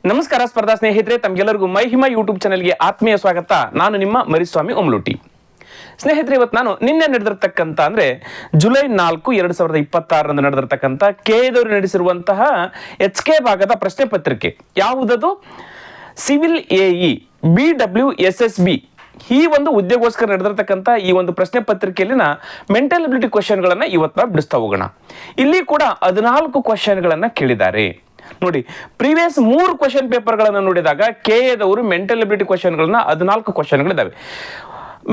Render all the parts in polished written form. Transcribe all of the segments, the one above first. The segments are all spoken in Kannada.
ನಮಸ್ಕಾರ ಸ್ಪರ್ಧಾ ಸ್ನೇಹಿತರೆ, ತಮಗೆಲ್ಲರಿಗೂ ಮೈಹಿಮಾ ಯೂಟ್ಯೂಬ್ ಚಾನೆಲ್ಗೆ ಆತ್ಮೀಯ ಸ್ವಾಗತ. ನಾನು ನಿಮ್ಮ ಮರಿಸ್ವಾಮಿ ಒಮ್ಲೂಟಿ. ಸ್ನೇಹಿತರೆ, ಇವತ್ತು ನಾನು ನಿನ್ನೆ ನಡೆದಿರ್ತಕ್ಕಂಥ ಅಂದ್ರೆ ಜುಲೈ 4, 2026 ನಡೆದಿರ್ತಕ್ಕಂಥ ಕೆಎದವರು ನಡೆಸಿರುವಂತಹ HK ಭಾಗದ ಪ್ರಶ್ನೆ ಪತ್ರಿಕೆ ಯಾವುದದು? ಸಿವಿಲ್ ಎಇ BWSSB ಈ ಒಂದು ಉದ್ಯೋಗಗೋಸ್ಕರ ನಡೆದಿರ್ತಕ್ಕಂಥ ಈ ಒಂದು ಪ್ರಶ್ನೆ ಪತ್ರಿಕೆಯಲ್ಲಿನ ಮೆಂಟಲ್ ಅಬಿಲಿಟಿ ಕ್ವಶನ್ಗಳನ್ನ ಇವತ್ತು ಬಿಡಿಸ್ತಾ ಹೋಗೋಣ. ಇಲ್ಲಿ ಕೂಡ 14 ಕ್ವಶನ್ಗಳನ್ನ ಕೇಳಿದ್ದಾರೆ. ನೋಡಿ, ಪ್ರೀವಿಯಸ್ 3 ಕ್ವಶನ್ ಪೇಪರ್ಗಳನ್ನು ನೋಡಿದಾಗ ಕೆಎದವರು ಮೆಂಟಲ್ ಅಬಿಲಿಟಿ ಕ್ವಶನ್ಗಳನ್ನ 14 ಕ್ವಶನ್ಗಳಿದ್ದಾವೆ.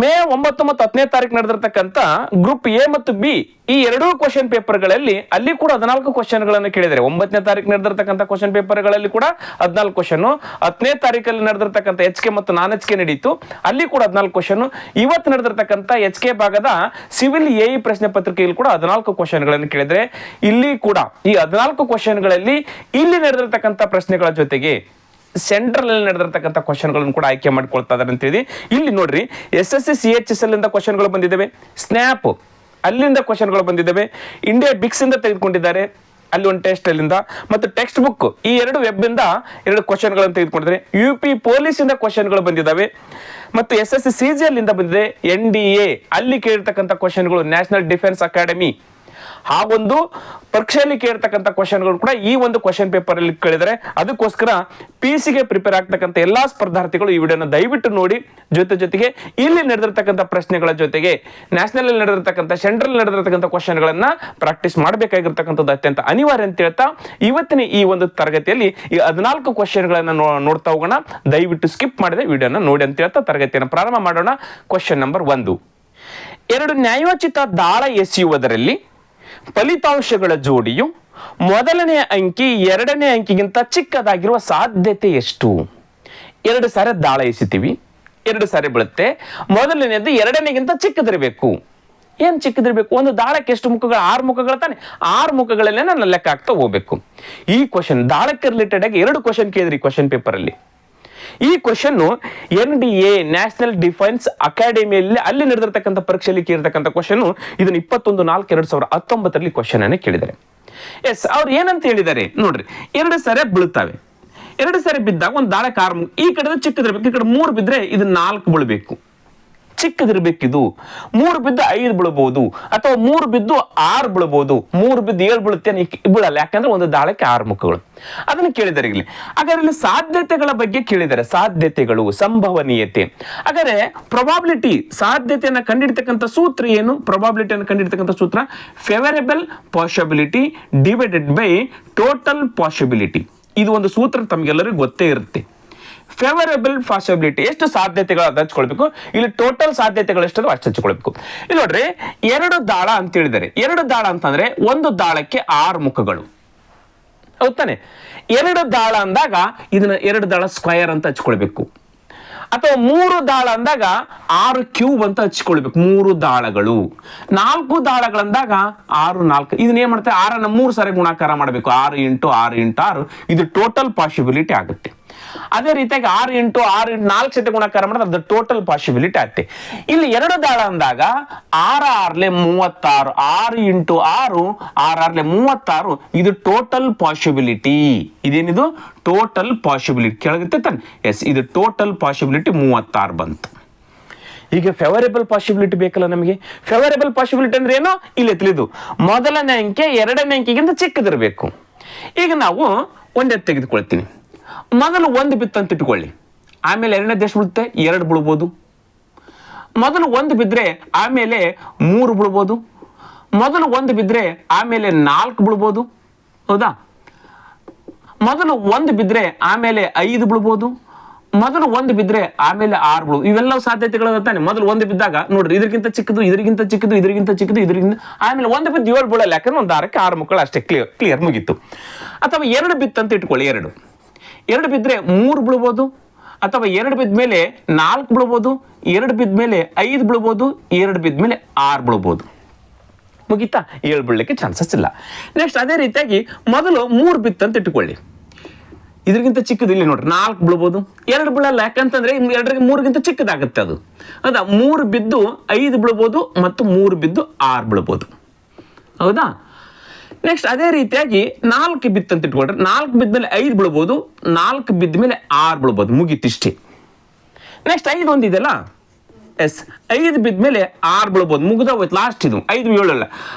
ಮೇ 9 ಮತ್ತು 10ನೇ ತಾರೀಕು ನಡೆದಿರ್ತಕ್ಕಂಥ ಗ್ರೂಪ್ ಎ ಮತ್ತು ಬಿ ಈ ಎರಡೂ ಕ್ವಶನ್ ಪೇಪರ್ಗಳಲ್ಲಿ ಅಲ್ಲಿ ಕೂಡ 14 ಕ್ವಶನ್ಗಳನ್ನು ಕೇಳಿದ್ದಾರೆ. 9ನೇ ತಾರೀಕು ನಡೆದಿರ್ತಕ್ಕಂಥ ಕ್ವಶನ್ ಪೇಪರ್ಗಳಲ್ಲಿ ಕೂಡ 14 ಕ್ವಶನ್, 10ನೇ ತಾರೀಕಲ್ಲಿ ನಡೆದಿರ್ತಕ್ಕಂಥ HK ಮತ್ತು ನಾನ್ HK ನಡೀತು, ಅಲ್ಲಿ ಕೂಡ 14 ಕ್ವಶನ್. ಇವತ್ತು ನಡೆದಿರ್ತಕ್ಕಂಥ HK ಭಾಗದ ಸಿವಿಲ್ ಎಇ ಪ್ರಶ್ನೆ ಪತ್ರಿಕೆಯಲ್ಲಿ ಕೂಡ 14 ಕ್ವಶನ್ಗಳನ್ನು ಕೇಳಿದ್ರೆ ಇಲ್ಲಿ ಕೂಡ ಈ 14 ಕ್ವಶನ್ಗಳಲ್ಲಿ ಇಲ್ಲಿ ನಡೆದಿರ್ತಕ್ಕಂಥ ಪ್ರಶ್ನೆಗಳ ಜೊತೆಗೆ ಸೆಂಟ್ರಲ್ ಅಲ್ಲಿ ನಡೆದಿರ್ತಕ್ಕಂಥ ಕ್ವಶನ್ಗಳನ್ನು ಕೂಡ ಆಯ್ಕೆ ಮಾಡ್ಕೊಳ್ತಾ ಇದ್ದಾರೆ ಅಂತ ಹೇಳಿ ಇಲ್ಲಿ ನೋಡ್ರಿ. SSC CHSL ಇಂದ ಕ್ವಶನ್ಗಳು ಬಂದಿದ್ದಾವೆ, ಸ್ನ್ಯಾಪ್ ಅಲ್ಲಿಂದ ಕ್ವಶನ್ಗಳು ಬಂದಿದ್ದಾವೆ, ಇಂಡಿಯಾ ಬಿಕ್ಸ್ ಇಂದ ತೆಗೆದುಕೊಂಡಿದ್ದಾರೆ ಅಲ್ಲಿ ಒಂದು ಟೆಸ್ಟ್ ಅಲ್ಲಿಂದ, ಮತ್ತು ಟೆಕ್ಸ್ಟ್ ಬುಕ್ ಈ ಎರಡು ವೆಬ್ ಇಂದ 2 ಕ್ವಶನ್ಗಳನ್ನು ತೆಗೆದುಕೊಂಡಿದ್ದಾರೆ. UP ಪೊಲೀಸ್ ಇಂದ ಕ್ವಶನ್ಗಳು ಬಂದಿದ್ದಾವೆ ಮತ್ತು SSC CGL ಇಂದ ಬಂದಿದೆ. NDA ಅಲ್ಲಿ ಕೇಳಿರ್ತಕ್ಕಂಥ ಕ್ವಶನ್ಗಳು, ನ್ಯಾಷನಲ್ ಡಿಫೆನ್ಸ್ ಅಕಾಡೆಮಿ ಹಾಗೊಂದು ಪರೀಕ್ಷೆಯಲ್ಲಿ ಕೇಳ್ತಕ್ಕಂಥ ಕ್ವಶನ್ಗಳು ಕೂಡ ಈ ಒಂದು ಕ್ವಶನ್ ಪೇಪರ್ ಅಲ್ಲಿ ಕೇಳಿದರೆ, ಅದಕ್ಕೋಸ್ಕರ ಪಿಸಿಗೆ ಪ್ರಿಪೇರ್ ಆಗ್ತಕ್ಕಂಥ ಎಲ್ಲಾ ಸ್ಪರ್ಧಾರ್ಥಿಗಳು ಈ ವಿಡಿಯೋನ ದಯವಿಟ್ಟು ನೋಡಿ. ಜೊತೆಗೆ ಇಲ್ಲಿ ನಡೆದಿರ್ತಕ್ಕಂಥ ಪ್ರಶ್ನೆಗಳ ಜೊತೆಗೆ ನ್ಯಾಷನಲ್ ಅಲ್ಲಿ ನಡೆದಿರ್ತಕ್ಕಂಥ ಸೆಂಟ್ರಲ್ ನಡೆದಿರ್ತಕ್ಕಂಥ ಕ್ವಶನ್ಗಳನ್ನ ಪ್ರಾಕ್ಟೀಸ್ ಮಾಡಬೇಕಾಗಿರ್ತಕ್ಕಂಥದ್ದು ಅತ್ಯಂತ ಅನಿವಾರ್ಯ ಅಂತ ಹೇಳ್ತಾ ಇವತ್ತಿನ ಈ ಒಂದು ತರಗತಿಯಲ್ಲಿ ಈ 14 ಕ್ವಶನ್ಗಳನ್ನ ನೋಡ್ತಾ ಹೋಗೋಣ. ದಯವಿಟ್ಟು ಸ್ಕಿಪ್ ಮಾಡದೆ ವಿಡಿಯೋನ ನೋಡಿ ಅಂತ ಹೇಳ್ತಾ ತರಗತಿಯನ್ನು ಪ್ರಾರಂಭ ಮಾಡೋಣ. ಕ್ವಶನ್ ನಂಬರ್ 1, 2 ನ್ಯಾಯೋಚಿತ ದಾಳ ಎಸೆಯುವುದರಲ್ಲಿ ಫಲಿತಾಂಶಗಳ ಜೋಡಿಯು ಮೊದಲನೇ ಅಂಕಿ 2ನೇ ಅಂಕಿಗಿಂತ ಚಿಕ್ಕದಾಗಿರುವ ಸಾಧ್ಯತೆ ಎಷ್ಟು? 2 ಸಾರಿ ದಾಳ ಎಸಿತೀವಿ, 2 ಸಾರಿ ಬೀಳುತ್ತೆ, ಮೊದಲನೇದು 2ನೇಗಿಂತ ಚಿಕ್ಕದಿರಬೇಕು. ಏನ್ ಚಿಕ್ಕದಿರ್ಬೇಕು? ಒಂದು ದಾಳಕ್ಕೆ ಎಷ್ಟು ಮುಖಗಳು? 6 ಮುಖಗಳು ತಾನೆ. 6 ಮುಖಗಳಲ್ಲೇ ನಾನು ಲೆಕ್ಕ ಆಗ್ತಾ ಹೋಗ್ಬೇಕು. ಈ ಕ್ವಶನ್ ದಾಳಕ್ಕೆ ರಿಲೇಟೆಡ್ ಆಗಿ 2 ಕ್ವಶನ್ ಕೇಳಿದ್ರಿ ಕ್ವಶನ್ ಪೇಪರ್ ಅಲ್ಲಿ. ಈ ಕ್ವಶನ್ NDA ನ್ಯಾಷನಲ್ ಡಿಫೆನ್ಸ್ ಅಕಾಡೆಮಿಯಲ್ಲಿ ಅಲ್ಲಿ ನಡೆದಿರ್ತಕ್ಕಂಥ ಪರೀಕ್ಷೆಯಲ್ಲಿ ಕೇಳಿರ್ತಕ್ಕಂಥ ಕ್ವಶನ್. ಇದನ್ನು 21/4/2019 ಕ್ವಶನ್ ಅನ್ನು ಕೇಳಿದ್ದಾರೆ. ಎಸ್, ಅವ್ರು ಏನಂತ ಹೇಳಿದ್ದಾರೆ ನೋಡ್ರಿ. 2 ಸಾರಿ ಬೀಳ್ತಾವೆ, 2 ಸಾರಿ ಬಿದ್ದಾಗ ಒಂದು ದಾಳಕ್ಕೆ 6 ಈ ಕಡೆ ಚಿಕ್ಕದಿರ್ಬೇಕು, ಈ ಕಡೆ 3 ಬಿದ್ರೆ ಇದು 4 ಬೀಳ್ಬೇಕು, ಚಿಕ್ಕದಿರ್ಬೇಕಿದು. 3 ಬಿದ್ದು 5 ಬೀಳಬಹುದು, ಅಥವಾ 3 ಬಿದ್ದು 6 ಬೀಳಬಹುದು, 3 ಬಿದ್ದು 7 ಬೀಳುತ್ತೆ ಬೀಳಲ್ಲ, ಯಾಕಂದ್ರೆ ಒಂದು ದಾಳಕ್ಕೆ 6 ಮುಖಗಳು. ಅದನ್ನು ಕೇಳಿದ್ದಾರೆ ಇಲ್ಲಿ. ಹಾಗಾದ್ರೆ ಇಲ್ಲಿ ಸಾಧ್ಯತೆಗಳ ಬಗ್ಗೆ ಕೇಳಿದ್ದಾರೆ. ಸಾಧ್ಯತೆಗಳು, ಸಂಭವನೀಯತೆ. ಹಾಗಾದ್ರೆ ಪ್ರೊಬಾಬಿಲಿಟಿ, ಸಾಧ್ಯತೆಯನ್ನು ಕಂಡಿಡ್ತಕ್ಕಂಥ ಸೂತ್ರ ಏನು? ಪ್ರೊಬಾಬಿಲಿಟಿಯನ್ನು ಕಂಡಿಡ್ತಕ್ಕಂಥ ಸೂತ್ರ favourable possibility divided by total possibility. ಇದು ಒಂದು ಸೂತ್ರ ತಮಗೆಲ್ಲರಿಗೂ ಗೊತ್ತೇ ಇರುತ್ತೆ. ಫೇವರೇಬಲ್ ಪಾಸಿಬಿಲಿಟಿ ಎಷ್ಟು ಸಾಧ್ಯತೆಗಳು ಅದು ಹಂಚ್ಕೊಳ್ಬೇಕು, ಇಲ್ಲಿ ಟೋಟಲ್ ಸಾಧ್ಯತೆಗಳು ಎಷ್ಟು ಅಷ್ಟು ಹಂಚ್ಕೊಳ್ಬೇಕು. ಇಲ್ಲಿ ನೋಡ್ರಿ, 2 ದಾಳ ಅಂತ ಹೇಳಿದ್ದಾರೆ. 2 ದಾಳ ಅಂತಂದ್ರೆ ಒಂದು ದಾಳಕ್ಕೆ 6 ಮುಖಗಳು, ಹೌದಾನೆ? 2 ದಾಳ ಅಂದಾಗ ಇದನ್ನ 2 ದಾಳ ಸ್ಕ್ವಯರ್ ಅಂತ ಹಚ್ಕೊಳ್ಬೇಕು, ಅಥವಾ 3 ದಾಳ ಅಂದಾಗ 6 ಕ್ಯೂಬ್ ಅಂತ ಹಚ್ಕೊಳ್ಬೇಕು. 3 ದಾಳಗಳು. 4 ದಾಳಗಳಂದಾಗ 6 4, ಇದನ್ನ ಏನ್ ಮಾಡ್ತಾರೆ? 6ನ್ನ 3 ಸಾರಿ ಗುಣಾಕಾರ ಮಾಡಬೇಕು. 6 × 6 × 6 ಇದು ಟೋಟಲ್ ಪಾಸಿಬಿಲಿಟಿ ಆಗುತ್ತೆ. ಅದೇ ರೀತಿಯಾಗಿ 6 × 6 × 4 ಸತಿ ಗುಣಾಕಾರ ಮಾಡಿದ್ರೆ ಅದು ಟೋಟಲ್ ಪಾಸಿಬಿಲಿಟಿ ಆಗುತ್ತೆ. ಇಲ್ಲಿ 2 ದಾಳ ಅಂದಾಗ 6 6 36, 6 × 6 6 36 ಇದು ಟೋಟಲ್ ಪಾಸಿಬಿಲಿಟಿ. ಇದೇನಿದು? ಟೋಟಲ್ ಪಾಸಿಬಿಲಿಟಿ ಕೆಳಗುತ್ತೆ ತಾನೆ. ಎಸ್, ಇದು ಟೋಟಲ್ ಪಾಸಿಬಿಲಿಟಿ 36 ಬಂತು. ಈಗ ಫೇವರೇಬಲ್ ಪಾಸಿಬಿಲಿಟಿ ಬೇಕಲ್ಲ ನಮಗೆ. ಫೇವರೇಬಲ್ ಪಾಸಿಬಿಲಿಟಿ ಅಂದ್ರೆ ಏನೋ ಇಲ್ಲಿ ತಿಳಿದು ಮೊದಲನೇ ಅಂಕೆ 2ನೇ ಅಂಕಿಗಿಂತ ಚಿಕ್ಕದಿರಬೇಕು. ಈಗ ನಾವು ಒಂದೇ ತೆಗೆದುಕೊಳ್ತೀನಿ. ಮೊದಲು 1 ಬಿತ್ತಂತ ಇಟ್ಕೊಳ್ಳಿ, ಆಮೇಲೆ 2ನೇದು ಎಷ್ಟು ಬೀಳುತ್ತೆ? 2 ಬೀಳ್ಬೋದು. ಮೊದಲು 1 ಬಿದ್ರೆ ಆಮೇಲೆ 3 ಬೀಳ್ಬೋದು. ಮೊದಲು 1 ಬಿದ್ರೆ ಆಮೇಲೆ 4 ಬೀಳ್ಬೋದು, ಹೌದಾ? ಮೊದಲು 1 ಬಿದ್ರೆ ಆಮೇಲೆ 5 ಬೀಳ್ಬೋದು. ಮೊದಲು 1 ಬಿದ್ರೆ ಆಮೇಲೆ 6 ಬೀಳ್ಬೋದು. ಇವೆಲ್ಲ ಸಾಧ್ಯತೆಗಳು ತಾನೆ. ಮೊದಲು 1 ಬಿದ್ದಾಗ ನೋಡ್ರಿ, ಇದಕ್ಕಿಂತ ಚಿಕ್ಕದು, ಇದರಿಗಿಂತ ಚಿಕ್ಕದು, ಇದರಿಗಿಂತ ಚಿಕ್ಕದು, ಇದರಿಂದ ಆಮೇಲೆ 1 ಬಿದ್ದು 7 ಬೀಳಲ್ಲ, ಯಾಕಂದ್ರೆ ಒಂದು ದಾರಕ್ಕೆ 6 ಮುಖಗಳು ಅಷ್ಟೇ. ಕ್ಲಿಯರ್ ಮುಗೀತು. ಅಥವಾ 2 ಬಿತ್ತಂತ ಇಟ್ಕೊಳ್ಳಿ. 2 ಬಿದ್ರೆ 3 ಬೀಳ್ಬೋದು, ಅಥವಾ 2 ಬಿದ್ದ ಮೇಲೆ 4 ಬೀಳ್ಬೋದು, 2 ಬಿದ್ದ ಮೇಲೆ 5 ಬೀಳ್ಬೋದು, 2 ಬಿದ್ದ ಮೇಲೆ 6 ಬೀಳ್ಬೋದು. ಮುಗಿತಾ? 7 ಬೀಳಲಿಕ್ಕೆ ಚಾನ್ಸಸ್ ಇಲ್ಲ. ನೆಕ್ಸ್ಟ್ ಅದೇ ರೀತಿಯಾಗಿ ಮೊದಲು 3 ಬಿತ್ತಂತ ಇಟ್ಕೊಳ್ಳಿ. ಇದಕ್ಕಿಂತ ಚಿಕ್ಕದು ಇಲ್ಲಿ ನೋಡ್ರಿ 4 ಬೀಳ್ಬೋದು, 2 ಬೀಳಲ್ಲ, ಯಾಕಂತಂದ್ರೆ 2ರಿಗೆ 3ಗಿಂತ ಚಿಕ್ಕದಾಗುತ್ತೆ ಅದು. ಹೌದಾ? 3 ಬಿದ್ದು 5 ಬೀಳ್ಬೋದು ಮತ್ತು 3 ಬಿದ್ದು 6 ಬೀಳ್ಬೋದು, ಹೌದಾ? ನೆಕ್ಸ್ಟ್ ಅದೇ ರೀತಿಯಾಗಿ 4 ಬಿತ್ತು ಅಂತ ಇಟ್ಕೊಂಡ್ರೆ 4 ಬಿದ್ದ ಮೇಲೆ 5 ಬೀಳ್ಬೋದು, 4 ಬಿದ್ದ ಮೇಲೆ 6 ಬೀಳ್ಬೋದು, ಮುಗೀತಿಷ್ಟೇ. ನೆಕ್ಸ್ಟ್ 5 ಒಂದಿದೆಯಲ್ಲ, ಎಸ್ 5 ಬಿದ್ದ ಮೇಲೆ 6 ಬೀಳ್ಬೋದು, ಮುಗ್ದ ಹೋಯ್ತು. ಲಾಸ್ಟ್ ಇದು 5 7 ಅಲ್ಲ,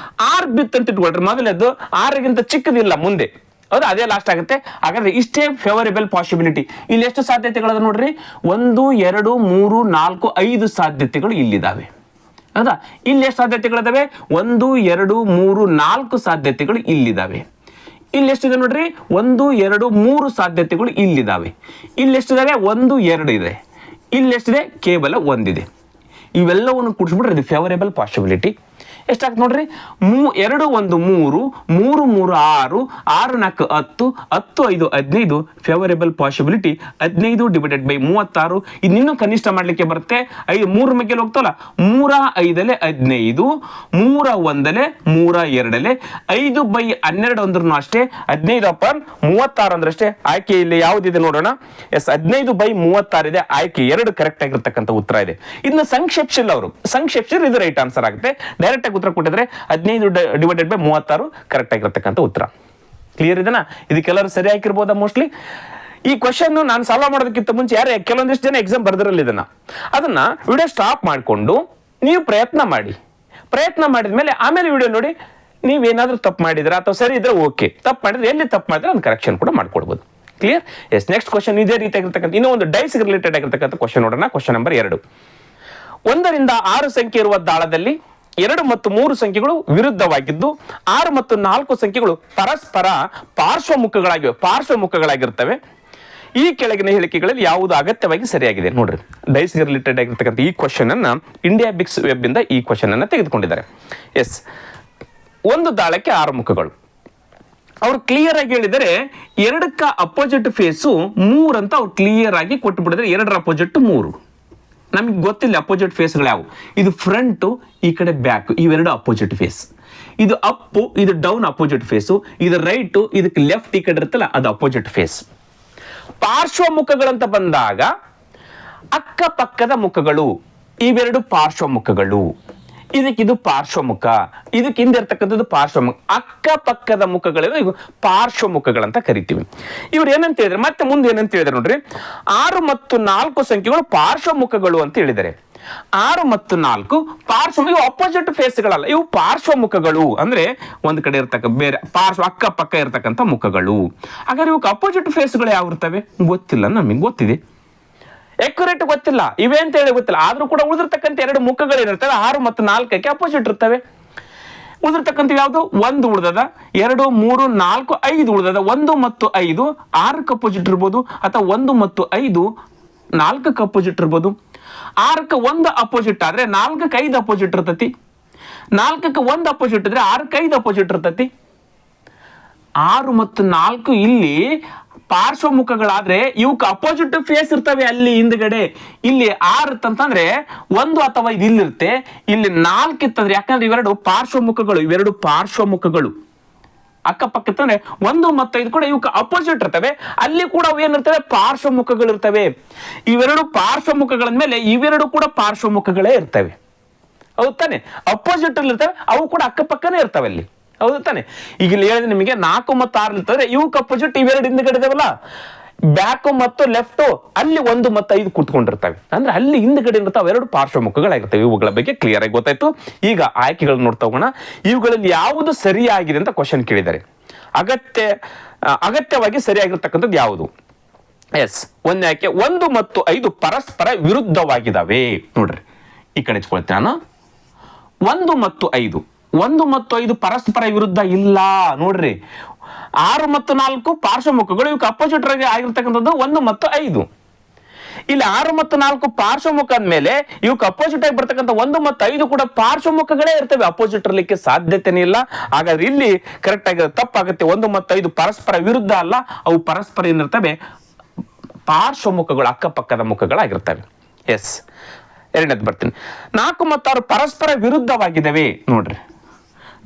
6 ಬಿತ್ತು ಅಂತ ಇಟ್ಕೊಂಡ್ರೆ ಮೊದಲದ್ದು 6ಗಿಂತ ಚಿಕ್ಕದಿಲ್ಲ ಮುಂದೆ, ಹೌದಾ, ಅದೇ ಲಾಸ್ಟ್ ಆಗುತ್ತೆ. ಹಾಗಾದ್ರೆ ಇಷ್ಟೇ ಫೇವರೇಬಲ್ ಪಾಸಿಬಿಲಿಟಿ. ಇಲ್ಲಿ ಎಷ್ಟು ಸಾಧ್ಯತೆಗಳದ ನೋಡ್ರಿ, 1 2 3 4 5 ಸಾಧ್ಯತೆಗಳು ಇಲ್ಲಿದ್ದಾವೆ, ಹೌದಾ. ಇಲ್ಲಿ ಎಷ್ಟು ಸಾಧ್ಯತೆಗಳಿದಾವೆ, 1 2 3 4 ಸಾಧ್ಯತೆಗಳು ಇಲ್ಲಿದ್ದಾವೆ. ಇಲ್ಲಿ ಎಷ್ಟಿದೆ ನೋಡ್ರಿ, 1 2 3 ಸಾಧ್ಯತೆಗಳು ಇಲ್ಲಿದ್ದಾವೆ. ಇಲ್ಲಿ ಎಷ್ಟಿದಾವೆ, 1 2 ಇದೆ. ಇಲ್ಲಿ ಎಷ್ಟಿದೆ, ಕೇವಲ 1 ಇದೆ. ಇವೆಲ್ಲವನ್ನು ಕೂಡಿಸ್ಬಿಟ್ರೆ ಇದು ಫೇವರೇಬಲ್ ಪಾಸಿಬಿಲಿಟಿ. ಎಷ್ಟಾಗ್ತದೆ ನೋಡ್ರಿ, 2 1 3 3 3 6 6 4 10 10 5 15 ಫೇವರೇಬಲ್ ಪಾಸಿಬಿಲಿಟಿ 15 ಡಿವೈಡೆಡ್ ಬೈ 36. ಇನ್ನೂ ಕನಿಷ್ಠ ಮಾಡ್ಲಿಕ್ಕೆ ಬರುತ್ತೆ. 3 ಮೇಲೆ ಹೋಗ್ತಲ್ಲ, 3 5 15 3 1 3 2 5 ಬೈ 12 ಅಂದ್ರೂ ಅಷ್ಟೇ, 15 ಅಪಾನ್ 36 ಅಂದ್ರೆ ಅಷ್ಟೇ. ಆಯ್ಕೆ ಇಲ್ಲಿ ಯಾವ್ದಿದೆ ನೋಡೋಣ. ಎಸ್ 15 ಬೈ 36 ಇದೆ. ಆಯ್ಕೆ 2 ಕರೆಕ್ಟ್ ಆಗಿರ್ತಕ್ಕಂಥ ಉತ್ತರ ಇದೆ. ಇದನ್ನ ಸಂಕ್ಷೇಪಿಸಿಲ್ಲ ಅವರು, ಸಂಕ್ಷೇಪಿಸಿದ್ರೆ ಇದು ರೈಟ್ ಆನ್ಸರ್ ಆಗುತ್ತೆ. ಡೈರೆಕ್ಟ್ ಆಗಿ ಉತ್ತರ ಕೊಟ್ಟಿದ್ರೆ 15 ಡಿವೈಡೆಡ್ ಬೈ 36 ಕರೆಕ್ಟ್ ಆಗಿರ್ತಕ್ಕಂಥ ಉತ್ತರ. ಕ್ಲಿಯರ್ ಇದೆನಾ? ಇದಕ್ಕೆಲ್ಲರೂ ಸರಿ ಹಾಕಿರ್ಬೋದಾ ಮೋಸ್ಟ್ಲಿ. ಈ ಕ್ವಶನ್ ನಾನು ಸಾಲ್ವ್ ಮಾಡೋದಕ್ಕಿಂತ ಮುಂಚೆ ಯಾರು ಕೆಲವೊಂದಿಷ್ಟು ಜನ ಎಕ್ಸಾಮ್ ಬರ್ದಿರಲ್ಲ, ಅದನ್ನ ವಿಡಿಯೋ ಸ್ಟಾಪ್ ಮಾಡಿಕೊಂಡು ನೀವು ಪ್ರಯತ್ನ ಮಾಡಿ. ಪ್ರಯತ್ನ ಮಾಡಿದ್ಮೇಲೆ ಆಮೇಲೆ ವಿಡಿಯೋ ನೋಡಿ, ನೀವೇನಾದ್ರೂ ತಪ್ಪು ಮಾಡಿದ್ರೆ ಅಥವಾ ಸರಿ ಇದ್ರೆ ಓಕೆ, ತಪ್ಪು ಮಾಡಿದ್ರೆ ಎಲ್ಲಿ ತಪ್ಪು ಮಾಡಿದ್ರೆ ಅದನ್ನ ಕರೆಕ್ಷನ್ ಕೂಡ ಮಾಡ್ಕೊಡ್ಬೋದು. ಕ್ಲಿಯರ್? ಎಸ್, ನೆಕ್ಸ್ಟ್ ಕ್ವಶನ್ ಇದೇ ರೀತಿಯಾಗಿರ್ತಕ್ಕಂಥ ಇನ್ನೂ ಒಂದು ಡೈಸ್ ರಿಲೇಟೆಡ್ ಆಗಿರ್ತಕ್ಕಂಥ ಕ್ವಶನ್ ನೋಡೋಣ. Question number 2. 1 ರಿಂದ 6 ಸಂಖ್ಯೆ ಇರುವ ದಾಳದಲ್ಲಿ 2 ಮತ್ತು 3 ಸಂಖ್ಯೆಗಳು ವಿರುದ್ಧವಾಗಿದ್ದು 6 ಮತ್ತು 4 ಸಂಖ್ಯೆಗಳು ಪರಸ್ಪರ ಪಾರ್ಶ್ವಮುಖಗಳಾಗಿರ್ತವೆ. ಈ ಕೆಳಗಿನ ಹೇಳಿಕೆಗಳಲ್ಲಿ ಯಾವುದು ಅಗತ್ಯವಾಗಿ ಸರಿಯಾಗಿದೆ? ನೋಡ್ರಿ, ಡೈಸ್ ರಿಲೇಟೆಡ್ ಆಗಿರ್ತಕ್ಕಂಥ ಈ ಕ್ವಶನ್ ಅನ್ನ ಇಂಡಿಯಾ ಬಿಕ್ಸ್ ವೆಬ್ ಇಂದ ಈ ಕ್ವಶನ್ ಅನ್ನ ತೆಗೆದುಕೊಂಡಿದ್ದಾರೆ. ಎಸ್, ಒಂದು ದಾಳಕ್ಕೆ 6 ಮುಖಗಳು. ಅವ್ರು ಕ್ಲಿಯರ್ ಆಗಿ ಹೇಳಿದರೆ 2ಕ್ಕ ಅಪೋಸಿಟ್ ಫೇಸು 3 ಅಂತ ಅವ್ರು ಕ್ಲಿಯರ್ ಆಗಿ ಕೊಟ್ಟು ಬಿಡಿದ್ರೆ 2ರ ಅಪೋಸಿಟ್ 3. ನಮಗೆ ಗೊತ್ತಿಲ್ಲ ಅಪೋಸಿಟ್ ಫೇಸ್ಗಳು ಯಾವು. ಇದು ಫ್ರಂಟು, ಈ ಕಡೆ ಬ್ಯಾಕ್, ಇವೆರಡು ಅಪೋಸಿಟ್ ಫೇಸ್. ಇದು ಅಪ್ಪು, ಇದು ಡೌನ್ ಅಪೋಸಿಟ್ ಫೇಸು. ಇದು ರೈಟು, ಇದಕ್ಕೆ ಲೆಫ್ಟ್ ಈ ಕಡೆ ಇರುತ್ತಲ್ಲ ಅದು ಅಪೋಸಿಟ್ ಫೇಸ್. ಪಾರ್ಶ್ವ ಮುಖಗಳಂತ ಬಂದಾಗ ಅಕ್ಕಪಕ್ಕದ ಮುಖಗಳು, ಇವೆರಡು ಪಾರ್ಶ್ವ ಮುಖಗಳು. ಇದಕ್ಕಿದು ಪಾರ್ಶ್ವಮುಖ, ಇದಕ್ಕೆ ಹಿಂದೆ ಇರ್ತಕ್ಕಂಥದ್ದು ಪಾರ್ಶ್ವಮುಖ. ಅಕ್ಕಪಕ್ಕದ ಮುಖಗಳು ಪಾರ್ಶ್ವಮುಖಗಳಂತ ಕರಿತೀವಿ. ಇವ್ರು ಏನಂತ ಹೇಳಿದ್ರೆ, ಮತ್ತೆ ಮುಂದೆ ಏನಂತ ಹೇಳಿದ್ರೆ ನೋಡ್ರಿ, 6 ಮತ್ತು 4 ಸಂಖ್ಯೆಗಳು ಪಾರ್ಶ್ವಮುಖಗಳು ಅಂತ ಹೇಳಿದ್ದಾರೆ. 6 ಮತ್ತು 4 ಇವು ಅಪೋಸಿಟ್ ಫೇಸ್ಗಳಲ್ಲ, ಇವು ಪಾರ್ಶ್ವಮುಖಗಳು. ಅಂದ್ರೆ ಒಂದ್ ಕಡೆ ಇರ್ತಕ್ಕ ಬೇರೆ ಅಕ್ಕಪಕ್ಕ ಇರ್ತಕ್ಕಂಥ ಮುಖಗಳು. ಹಾಗಾದ್ರೆ ಇವಕ್ಕೆ ಅಪೋಸಿಟ್ ಫೇಸ್ಗಳು ಯಾವ ಇರ್ತವೆ ಗೊತ್ತಿಲ್ಲ, ನಮಗೆ ಗೊತ್ತಿದೆ ಅಕ್ಯುರೇಟ್ ಗೊತ್ತಿಲ್ಲ, ಇವೆ ಅಂತ ಹೇಳಿ ಗೊತ್ತಿಲ್ಲ. ಆದ್ರೂ ಕೂಡ ಉಳಿದಿರ್ತಕ್ಕಂಥ 2 ಮುಖಗಳೇನಿರ್ತವೆ 6 ಮತ್ತು 4ಕ್ಕೆ ಅಪೋಸಿಟ್ ಇರ್ತವೆ. ಉಳಿದಿರ್ತಕ್ಕಂಥ ಯಾವುದು? 1 ಉಳಿದದ, 2 3 4 5 ಉಳಿದದ. 1 ಮತ್ತು 5 6ಕ್ಕೆ ಅಪೋಸಿಟ್ ಇರ್ಬೋದು, ಅಥವಾ 1 ಮತ್ತು 5 4ಕ್ಕೆ ಅಪೋಸಿಟ್ ಇರ್ಬೋದು. 6ಕ್ಕೆ 1 ಅಪೋಸಿಟ್ ಆದ್ರೆ 4ಕ್ಕೆ 5 ಅಪೋಸಿಟ್ ಇರ್ತತಿ. 4ಕ್ಕೆ 1 ಅಪೋಸಿಟ್ ಇದ್ರೆ 6ಕ್ಕೆ 5 ಅಪೋಸಿಟ್ ಇರ್ತತಿ. 6 ಮತ್ತು 4 ಇಲ್ಲಿ ಪಾರ್ಶ್ವಮುಖಗಳಾದ್ರೆ ಇವಕ್ಕೆ ಅಪೋಸಿಟ್ ಫೇಸ್ ಇರ್ತವೆ ಅಲ್ಲಿ ಹಿಂದ್ಗಡೆ. ಇಲ್ಲಿ 6 ಅಂತಂದ್ರೆ 1 ಅಥವಾ 5 ಇಲ್ಲಿರುತ್ತೆ, ಇಲ್ಲಿ 4 ಇತ್ತಂದ್ರೆ, ಯಾಕಂದ್ರೆ ಇವೆರಡು ಪಾರ್ಶ್ವಮುಖಗಳು, ಇವೆರಡು ಪಾರ್ಶ್ವಮುಖಗಳು. ಅಕ್ಕಪಕ್ಕ ಇತ್ತಂದ್ರೆ 1 ಮತ್ತು 5 ಕೂಡ ಇವಕ್ಕೆ ಅಪೋಸಿಟ್ ಇರ್ತವೆ, ಅಲ್ಲಿ ಕೂಡ ಅವು ಏನಿರ್ತವೆ ಪಾರ್ಶ್ವಮುಖಗಳು ಇರ್ತವೆ. ಇವೆರಡು ಪಾರ್ಶ್ವಮುಖಗಳಂದ್ಮೇಲೆ ಇವೆರಡು ಕೂಡ ಪಾರ್ಶ್ವಮುಖಗಳೇ ಇರ್ತವೆ, ಹೌದು ತಾನೆ? ಅಪೋಸಿಟ್ ಅಲ್ಲಿ ಇರ್ತವೆ, ಅವು ಕೂಡ ಅಕ್ಕಪಕ್ಕನೇ ಇರ್ತವೆ ಅಲ್ಲಿ, ಹೌದು ತಾನೆ? ಈಗ ಇಲ್ಲಿ ಹೇಳಿದ್ರೆ ನಿಮಗೆ 4 ಮತ್ತು 6 ಇರ್ತದೆ, ಇವಕ್ಕೆ ಅಪೋಸಿಟ್ ಇವೆರಡು ಹಿಂದ್ಗಡೆ ಇದಾವಲ್ಲ, ಬ್ಯಾಕ್ ಮತ್ತು ಲೆಫ್ಟ್, ಅಲ್ಲಿ 1 ಮತ್ತು 5 ಕೂತ್ಕೊಂಡಿರ್ತವೆ. ಅಂದ್ರೆ ಅಲ್ಲಿ ಹಿಂದ್ಗಡೆ ಇರ್ತಾವೆ ಎರಡು ಪಾರ್ಶ್ವಮುಖಗಳಾಗಿರ್ತವೆ. ಇವುಗಳ ಬಗ್ಗೆ ಕ್ಲಿಯರ್ ಆಗಿ ಗೊತ್ತಾಯ್ತು. ಈಗ ಆಯ್ಕೆಗಳನ್ನ ನೋಡ್ತಾ ಹೋಗೋಣ. ಇವುಗಳಲ್ಲಿ ಯಾವುದು ಸರಿಯಾಗಿದೆ ಅಂತ ಕ್ವಶನ್ ಕೇಳಿದ್ದಾರೆ. ಅಗತ್ಯವಾಗಿ ಸರಿಯಾಗಿರ್ತಕ್ಕಂಥದ್ದು ಯಾವುದು? ಎಸ್, ಒಂದೇ ಆಯ್ಕೆ 1 ಮತ್ತು 5 ಪರಸ್ಪರ ವಿರುದ್ಧವಾಗಿದ್ದಾವೆ. ನೋಡ್ರಿ, ಈ ಕಡೆ ಇಟ್ಕೊಳ್ತೀನಿ ನಾನು. 1 ಮತ್ತು 5 ಪರಸ್ಪರ ವಿರುದ್ಧ ಇಲ್ಲ. ನೋಡ್ರಿ, 6 ಮತ್ತು 4 ಪಾರ್ಶ್ವಮುಖಗಳು, ಇವಕ್ಕೆ ಅಪೋಸಿಟ್ ಆಗಿರ್ತಕ್ಕಂಥದ್ದು 1 ಮತ್ತು 5. ಇಲ್ಲಿ 6 ಮತ್ತು 4 ಪಾರ್ಶ್ವಮುಖ ಅಂದ್ಮೇಲೆ ಇವಕ್ಕೆ ಅಪೋಸಿಟ್ ಆಗಿ ಬರ್ತಕ್ಕಂಥ 1 ಮತ್ತು 5 ಕೂಡ ಪಾರ್ಶ್ವಮುಖಗಳೇ ಇರ್ತವೆ, ಅಪೋಸಿಟ್ ಇರಲಿಕ್ಕೆ ಸಾಧ್ಯತೆನೇ ಇಲ್ಲ. ಹಾಗಾದ್ರೆ ಇಲ್ಲಿ ಕರೆಕ್ಟ್ ಆಗಿ ತಪ್ಪಾಗುತ್ತೆ. 1 ಮತ್ತು 5 ಪರಸ್ಪರ ವಿರುದ್ಧ ಅಲ್ಲ, ಅವು ಪರಸ್ಪರ ಏನಿರ್ತವೆ ಪಾರ್ಶ್ವಮುಖಗಳು, ಅಕ್ಕಪಕ್ಕದ ಮುಖಗಳಾಗಿರ್ತವೆ. ಎಸ್, ಎರಡನೇದು ಬರ್ತೀನಿ. 4 ಮತ್ತು 6 ಪರಸ್ಪರ ವಿರುದ್ಧವಾಗಿದ್ದಾವೆ. ನೋಡ್ರಿ,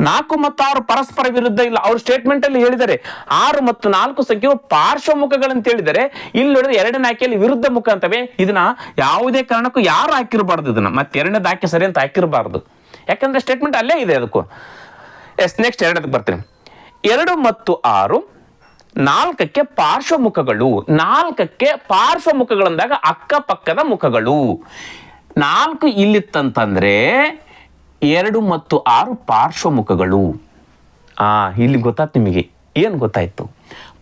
4 ಮತ್ತು 6 ಪರಸ್ಪರ ವಿರುದ್ಧ ಇಲ್ಲ. ಅವ್ರ ಸ್ಟೇಟ್ಮೆಂಟ್ ಅಲ್ಲಿ ಹೇಳಿದ್ದಾರೆ 6 ಮತ್ತು 4 ಸಂಖ್ಯೆಗಳು ಪಾರ್ಶ್ವಮುಖಗಳಂತ ಹೇಳಿದರೆ, ಇಲ್ಲಿ ನೋಡಿದ್ರೆ ಎರಡನೇ ಆಯ್ಕೆಯಲ್ಲಿ ವಿರುದ್ಧ ಮುಖ ಅಂತವೆ. ಇದನ್ನ ಯಾವುದೇ ಕಾರಣಕ್ಕೂ ಯಾರು ಹಾಕಿರಬಾರ್ದು, ಇದನ್ನ ಮತ್ತೆ ಎರಡನೇದು ಆಯ್ಕೆ ಸರಿ ಅಂತ ಹಾಕಿರಬಾರ್ದು, ಯಾಕಂದ್ರೆ ಸ್ಟೇಟ್ಮೆಂಟ್ ಅಲ್ಲೇ ಇದೆ ಅದಕ್ಕೂ. ಎಸ್, ನೆಕ್ಸ್ಟ್ ಎರಡನೇದಕ್ಕೆ ಬರ್ತೀನಿ. 2 ಮತ್ತು 6, 4ಕ್ಕೆ ಪಾರ್ಶ್ವಮುಖಗಳು. 4ಕ್ಕೆ ಪಾರ್ಶ್ವಮುಖಗಳಂದಾಗ ಅಕ್ಕಪಕ್ಕದ ಮುಖಗಳು. 4 ಇಲ್ಲಿತ್ತಂತಂದ್ರೆ 2 ಮತ್ತು 6 ಪಾರ್ಶ್ವಮುಖಗಳು. ಇಲ್ಲಿ ಗೊತ್ತಾಯ್ತು ನಿಮಗೆ. ಏನು ಗೊತ್ತಾಯ್ತು?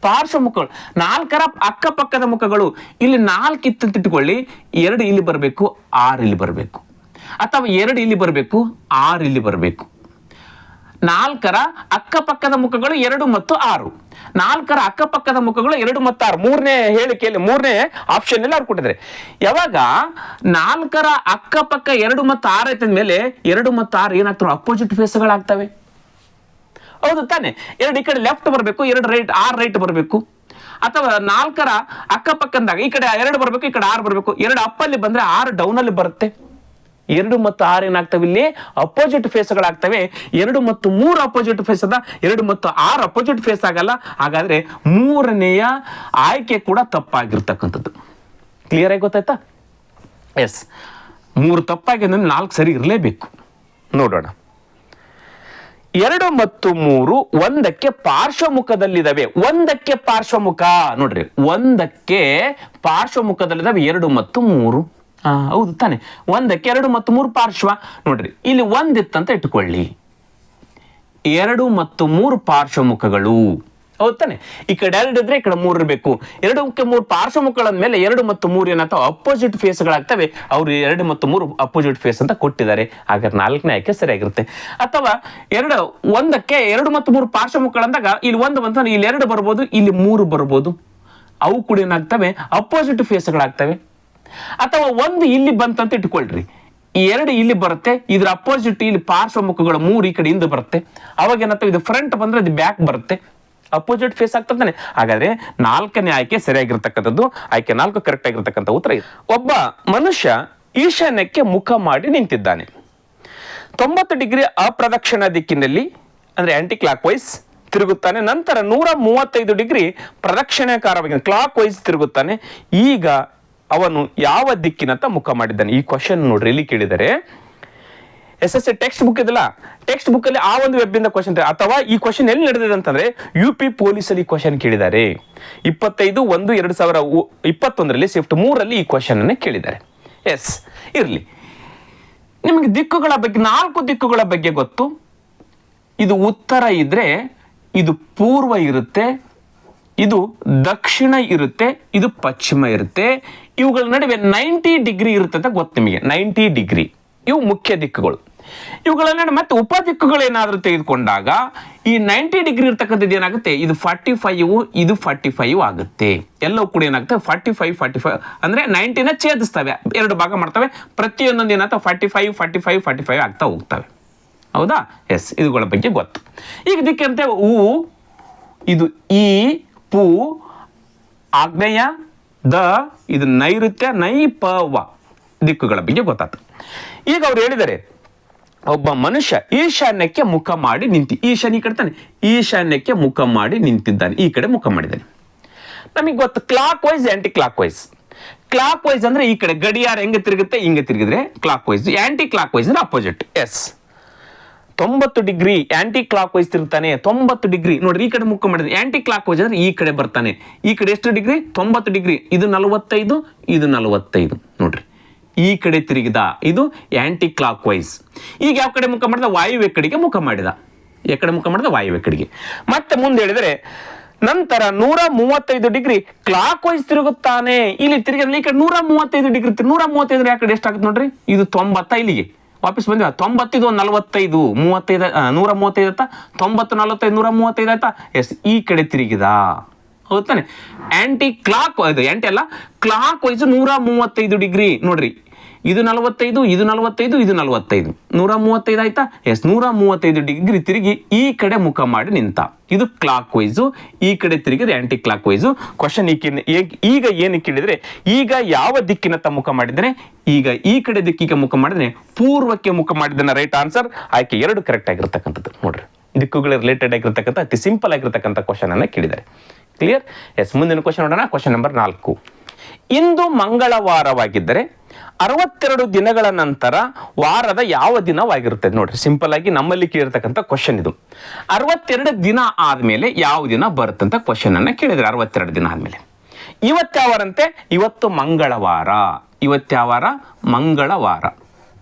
ಪಾರ್ಶ್ವಮುಖಗಳು 4ರ ಅಕ್ಕಪಕ್ಕದ ಮುಖಗಳು. ಇಲ್ಲಿ 4 ಇತ್ತಂತ ಇಟ್ಕೊಳ್ಳಿ, 2 ಇಲ್ಲಿ ಬರಬೇಕು, 6 ಇಲ್ಲಿ ಬರಬೇಕು, ಅಥವಾ 2 ಇಲ್ಲಿ ಬರಬೇಕು, 6 ಇಲ್ಲಿ ಬರಬೇಕು. 4ರ ಅಕ್ಕಪಕ್ಕದ ಮುಖಗಳು 2 ಮತ್ತು 6. 4ರ ಅಕ್ಕಪಕ್ಕದ ಮುಖಗಳು 2 ಮತ್ತು 6. ಮೂರನೇ ಹೇಳಿಕೆಯಲ್ಲಿ, ಮೂರನೇ ಆಪ್ಷನ್ ಅಲ್ಲಿ ಅವ್ರು ಕೊಟ್ಟಿದ್ದಾರೆ. ಯಾವಾಗ 4ರ ಅಕ್ಕಪಕ್ಕ 2 ಮತ್ತು 6 ಐತದ ಮೇಲೆ 2 ಮತ್ತು 6 ಏನಾಗ್ತವೆ? ಅಪೋಸಿಟ್ ಫೇಸ್ಗಳಾಗ್ತವೆ. ಹೌದು ತಾನೆ? 2 ಈ ಕಡೆ ಲೆಫ್ಟ್ ಬರಬೇಕು, 2 ರೈಟ್, 6 ರೈಟ್ ಬರಬೇಕು. ಅಥವಾ 4ರ ಅಕ್ಕಪಕ್ಕಂದಾಗ ಈ ಕಡೆ 2 ಬರಬೇಕು, ಈ ಕಡೆ 6 ಬರಬೇಕು. 2 ಅಪ್ಪಲ್ಲಿ ಬಂದ್ರೆ 6 ಡೌನ್ ಅಲ್ಲಿ ಬರುತ್ತೆ. 2 ಮತ್ತು 6 ಏನಾಗ್ತವೆ? ಇಲ್ಲಿ ಅಪೋಸಿಟ್ ಫೇಸ್ಗಳಾಗ್ತವೆ. 2 ಮತ್ತು 3 ಅಪೋಸಿಟ್ ಫೇಸ್ ಅದ, 2 ಮತ್ತು 6 ಅಪೋಸಿಟ್ ಫೇಸ್ ಆಗಲ್ಲ. ಹಾಗಾದ್ರೆ ಮೂರನೆಯ ಆಯ್ಕೆ ಕೂಡ ತಪ್ಪಾಗಿರ್ತಕ್ಕಂಥದ್ದು. ಕ್ಲಿಯರ್ ಆಗಿ ಗೊತ್ತಾಯ್ತಾ? ಎಸ್, 3 ತಪ್ಪಾಗಿ 4 ಸರಿ ಇರಲೇಬೇಕು. ನೋಡೋಣ. 2 ಮತ್ತು 3 ಒಂದಕ್ಕೆ ಪಾರ್ಶ್ವಮುಖದಲ್ಲಿದ್ದಾವೆ. ಒಂದಕ್ಕೆ ಪಾರ್ಶ್ವಮುಖ ನೋಡ್ರಿ, ಒಂದಕ್ಕೆ ಪಾರ್ಶ್ವಮುಖದಲ್ಲಿದ್ದಾವೆ 2 ಮತ್ತು 3. ಹೌದು ತಾನೆ? ಒಂದಕ್ಕೆ 2 ಮತ್ತು 3 ಪಾರ್ಶ್ವ. ನೋಡ್ರಿ, ಇಲ್ಲಿ ಒಂದಿತ್ತಂತ ಇಟ್ಕೊಳ್ಳಿ, 2 ಮತ್ತು 3 ಪಾರ್ಶ್ವಮುಖಗಳು. ಹೌದು ತಾನೆ? ಈ ಕಡೆ 2 ಇದ್ರೆ ಈ ಕಡೆ 3 ಇರಬೇಕು. 2ಕ್ಕೆ 3 ಪಾರ್ಶ್ವಮುಖಗಳಂದ್ಮೇಲೆ 2 ಮತ್ತು 3 ಏನಾಗ್ತಾವ? ಅಪೋಸಿಟ್ ಫೇಸ್ಗಳಾಗ್ತವೆ. ಅವ್ರು 2 ಮತ್ತು 3 ಅಪೋಸಿಟ್ ಫೇಸ್ ಅಂತ ಕೊಟ್ಟಿದ್ದಾರೆ. ಹಾಗಾದ್ರೆ 4ನೇ ಆಯ್ಕೆ ಸರಿಯಾಗಿರುತ್ತೆ. ಅಥವಾ ಒಂದಕ್ಕೆ 2 ಮತ್ತು 3 ಪಾರ್ಶ್ವಮುಖಗಳಂದಾಗ ಇಲ್ಲಿ 1 ಬಂತ, ಇಲ್ಲಿ 2 ಬರ್ಬೋದು, ಇಲ್ಲಿ 3 ಬರ್ಬೋದು. ಅವು ಕೂಡ ಏನಾಗ್ತವೆ? ಅಪೋಸಿಟ್ ಫೇಸ್ಗಳಾಗ್ತವೆ. ಅಥವಾ 1 ಇಲ್ಲಿ ಬಂತಂತ ಇಟ್ಕೊಳ್ರಿ, 2 ಇಲ್ಲಿ ಬರುತ್ತೆ, ಇದ್ರ ಅಪೋಸಿಟ್ ಇಲ್ಲಿ ಪಾರ್ಶ್ವಮುಖಗಳು 3 ಈ ಕಡೆ ಹಿಂದೆ ಬರುತ್ತೆ. ಅವಾಗ ಏನಾಗ್ತವೆ? ಇದು ಫ್ರಂಟ್ ಬಂದ್ರೆ ಇದು ಬ್ಯಾಕ್ ಬರುತ್ತೆ, ಅಪೋಸಿಟ್ ಫೇಸ್ ಆಗ್ತದೆ. ಹಾಗಾದ್ರೆ 4ನೇ ಆಯ್ಕೆ ಸರಿಯಾಗಿರ್ತಕ್ಕಂಥದ್ದು. ಆಯ್ಕೆ 4 ಕರೆಕ್ಟ್ ಆಗಿರ್ತಕ್ಕಂಥ ಉತ್ತರ ಇದು. ಒಬ್ಬ ಮನುಷ್ಯ ಈಶಾನ್ಯಕ್ಕೆ ಮುಖ ಮಾಡಿ ನಿಂತಿದ್ದಾನೆ. 90 ಡಿಗ್ರಿ ಅಪ್ರದಕ್ಷಿಣ ದಿಕ್ಕಿನಲ್ಲಿ ಅಂದ್ರೆ ಆಂಟಿ ಕ್ಲಾಕ್ ವೈಸ್ ತಿರುಗುತ್ತಾನೆ. ನಂತರ 135 ಡಿಗ್ರಿ ಪ್ರದಕ್ಷಿಣಾಕಾರವಾಗಿ ಕ್ಲಾಕ್ ವೈಸ್ ತಿರುಗುತ್ತಾನೆ. ಈಗ ಅವನು ಯಾವ ದಿಕ್ಕಿನತ್ತ ಮುಖ ಮಾಡಿದ್ದಾನೆ? ಈ ಕ್ವಶನ್ ನೋಡ್ರಿ, ಇಲ್ಲಿ ಕೇಳಿದರೆ SSC ಟೆಕ್ಸ್ಟ್ ಬುಕ್ ಇದಲ್ಲ, ಟೆಕ್ಸ್ಟ್ ಬುಕ್ ಅಲ್ಲಿ ಆ ಒಂದು ವೆಬ್ ಇಂದ ಕ್ವಶನ್. ಅಥವಾ ಈ ಕ್ವಶನ್ ಎಲ್ಲಿ ನಡೆದಿದೆ ಅಂತಂದ್ರೆ UP ಪೊಲೀಸ್ ಅಲ್ಲಿ ಕ್ವಶನ್ ಕೇಳಿದ್ದಾರೆ. 25/1/2021 ಶಿಫ್ಟ್ 3 ಈ ಕ್ವಶನ್ ಅನ್ನ ಕೇಳಿದ್ದಾರೆ. ಎಸ್, ಇರ್ಲಿ. ನಿಮಗೆ ದಿಕ್ಕುಗಳ ಬಗ್ಗೆ, 4 ದಿಕ್ಕುಗಳ ಬಗ್ಗೆ ಗೊತ್ತು. ಇದು ಉತ್ತರ ಇದ್ರೆ ಇದು ಪೂರ್ವ ಇರುತ್ತೆ, ಇದು ದಕ್ಷಿಣ ಇರುತ್ತೆ, ಇದು ಪಶ್ಚಿಮ ಇರುತ್ತೆ. ಇವುಗಳ ನಡುವೆ 90 ಡಿಗ್ರಿ ಇರುತ್ತೆ ಅಂತ ಗೊತ್ತು ನಿಮಗೆ. 90 ಡಿಗ್ರಿ ಇವು ಮುಖ್ಯ ದಿಕ್ಕುಗಳು. ಇವುಗಳ ನಡುವೆ ಮತ್ತೆ ಉಪ ದಿಕ್ಕುಗಳು ಏನಾದರೂ ತೆಗೆದುಕೊಂಡಾಗ ಈ 90 ಡಿಗ್ರಿ ಇರ್ತಕ್ಕಂಥದ್ದು ಏನಾಗುತ್ತೆ? ಇದು 45, ಇದು 45 ಆಗುತ್ತೆ. ಎಲ್ಲವೂ ಕೂಡ ಏನಾಗುತ್ತೆ? 45 ಅಂದ್ರೆ 90ನ ಛೇದಿಸ್ತವೆ, 2 ಭಾಗ ಮಾಡ್ತವೆ. ಪ್ರತಿಯೊಂದೊಂದು ಏನಾಗ್ತವೆ? 45 ಆಗ್ತಾ ಹೋಗ್ತವೆ. ಹೌದಾ? ಎಸ್, ಇವುಗಳ ಬಗ್ಗೆ ಗೊತ್ತು. ಈಗ ದಿಕ್ಕಂತೆ ಇದು ಈ ಪೂ, ಆಗ್ನೇಯ ದ, ಇದು ನೈಋತ್ಯ ನೈಪವ ದಿಕ್ಕುಗಳ ಬಗ್ಗೆ ಗೊತ್ತಾಯ್ತು. ಈಗ ಅವ್ರು ಹೇಳಿದ್ದಾರೆ ಒಬ್ಬ ಮನುಷ್ಯ ಈಶಾನ್ಯಕ್ಕೆ ಮುಖ ಮಾಡಿ ಈಶಾನ್ಯ ಈ ಕಡೆ ತಾನೆ, ಈಶಾನ್ಯಕ್ಕೆ ಮುಖ ಮಾಡಿ ನಿಂತಿದ್ದಾನೆ. ಈ ಕಡೆ ಮುಖ ಮಾಡಿದ್ದಾನೆ. ನಮಗೆ ಗೊತ್ತು clockwise, anti clockwise. Clockwise ಅಂದ್ರೆ ಈ ಕಡೆ ಗಡಿಯಾರ ಹೆಂಗೆ ತಿರುಗುತ್ತೆ ಹಿಂಗೆ ತಿರುಗಿದ್ರೆ clockwise. Anti clockwise ಅಂದ್ರೆ opposite. Yes, 90 degree anti clockwise ತಿರುಗ್ತಾನೆ. 90 ಡಿಗ್ರಿ ನೋಡ್ರಿ, ಈ ಕಡೆ ಮುಖ ಮಾಡಿದ್ರೆ ಆಂಟಿ ಕ್ಲಾಕ್ ವೈಸ್ ಅಂದ್ರೆ ಈ ಕಡೆ ಬರ್ತಾನೆ. ಈ ಕಡೆ ಎಷ್ಟು ಡಿಗ್ರಿ? 90 ಡಿಗ್ರಿ. ಇದು 45, ಇದು 45. ನೋಡ್ರಿ, ಈ ಕಡೆ ತಿರುಗಿದ, ಇದು ಆಂಟಿ ಕ್ಲಾಕ್ ವೈಸ್. ಈಗ ಯಾವ ಕಡೆ ಮುಖ ಮಾಡಿದ? ವಾಯುವ್ಯ ಕಡೆಗೆ ಮುಖ ಮಾಡಿದ. ಯಾವ ಕಡೆ ಮುಖ ಮಾಡಿದ? ವಾಯುವ್ಯ ಕಡೆಗೆ. ಮತ್ತೆ ಮುಂದೆ ಹೇಳಿದರೆ ನಂತರ 135 ಡಿಗ್ರಿ ಕ್ಲಾಕ್ ವೈಸ್ ತಿರುಗುತ್ತಾನೆ. ಇಲ್ಲಿ ತಿರುಗಿ ಈ ಕಡೆ 135 ಡಿಗ್ರಿ. 135 ಯಾವ ಕಡೆ ಎಷ್ಟಾಗುತ್ತೆ ನೋಡ್ರಿ? ಇದು 90. ಇಲ್ಲಿಗೆ ವಾಪಸ್ ಬಂದಿವ 90, ಇದು 45, 35, 135 ಆಯ್ತಾ? 90, 45, 135 ಆಯ್ತಾ? ಎಸ್, ಈ ಕಡೆ ತಿರುಗಿದ. ಹೌದಾನೆ? ಆಂಟಿ ಕ್ಲಾಕ್, ಇದು ಆಂಟಿ ಅಲ್ಲ, ಕ್ಲಾಕ್ ವೈಸ್ 135 ಡಿಗ್ರಿ. ನೋಡ್ರಿ, ಇದು 45, ಇದು 45, ಇದು 45, 135 ಆಯ್ತಾ? ಎಸ್, 135 ಡಿಗ್ರಿ ತಿರುಗಿ ಈ ಕಡೆ ಮುಖ ಮಾಡಿ ನಿಂತ. ಇದು ಕ್ಲಾಕ್ ವೈಸು. ಈ ಕಡೆ ತಿರುಗಿದ್ರೆ ಆಂಟಿ ಕ್ಲಾಕ್ ವೈಸು. ಕ್ವಶನ್ ಈಗ ಏನು ಕೇಳಿದ್ರೆ, ಈಗ ಯಾವ ದಿಕ್ಕಿನತ್ತ ಮುಖ ಮಾಡಿದ್ರೆ? ಈಗ ಈ ಕಡೆ ದಿಕ್ಕಿಗೆ ಮುಖ ಮಾಡಿದ್ರೆ ಪೂರ್ವಕ್ಕೆ ಮುಖ ಮಾಡಿದ್ದಾನೆ. Right answer. ಆಯ್ಕೆ 2 ಕರೆಕ್ಟ್ ಆಗಿರ್ತಕ್ಕಂಥದ್ದು. ನೋಡ್ರಿ, ದಿಕ್ಕುಗಳ ರಿಲೇಟೆಡ್ ಆಗಿರ್ತಕ್ಕಂಥ ಅತಿ ಸಿಂಪಲ್ ಆಗಿರ್ತಕ್ಕಂಥ ಕ್ವಶನ್ ಅನ್ನ ಕೇಳಿದ್ದಾರೆ. ಕ್ಲಿಯರ್? ಎಸ್, ಮುಂದಿನ ಕ್ವಶನ್ ನೋಡೋಣ. Question number 4. ಇಂದು ಮಂಗಳವಾರವಾಗಿದ್ದರೆ 62 ದಿನಗಳ ನಂತರ ವಾರದ ಯಾವ ದಿನವಾಗಿರುತ್ತದೆ? ನೋಡ್ರಿ, ಸಿಂಪಲ್ ಆಗಿ ನಮ್ಮಲ್ಲಿ ಕೇಳಿರ್ತಕ್ಕಂಥ ಕ್ವಶನ್ ಇದು. 62 ದಿನ ಆದ್ಮೇಲೆ ಯಾವ ದಿನ ಬರುತ್ತಂತ ಕ್ವಶನ್ ಅನ್ನ ಕೇಳಿದ್ರೆ, 62 ದಿನ ಆದ್ಮೇಲೆ ಇವತ್ತ್ಯಾವಾರಂತೆ? ಇವತ್ತು ಮಂಗಳವಾರ. ಇವತ್ತ್ಯಾವಾರ? ಮಂಗಳವಾರ.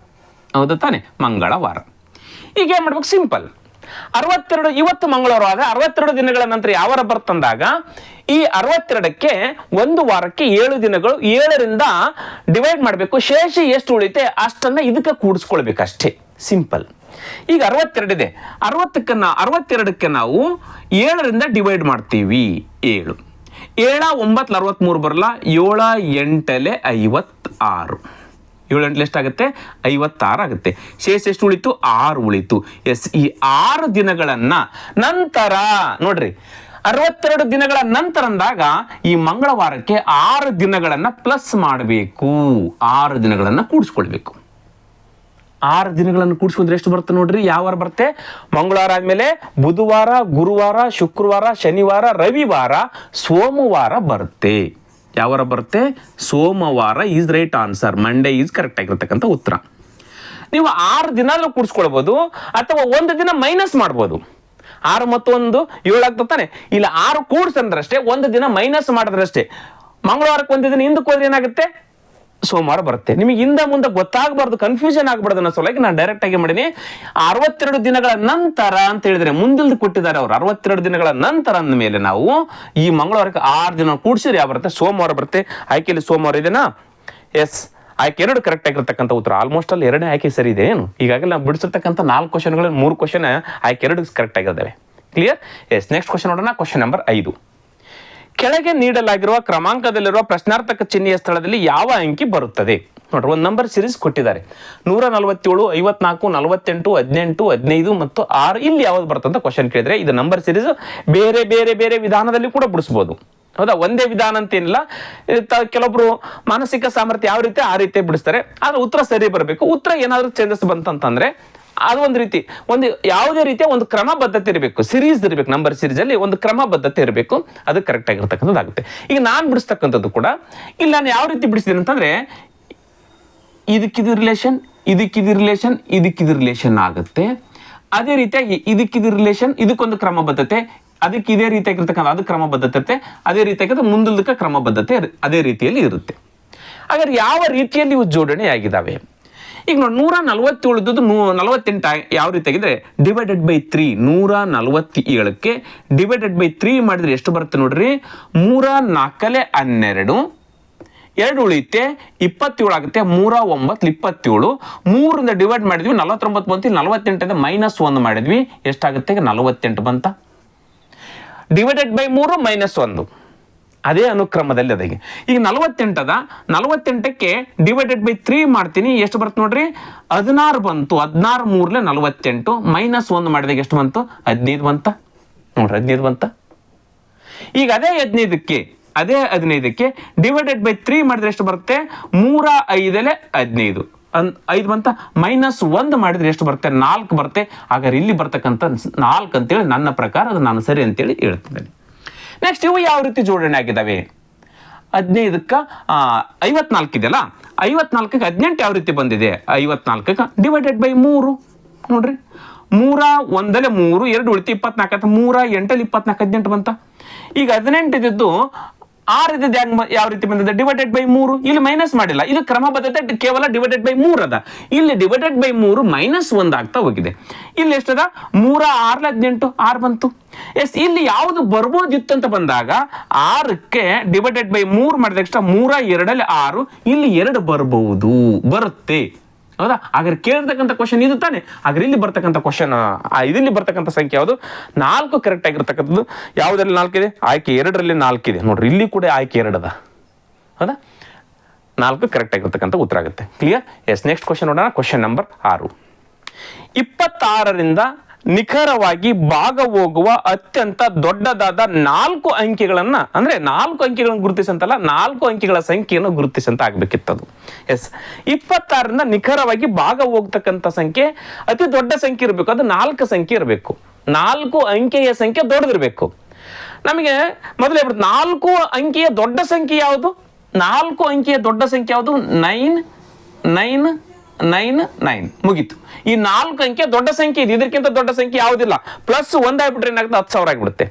ಹೌದು ತಾನೆ? ಮಂಗಳವಾರ. ಈಗ ಏನ್ ಮಾಡ್ಬೇಕು? ಸಿಂಪಲ್. 62 ಇವತ್ತು ಮಂಗಳವಾರ ಆದ್ರೆ 62 ದಿನಗಳ ನಂತರ ಯಾವ ವಾರ ಬರ್ತಂದಾಗ ಈ 62ಕ್ಕೆ ಒಂದು ವಾರಕ್ಕೆ 7 ದಿನಗಳು, 7ರಿಂದ ಡಿವೈಡ್ ಮಾಡಬೇಕು. ಶೇಷ ಎಷ್ಟು ಉಳಿತೆ ಅಷ್ಟನ್ನ ಇದಕ್ಕೆ ಕೂಡಿಸ್ಕೊಳ್ಬೇಕಷ್ಟೇ. ಸಿಂಪಲ್. ಈಗ 62 ಇದೆ, 62ಕ್ಕೆ ನಾವು 7ರಿಂದ ಡಿವೈಡ್ ಮಾಡ್ತೀವಿ. 7 7 9 63 ಬರಲ್ಲ. 7 8 56. 7 8 ಎಷ್ಟಾಗುತ್ತೆ? 56 ಆಗುತ್ತೆ. ಶೇಷ ಎಷ್ಟು ಉಳಿತು? 6 ಉಳಿತು. ಎಸ್, ಈ 6 ದಿನಗಳನ್ನ ನಂತರ ನೋಡ್ರಿ, 62 ದಿನಗಳ ನಂತರ ಅಂದಾಗ ಈ ಮಂಗಳವಾರಕ್ಕೆ 6 ದಿನಗಳನ್ನ ಪ್ಲಸ್ ಮಾಡಬೇಕು. 6 ದಿನಗಳನ್ನ ಕೂಡಿಸ್ಕೊಳ್ಬೇಕು. 6 ದಿನಗಳನ್ನು ಕೂಡಿಸ್ಕೊಂಡ್ರೆ ಎಷ್ಟು ಬರುತ್ತೆ ನೋಡ್ರಿ? ಯಾವ ವಾರ ಬರುತ್ತೆ? ಮಂಗಳವಾರ ಆದ್ಮೇಲೆ ಬುಧವಾರ, ಗುರುವಾರ, ಶುಕ್ರವಾರ, ಶನಿವಾರ, ರವಿವಾರ, ಸೋಮವಾರ ಬರುತ್ತೆ. ಯಾವ ವಾರ ಬರುತ್ತೆ? ಸೋಮವಾರ is right answer. Monday is correct ಆಗಿರ್ತಕ್ಕಂಥ ಉತ್ತರ. ನೀವು 6 ದಿನ ಕೂಡಿಸ್ಕೊಳ್ಬಹುದು ಅಥವಾ ಒಂದು ದಿನ ಮೈನಸ್ ಮಾಡ್ಬೋದು. 6 ಮತ್ತು 1 7 ಆಗ್ತಾನೆ. ಇಲ್ಲ 6 ಕೂಡ್ಸಂದ್ರಷ್ಟೇ, ಒಂದು ದಿನ ಮೈನಸ್ ಮಾಡಿದ್ರಷ್ಟೇ. ಮಂಗಳವಾರಕ್ಕೆ ಒಂದು ದಿನ ಹಿಂದಕ್ಕೆ ಹೋದ್ರೆ ಏನಾಗುತ್ತೆ? ಸೋಮವಾರ ಬರುತ್ತೆ. ನಿಮಗೆ ಹಿಂದ ಮುಂದೆ ಗೊತ್ತಾಗಬಾರ್ದು, ಕನ್ಫ್ಯೂಷನ್ ಆಗಬಾರ್ದು ಅನ್ನೋ ಸಲುವಾಗಿ ನಾನು ಡೈರೆಕ್ಟ್ ಆಗಿ ಮಾಡೀನಿ. 62 ದಿನಗಳ ನಂತರ ಅಂತ ಹೇಳಿದ್ರೆ ಮುಂದಿಲ್ದು ಕೊಟ್ಟಿದ್ದಾರೆ ಅವರು. 62 ದಿನಗಳ ನಂತರ ಅಂದ ಮೇಲೆ ನಾವು ಈ ಮಂಗಳವಾರಕ್ಕೆ 6 ದಿನ ಕೂಡಿಸಿದ್ರೆ ಯಾವ ಬರುತ್ತೆ? ಸೋಮವಾರ ಬರುತ್ತೆ. ಆಯ್ಕೆಯಲ್ಲಿ ಸೋಮವಾರ ಇದೆನಾ? ಎಸ್, ಆಯ್ಕೆ 2 ಕರೆಕ್ಟ್ ಆಗಿರ್ತಕ್ಕಂಥ ಉತ್ತರ. ಆಲ್ಮೋಸ್ಟ್ ಅಲ್ಲಿ 2ನೇ ಆಯ್ಕೆ ಸರಿ ಇದೆ. ಏನು ಈಗಾಗಲೇ ನಾವು ಬಿಡಿಸಿರ್ತಕ್ಕಂಥ 4 ಕ್ವಶನ್ಗಳಲ್ಲಿ 3 ಕ್ವಶನ್ ಆಯ್ಕೆ 2 ಕರೆಕ್ಟ್ ಆಗಿದ್ದಾವೆ. ಕ್ಲಿಯರ್? ಎಸ್, ನೆಕ್ಸ್ಟ್ ಕ್ವಶನ್ ನೋಡೋಣ. Question number 5. ಕೆಳಗೆ ನೀಡಲಾಗಿರುವ ಕ್ರಮಾಂಕದಲ್ಲಿರುವ ಪ್ರಶ್ನಾರ್ಥಕ ಚಿಹ್ನೆಯ ಸ್ಥಳದಲ್ಲಿ ಯಾವ ಅಂಕಿ ಬರುತ್ತದೆ? ನೋಡ್ರಿ, ಒಂದು ನಂಬರ್ ಸಿರೀಸ್ ಕೊಟ್ಟಿದ್ದಾರೆ. 147, 54, 48, 18, 15 ಮತ್ತು 6. ಇಲ್ಲಿ ಯಾವ್ದು ಬರ್ತಂತ ಕ್ವಶನ್ ಕೇಳಿದ್ರೆ, ಇದು ನಂಬರ್ ಸಿರೀಸ್ ಬೇರೆ ಬೇರೆ ಬೇರೆ ವಿಧಾನದಲ್ಲಿ ಕೂಡ ಬಿಡಿಸ್ಬೋದು. ಹೌದಾ? ಒಂದೇ ವಿಧಾನ ಅಂತೇನಿಲ್ಲ. ಕೆಲವೊಬ್ರು ಮಾನಸಿಕ ಸಾಮರ್ಥ್ಯ ಯಾವ ರೀತಿ ಆ ರೀತಿ ಬಿಡಿಸ್ತಾರೆ. ಆದ್ರೆ ಉತ್ತರ ಸರಿ ಬರಬೇಕು. ಉತ್ತರ ಏನಾದ್ರೂ ಚೇಂಜಸ್ ಬಂತಂತಂದ್ರೆ ಅದು ಒಂದು ರೀತಿ, ಒಂದು ಯಾವುದೇ ರೀತಿಯ ಒಂದು ಕ್ರಮಬದ್ಧತೆ ಇರಬೇಕು. ಸಿರೀಸ್ ಇರಬೇಕು. ನಂಬರ್ ಸಿರೀಸ್ ಅಲ್ಲಿ ಒಂದು ಕ್ರಮಬದ್ಧತೆ ಇರಬೇಕು. ಅದು ಕರೆಕ್ಟ್ ಆಗಿರ್ತಕ್ಕಂಥದ್ದಾಗುತ್ತೆ. ಈಗ ನಾನು ಬಿಡಿಸ್ತಕ್ಕಂಥದ್ದು ಕೂಡ ಇಲ್ಲಿ ನಾನು ಯಾವ ರೀತಿ ಬಿಡಿಸಿದ್ದೀನಿ ಅಂತಂದ್ರೆ, ಇದಕ್ಕಿದು ರಿಲೇಷನ್, ಇದಕ್ಕಿದು ರಿಲೇಷನ್, ಇದಕ್ಕಿದು ರಿಲೇಷನ್ ಆಗುತ್ತೆ. ಅದೇ ರೀತಿಯಾಗಿ ಇದಕ್ಕಿದು ರಿಲೇಷನ್, ಇದಕ್ಕೊಂದು ಕ್ರಮಬದ್ಧತೆ, ಅದಕ್ಕೆ ಇದೇ ರೀತಿಯಾಗಿರ್ತಕ್ಕಂಥ ಅದು ಕ್ರಮಬದ್ಧತೆ, ಅದೇ ರೀತಿಯಾಗಿ ಮುಂದಿನ ಕ್ರಮಬದ್ಧತೆ ಅದೇ ರೀತಿಯಲ್ಲಿ ಇರುತ್ತೆ. ಹಾಗಾದ್ರೆ ಯಾವ ರೀತಿಯಲ್ಲಿ ಇವು ಜೋಡಣೆ ಆಗಿದ್ದಾವೆ? ಈಗ ನೋಡಿ, 147 48 ಯಾವ ರೀತಿಯಾಗಿದ್ರೆ ಡಿವೈಡೆಡ್ ಬೈ 3. 147ಕ್ಕೆ ಡಿವೈಡೆಡ್ ಬೈ 3 ಮಾಡಿದ್ರೆ ಎಷ್ಟು ಬರುತ್ತೆ ನೋಡ್ರಿ? 3 4 12, 2 ಉಳಿತೆ 27 ಆಗುತ್ತೆ. 3 9 27. 3ರಿಂದ ಡಿವೈಡ್ ಮಾಡಿದ್ವಿ, 49 ಬಂತು. 48 -1 ಮಾಡಿದ್ವಿ, ಎಷ್ಟಾಗುತ್ತೆ? 48 ಬಂತ. ಡಿವೈಡೆಡ್ ಬೈ 3 -1 ಅದೇ ಅನುಕ್ರಮದಲ್ಲಿ ಅದಕ್ಕೆ. ಈಗ 48 48ಕ್ಕೆ ಡಿವೈಡೆಡ್ ಬೈ 3 ಮಾಡ್ತೀನಿ, ಎಷ್ಟು ಬರುತ್ತೆ ನೋಡ್ರಿ? 16 ಬಂತು. 16 3 48 -1 ಮಾಡಿದಾಗ ಎಷ್ಟು ಬಂತು? 15 ಬಂತ ನೋಡ್ರಿ. 15 ಬಂತ. ಈಗ ಅದೇ 15ಕ್ಕೆ ಡಿವೈಡೆಡ್ ಬೈ 3 ಮಾಡಿದ್ರೆ ಎಷ್ಟು ಬರುತ್ತೆ? 3 5 15. 5 ಬಂತ. -1 ಮಾಡಿದ್ರೆ ಎಷ್ಟು ಬರುತ್ತೆ? 4 ಬರುತ್ತೆ. ಹಾಗಾದ್ರೆ ಇಲ್ಲಿ ಬರ್ತಕ್ಕಂಥ 4 ಅಂತೇಳಿ ನನ್ನ ಪ್ರಕಾರ ಅದು ನಾನು ಸರಿ ಅಂತೇಳಿ ಹೇಳ್ತಿದ್ದೇನೆ. ನೆಕ್ಸ್ಟ್, ಇವು ಯಾವ ರೀತಿ ಜೋಡಣೆ ಆಗಿದ್ದಾವೆ? 15ಕ್ಕೆ 54 ಇದೆಯಲ್ಲ, 54ಕ್ಕೆ 18 ಯಾವ ರೀತಿ ಬಂದಿದೆ? 54ಕ್ಕೆ ಡಿವೈಡೆಡ್ ಬೈ 3 ನೋಡ್ರಿ. 3 1 3, 2 ಉಳಿತು 24. 3 8 24, 18 ಬಂತ. ಈಗ 18 ಇದ್ದು 6 ಇದ್ದಿದ್ದು ಯಾವ ರೀತಿ ಬಂದಿದೆ? Divided by 3. ಇಲ್ಲಿ ಮೈನಸ್ ಮಾಡಿಲ್ಲ, ಇದು ಕ್ರಮಬದ್ಧತೆ ಕೇವಲ ಡಿವೈಡೆಡ್ ಬೈ 3 ಅದ. ಇಲ್ಲಿ ಡಿವೈಡೆಡ್ ಬೈ 3 -1 ಆಗ್ತಾ ಹೋಗಿದೆ. ಇಲ್ಲಿ ಎಷ್ಟದ? 3 6 18, 6 ಬಂತು. ಎಸ್, ಇಲ್ಲಿ ಯಾವುದು ಬರ್ಬೋದಿತ್ತು ಅಂತ ಬಂದಾಗ 6ಕ್ಕೆ ಡಿವೈಡೆಡ್ ಬೈ 3 ಮಾಡಿದ ತಕ್ಷಣ 3 2 6, ಇಲ್ಲಿ 2 ಬರಬಹುದು, ಬರುತ್ತೆ. ಹೌದಾ? ಹಾಗಾದ್ರೆ ಕೇಳಿರ್ತಕ್ಕಂಥ ಕ್ವಶನ್ ಇದು ತಾನೆ. ಹಾಗಾದ್ರೆ ಇಲ್ಲಿ ಬರ್ತಕ್ಕಂಥ ಕ್ವಶನ್, ಇಲ್ಲಿ ಬರ್ತಕ್ಕಂಥ ಸಂಖ್ಯೆ ಯಾವುದು? 4 ಕರೆಕ್ಟ್ ಆಗಿರ್ತಕ್ಕಂಥದ್ದು. ಯಾವುದ್ರಲ್ಲಿ 4 ಇದೆ? ಆಯ್ಕೆ 2ರಲ್ಲಿ 4 ಇದೆ ನೋಡ್ರಿ. ಇಲ್ಲಿ ಕೂಡ ಆಯ್ಕೆ 2 ಅದ. ಹೌದಾ? 4 ಕರೆಕ್ಟ್ ಆಗಿರ್ತಕ್ಕಂಥ ಉತ್ತರ ಆಗುತ್ತೆ. ಕ್ಲಿಯರ್? ಎಸ್, ನೆಕ್ಸ್ಟ್ ಕ್ವಶನ್ ನೋಡೋಣ. Question number 6. 26ರಿಂದ ನಿಖರವಾಗಿ ಭಾಗ ಹೋಗುವ ಅತ್ಯಂತ ದೊಡ್ಡದಾದ 4 ಅಂಕಿಗಳನ್ನ, ಅಂದ್ರೆ 4 ಅಂಕಿಗಳನ್ನು ಗುರುತಿಸಂತಲ್ಲ, 4 ಅಂಕಿಗಳ ಸಂಖ್ಯೆಯನ್ನು ಗುರುತಿಸಂತ ಆಗ್ಬೇಕಿತ್ತದು. ಎಸ್, 26ರಿಂದ ನಿಖರವಾಗಿ ಭಾಗ ಹೋಗ್ತಕ್ಕಂಥ ಸಂಖ್ಯೆ ಅತಿ ದೊಡ್ಡ ಸಂಖ್ಯೆ ಇರಬೇಕು. ಅದು 4 ಸಂಖ್ಯೆ ಇರಬೇಕು. 4 ಅಂಕೆಯ ಸಂಖ್ಯೆ ದೊಡ್ಡದಿರಬೇಕು. ನಮಗೆ ಮೊದಲೇ 4 ಅಂಕಿಯ ದೊಡ್ಡ ಸಂಖ್ಯೆ ಯಾವುದು? 4 ಅಂಕಿಯ ದೊಡ್ಡ ಸಂಖ್ಯೆ ಯಾವುದು? 9 9 9 9 ಮುಗೀತು. ಈ 4 ಅಂಕೆ ದೊಡ್ಡ ಸಂಖ್ಯೆ ಇದೆ, ಇದಕ್ಕಿಂತ ದೊಡ್ಡ ಸಂಖ್ಯೆ ಯಾವುದಿಲ್ಲ. ಪ್ಲಸ್ 1 ಆಗ್ಬಿಟ್ರೆ ಏನಾಗುತ್ತೆ, 10,000 ಆಗಿಬಿಡುತ್ತೆ.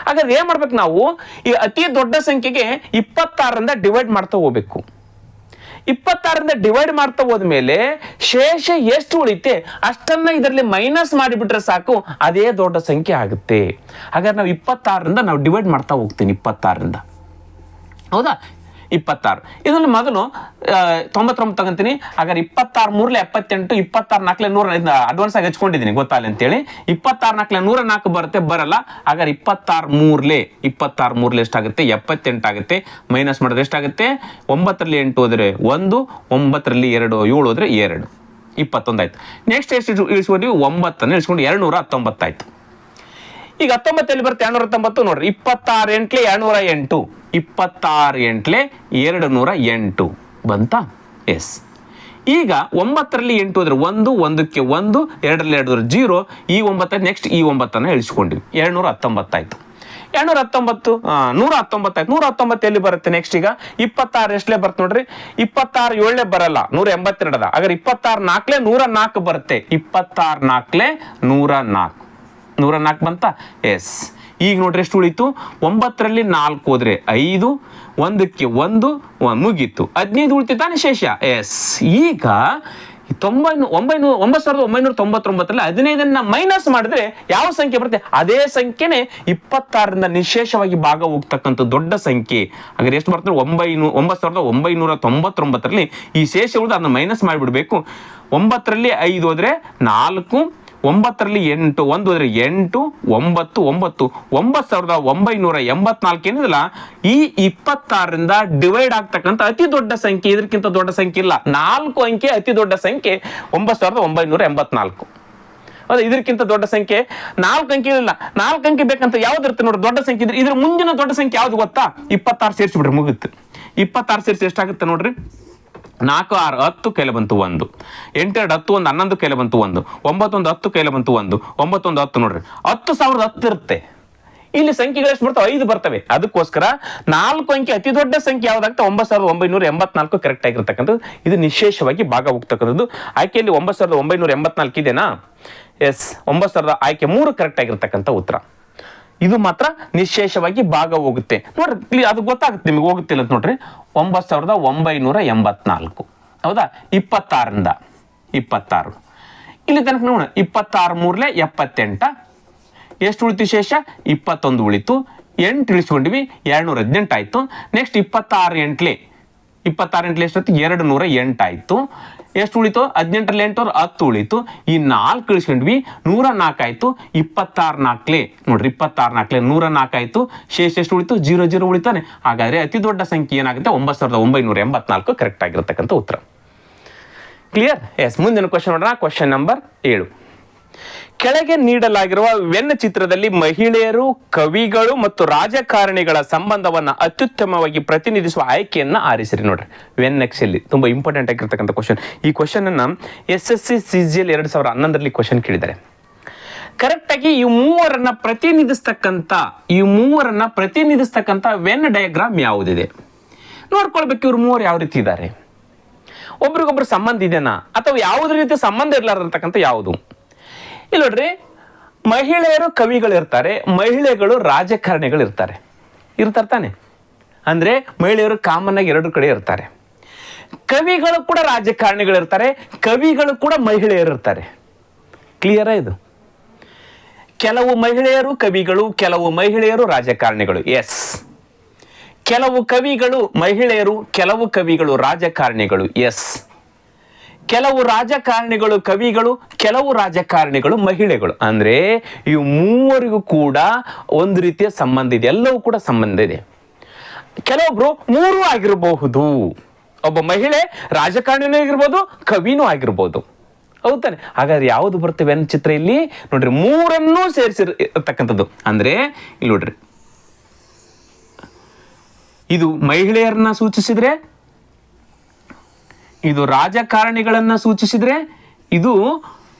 ಹಾಗಾದ್ರೆ ಏನ್ ಮಾಡ್ಬೇಕು ನಾವು, ಈ ಅತಿ ದೊಡ್ಡ ಸಂಖ್ಯೆಗೆ 26ರಿಂದ ಡಿವೈಡ್ ಮಾಡ್ತಾ ಹೋಗ್ಬೇಕು. 26ರಿಂದ ಡಿವೈಡ್ ಮಾಡ್ತಾ ಹೋದ್ಮೇಲೆ ಶೇಷ ಎಷ್ಟು ಉಳಿತೆ ಅಷ್ಟನ್ನ ಇದರಲ್ಲಿ ಮೈನಸ್ ಮಾಡಿಬಿಟ್ರೆ ಸಾಕು, ಅದೇ ದೊಡ್ಡ ಸಂಖ್ಯೆ ಆಗುತ್ತೆ. ಹಾಗಾದ್ರೆ ನಾವು 26ರಿಂದ ನಾವು ಡಿವೈಡ್ ಮಾಡ್ತಾ ಹೋಗ್ತೀನಿ. 26ರಿಂದ ಹೌದಾ, 26 ಇದರಲ್ಲಿ ಮೊದಲು 99 ತಗೊಂತೀನಿ. ಹಾಗಾದ್ರೆ 26 ಮೂರ್ಲೆ 78, 26 ನಾಲ್ಕಲೆ 100 ಅಡ್ವಾನ್ಸ್ ಆಗಿ ಹಚ್ಕೊಂಡಿದ್ದೀನಿ ಗೊತ್ತಾಗಲಿ ಅಂತೇಳಿ. 26 ನಾಲ್ಕಲೆ 104 ಬರುತ್ತೆ, ಬರಲ್ಲ. ಹಾಗಾದ್ರೆ 26 ಮೂರ್ಲೆ ಎಷ್ಟಾಗುತ್ತೆ, 78 ಆಗುತ್ತೆ. ಮೈನಸ್ ಮಾಡಿದ್ರೆ ಎಷ್ಟಾಗುತ್ತೆ, 9ರಲ್ಲಿ 8 ಹೋದ್ರೆ 1, 9ರಲ್ಲಿ 2 7 ಹೋದ್ರೆ 2, 21 ಆಯ್ತು. ನೆಕ್ಸ್ಟ್ ಎಷ್ಟು ಇಳಿಸ್ಕೊಂಡ್ವಿ, 9 ಇಳಿಸ್ಕೊಂಡು 219 ಆಯ್ತು. ಈಗ 19 ಬರುತ್ತೆ 219 ನೋಡ್ರಿ. 26 ಎಂಟ್ಲೆ 208, 26 ಎಂಟ್ಲೆ 208 ಬಂತಾ? ಎಸ್. ಈಗ 9ರಲ್ಲಿ 8 ಹೋದ್ರೆ 1, 1ಕ್ಕೆ 1, 2ರಲ್ಲಿ 2 ಹೋದ್ರೆ 0. ಈ 9 ನೆಕ್ಸ್ಟ್ ಈ 9 ಇಳಿಸ್ಕೊಂಡ್ವಿ, 219 ಆಯ್ತು. 119 ಆಯ್ತು. 119 ಎಲ್ಲಿ ಬರುತ್ತೆ ನೆಕ್ಸ್ಟ್? ಈಗ 26 ಎಷ್ಟಲೇ ಬರುತ್ತೆ ನೋಡ್ರಿ, 26 7ಲೇ ಬರಲ್ಲ, 182 ಅದ. ಹಾಗಾದ್ರೆ 26 ನಾಲ್ಕಲೆ 104 ಬರುತ್ತೆ. 26 ನಾಲ್ಕಲೆ 104 ಬಂತ? ಎಸ್. ಈಗ ನೋಡ್ರಿ ಎಷ್ಟು ಉಳಿತು, 9ರಲ್ಲಿ 4 ಹೋದ್ರೆ 5, 1ಕ್ಕೆ 1 ಮುಗೀತು, 15 ಉಳಿತಾನೆ ಶೇಷ. ಎಸ್. ಈಗ 9,999ರಲ್ಲಿ 15 ಮೈನಸ್ ಮಾಡಿದ್ರೆ ಯಾವ ಸಂಖ್ಯೆ ಬರುತ್ತೆ, ಅದೇ ಸಂಖ್ಯೆನೆ 26ರಿಂದ ನಿಶೇಷವಾಗಿ ಭಾಗ ಹೋಗ್ತಕ್ಕಂಥ ದೊಡ್ಡ ಸಂಖ್ಯೆ. ಹಾಗಾದ್ರೆ ಎಷ್ಟು ಬರ್ತದೆ, 9,999ರಲ್ಲಿ ಈ ಶೇಷ ಉಳಿದು ಅದನ್ನ ಮೈನಸ್ ಮಾಡಿಬಿಡ್ಬೇಕು. 9ರಲ್ಲಿ 5 ಹೋದ್ರೆ 4, 9ರಲ್ಲಿ 8 1 ಹೋದ್ರೆ 8, 9 9,984 ಏನಿದಲ್ಲ, ಈ 26ರಿಂದ ಡಿವೈಡ್ ಆಗ್ತಕ್ಕಂಥ ಅತಿ ದೊಡ್ಡ ಸಂಖ್ಯೆ. ಇದಕ್ಕಿಂತ ದೊಡ್ಡ ಸಂಖ್ಯೆ ಇಲ್ಲ. 4 ಅಂಕೆ ಅತಿ ದೊಡ್ಡ ಸಂಖ್ಯೆ 9,984. ಹೌದಾ, ಇದಕ್ಕಿಂತ ದೊಡ್ಡ ಸಂಖ್ಯೆ 4 ಅಂಕೆ ಇಲ್ಲ. 4 ಅಂಕೆ ಬೇಕಂತ ಯಾವ್ದಿರುತ್ತೆ ನೋಡಿ, ದೊಡ್ಡ ಸಂಖ್ಯೆ ಇದ್ರೆ ಇದ್ರ ಮುಂದಿನ ದೊಡ್ಡ ಸಂಖ್ಯೆ ಯಾವ್ದು ಗೊತ್ತಾ, 26 ಸೇರಿಸ್ಬಿಡ್ರಿ ಮುಗಿತ್ತು. 26 ಸೇರಿಸಿ ಎಷ್ಟಾಗುತ್ತೆ ನೋಡ್ರಿ, 4 6 10 ಕೈಲ ಬಂತು 1, 8 2 10 1 11 ಕೈಲ ಬಂತು 1, 9 1 10 ಕೈಲ ಬಂತು 1, 9 1 10 ನೋಡ್ರಿ, 10,010 ಇರುತ್ತೆ. ಇಲ್ಲಿ ಸಂಖ್ಯೆಗಳು ಎಷ್ಟು ಬರ್ತವೆ, 5 ಬರ್ತವೆ. ಅದಕ್ಕೋಸ್ಕರ 4 ಅಂಕೆ ಅತಿ ದೊಡ್ಡ ಸಂಖ್ಯೆ ಯಾವ್ದಾಗ್ತದೆ, 9,984 ಕರೆಕ್ಟ್ ಆಗಿರ್ತಕ್ಕಂಥದ್ದು. ಇದು ನಿಶೇಷವಾಗಿ ಭಾಗ ಹೋಗ್ತಕ್ಕಂಥದ್ದು. ಆಯ್ಕೆಯಲ್ಲಿ 9,984 ಇದೆನಾ? ಎಸ್. 9,000 ಆಯ್ಕೆ 3 ಕರೆಕ್ಟ್ ಆಗಿರ್ತಕ್ಕಂಥ ಉತ್ತರ. ಇದು ಮಾತ್ರ ನಿಶೇಷವಾಗಿ ಭಾಗ ಹೋಗುತ್ತೆ ನೋಡ್ರಿ, ಅದು ಗೊತ್ತಾಗುತ್ತೆ ನಿಮಗೆ, ಹೋಗುತ್ತಿಲ್ಲ ಅಂತ ನೋಡ್ರಿ. 9,984 ಹೌದಾ, 26ರಿಂದ 26 ಇಲ್ಲಿ ತನಕ ನೋಡ. 26 ಮೂರ್ಲೆ 78, ಎಷ್ಟು ಉಳಿತು ಶೇಷ, 21 ಉಳಿತು. 8 ಇಳಿಸ್ಕೊಂಡ್ವಿ, 218 ಆಯ್ತು. ನೆಕ್ಸ್ಟ್ 26 ಎಂಟ್ಲೆ ಎಷ್ಟೊತ್ತು, 208 ಆಯ್ತು. ಎಷ್ಟು ಉಳಿತು, 18ರಲ್ಲಿ 8 10 ಉಳಿತು. ಈ 4 ಇಳಿಸ್ಕೊಂಡ್ವಿ, 104 ಆಯ್ತು. 26 ನಾಲ್ಕಲೆ ನೋಡ್ರಿ, 26 ನಾಲ್ಕಲೆ 104 ಆಯ್ತು. ಶೇಷ ಎಷ್ಟು ಉಳಿತು, 0 ಉಳಿತಾನೆ. ಹಾಗಾದ್ರೆ ಅತಿ ದೊಡ್ಡ ಸಂಖ್ಯೆ ಏನಾಗುತ್ತೆ, 9,984 ಕರೆಕ್ಟ್ ಆಗಿರತಕ್ಕಂಥ ಉತ್ತರ. ಕ್ಲಿಯರ್? ಎಸ್. ಮುಂದಿನ ಕ್ವಶನ್ ನೋಡೋಣ. Question number 7. ಕೆಳಗೆ ನೀಡಲಾಗಿರುವ ವೆನ್ ಚಿತ್ರದಲ್ಲಿ ಮಹಿಳೆಯರು, ಕವಿಗಳು ಮತ್ತು ರಾಜಕಾರಣಿಗಳ ಸಂಬಂಧವನ್ನ ಅತ್ಯುತ್ತಮವಾಗಿ ಪ್ರತಿನಿಧಿಸುವ ಆಯ್ಕೆಯನ್ನ ಆರಿಸಿರಿ. ನೋಡ್ರಿ, ವೆನ್ ಎಕ್ಸೆಲ್ಲಿ ತುಂಬಾ ಇಂಪಾರ್ಟೆಂಟ್ ಆಗಿರ್ತಕ್ಕಂಥ ಕ್ವಶನ್. ಈ ಕ್ವಶನ್ ಅನ್ನ SSC CGL 2011ರಲ್ಲಿ ಕ್ವಶನ್ ಕೇಳಿದ್ದಾರೆ. ಕರೆಕ್ಟ್ ಆಗಿ ಈ ಮೂವರನ್ನ ಪ್ರತಿನಿಧಿಸ್ತಕ್ಕಂಥ ವೆನ್ ಡಯಾಗ್ರಾಮ್ ಯಾವುದಿದೆ ನೋಡ್ಕೊಳ್ಬೇಕು. ಇವ್ರು ಮೂವರು ಯಾವ ರೀತಿ ಇದ್ದಾರೆ, ಒಬ್ರಿಗೊಬ್ರು ಸಂಬಂಧ ಇದೆನಾ, ಅಥವಾ ಯಾವುದೇ ರೀತಿ ಸಂಬಂಧ ಇರ್ಲಾರ್ದಂತಕ್ಕಂಥ ಯಾವುದು. ಇಲ್ಲಿ ನೋಡ್ರಿ, ಮಹಿಳೆಯರು ಕವಿಗಳು ಇರ್ತಾರೆ, ಮಹಿಳೆಗಳು ರಾಜಕಾರಣಿಗಳು ಇರ್ತಾರೆ ತಾನೆ. ಅಂದ್ರೆ ಮಹಿಳೆಯರು ಕಾಮನ್ ಆಗಿ 2 ಕಡೆ ಇರ್ತಾರೆ. ಕವಿಗಳು ಕೂಡ ರಾಜಕಾರಣಿಗಳು ಇರ್ತಾರೆ, ಕವಿಗಳು ಕೂಡ ಮಹಿಳೆಯರು ಇರ್ತಾರೆ. ಕ್ಲಿಯರ್ ಇದು? ಕೆಲವು ಮಹಿಳೆಯರು ಕವಿಗಳು, ಕೆಲವು ಮಹಿಳೆಯರು ರಾಜಕಾರಣಿಗಳು. ಎಸ್. ಕೆಲವು ಕವಿಗಳು ಮಹಿಳೆಯರು, ಕೆಲವು ಕವಿಗಳು ರಾಜಕಾರಣಿಗಳು. ಎಸ್. ಕೆಲವು ರಾಜಕಾರಣಿಗಳು ಕವಿಗಳು, ಕೆಲವು ರಾಜಕಾರಣಿಗಳು ಮಹಿಳೆಗಳು. ಅಂದ್ರೆ ಇವು ಮೂವರಿಗೂ ಕೂಡ ಒಂದು ರೀತಿಯ ಸಂಬಂಧ ಇದೆ, ಎಲ್ಲವೂ ಕೂಡ ಸಂಬಂಧ ಇದೆ. ಕೆಲವೊಬ್ರು 3 ಆಗಿರಬಹುದು. ಒಬ್ಬ ಮಹಿಳೆ ರಾಜಕಾರಣಿನೂ ಆಗಿರ್ಬೋದು, ಕವಿನೂ ಆಗಿರ್ಬೋದು. ಹೌದಾನೆ? ಹಾಗಾದ್ರೆ ಯಾವುದು ಬರ್ತವೆ ಅನ್ನೋ ಚಿತ್ರ ಇಲ್ಲಿ ನೋಡ್ರಿ, 3 ಸೇರಿಸಿರ್ತಕ್ಕಂಥದ್ದು. ಅಂದ್ರೆ ಇಲ್ಲಿ ನೋಡ್ರಿ, ಇದು ಮಹಿಳೆಯರನ್ನ ಸೂಚಿಸಿದ್ರೆ, ಇದು ರಾಜಕಾರಣಿಗಳನ್ನ ಸೂಚಿಸಿದ್ರೆ, ಇದು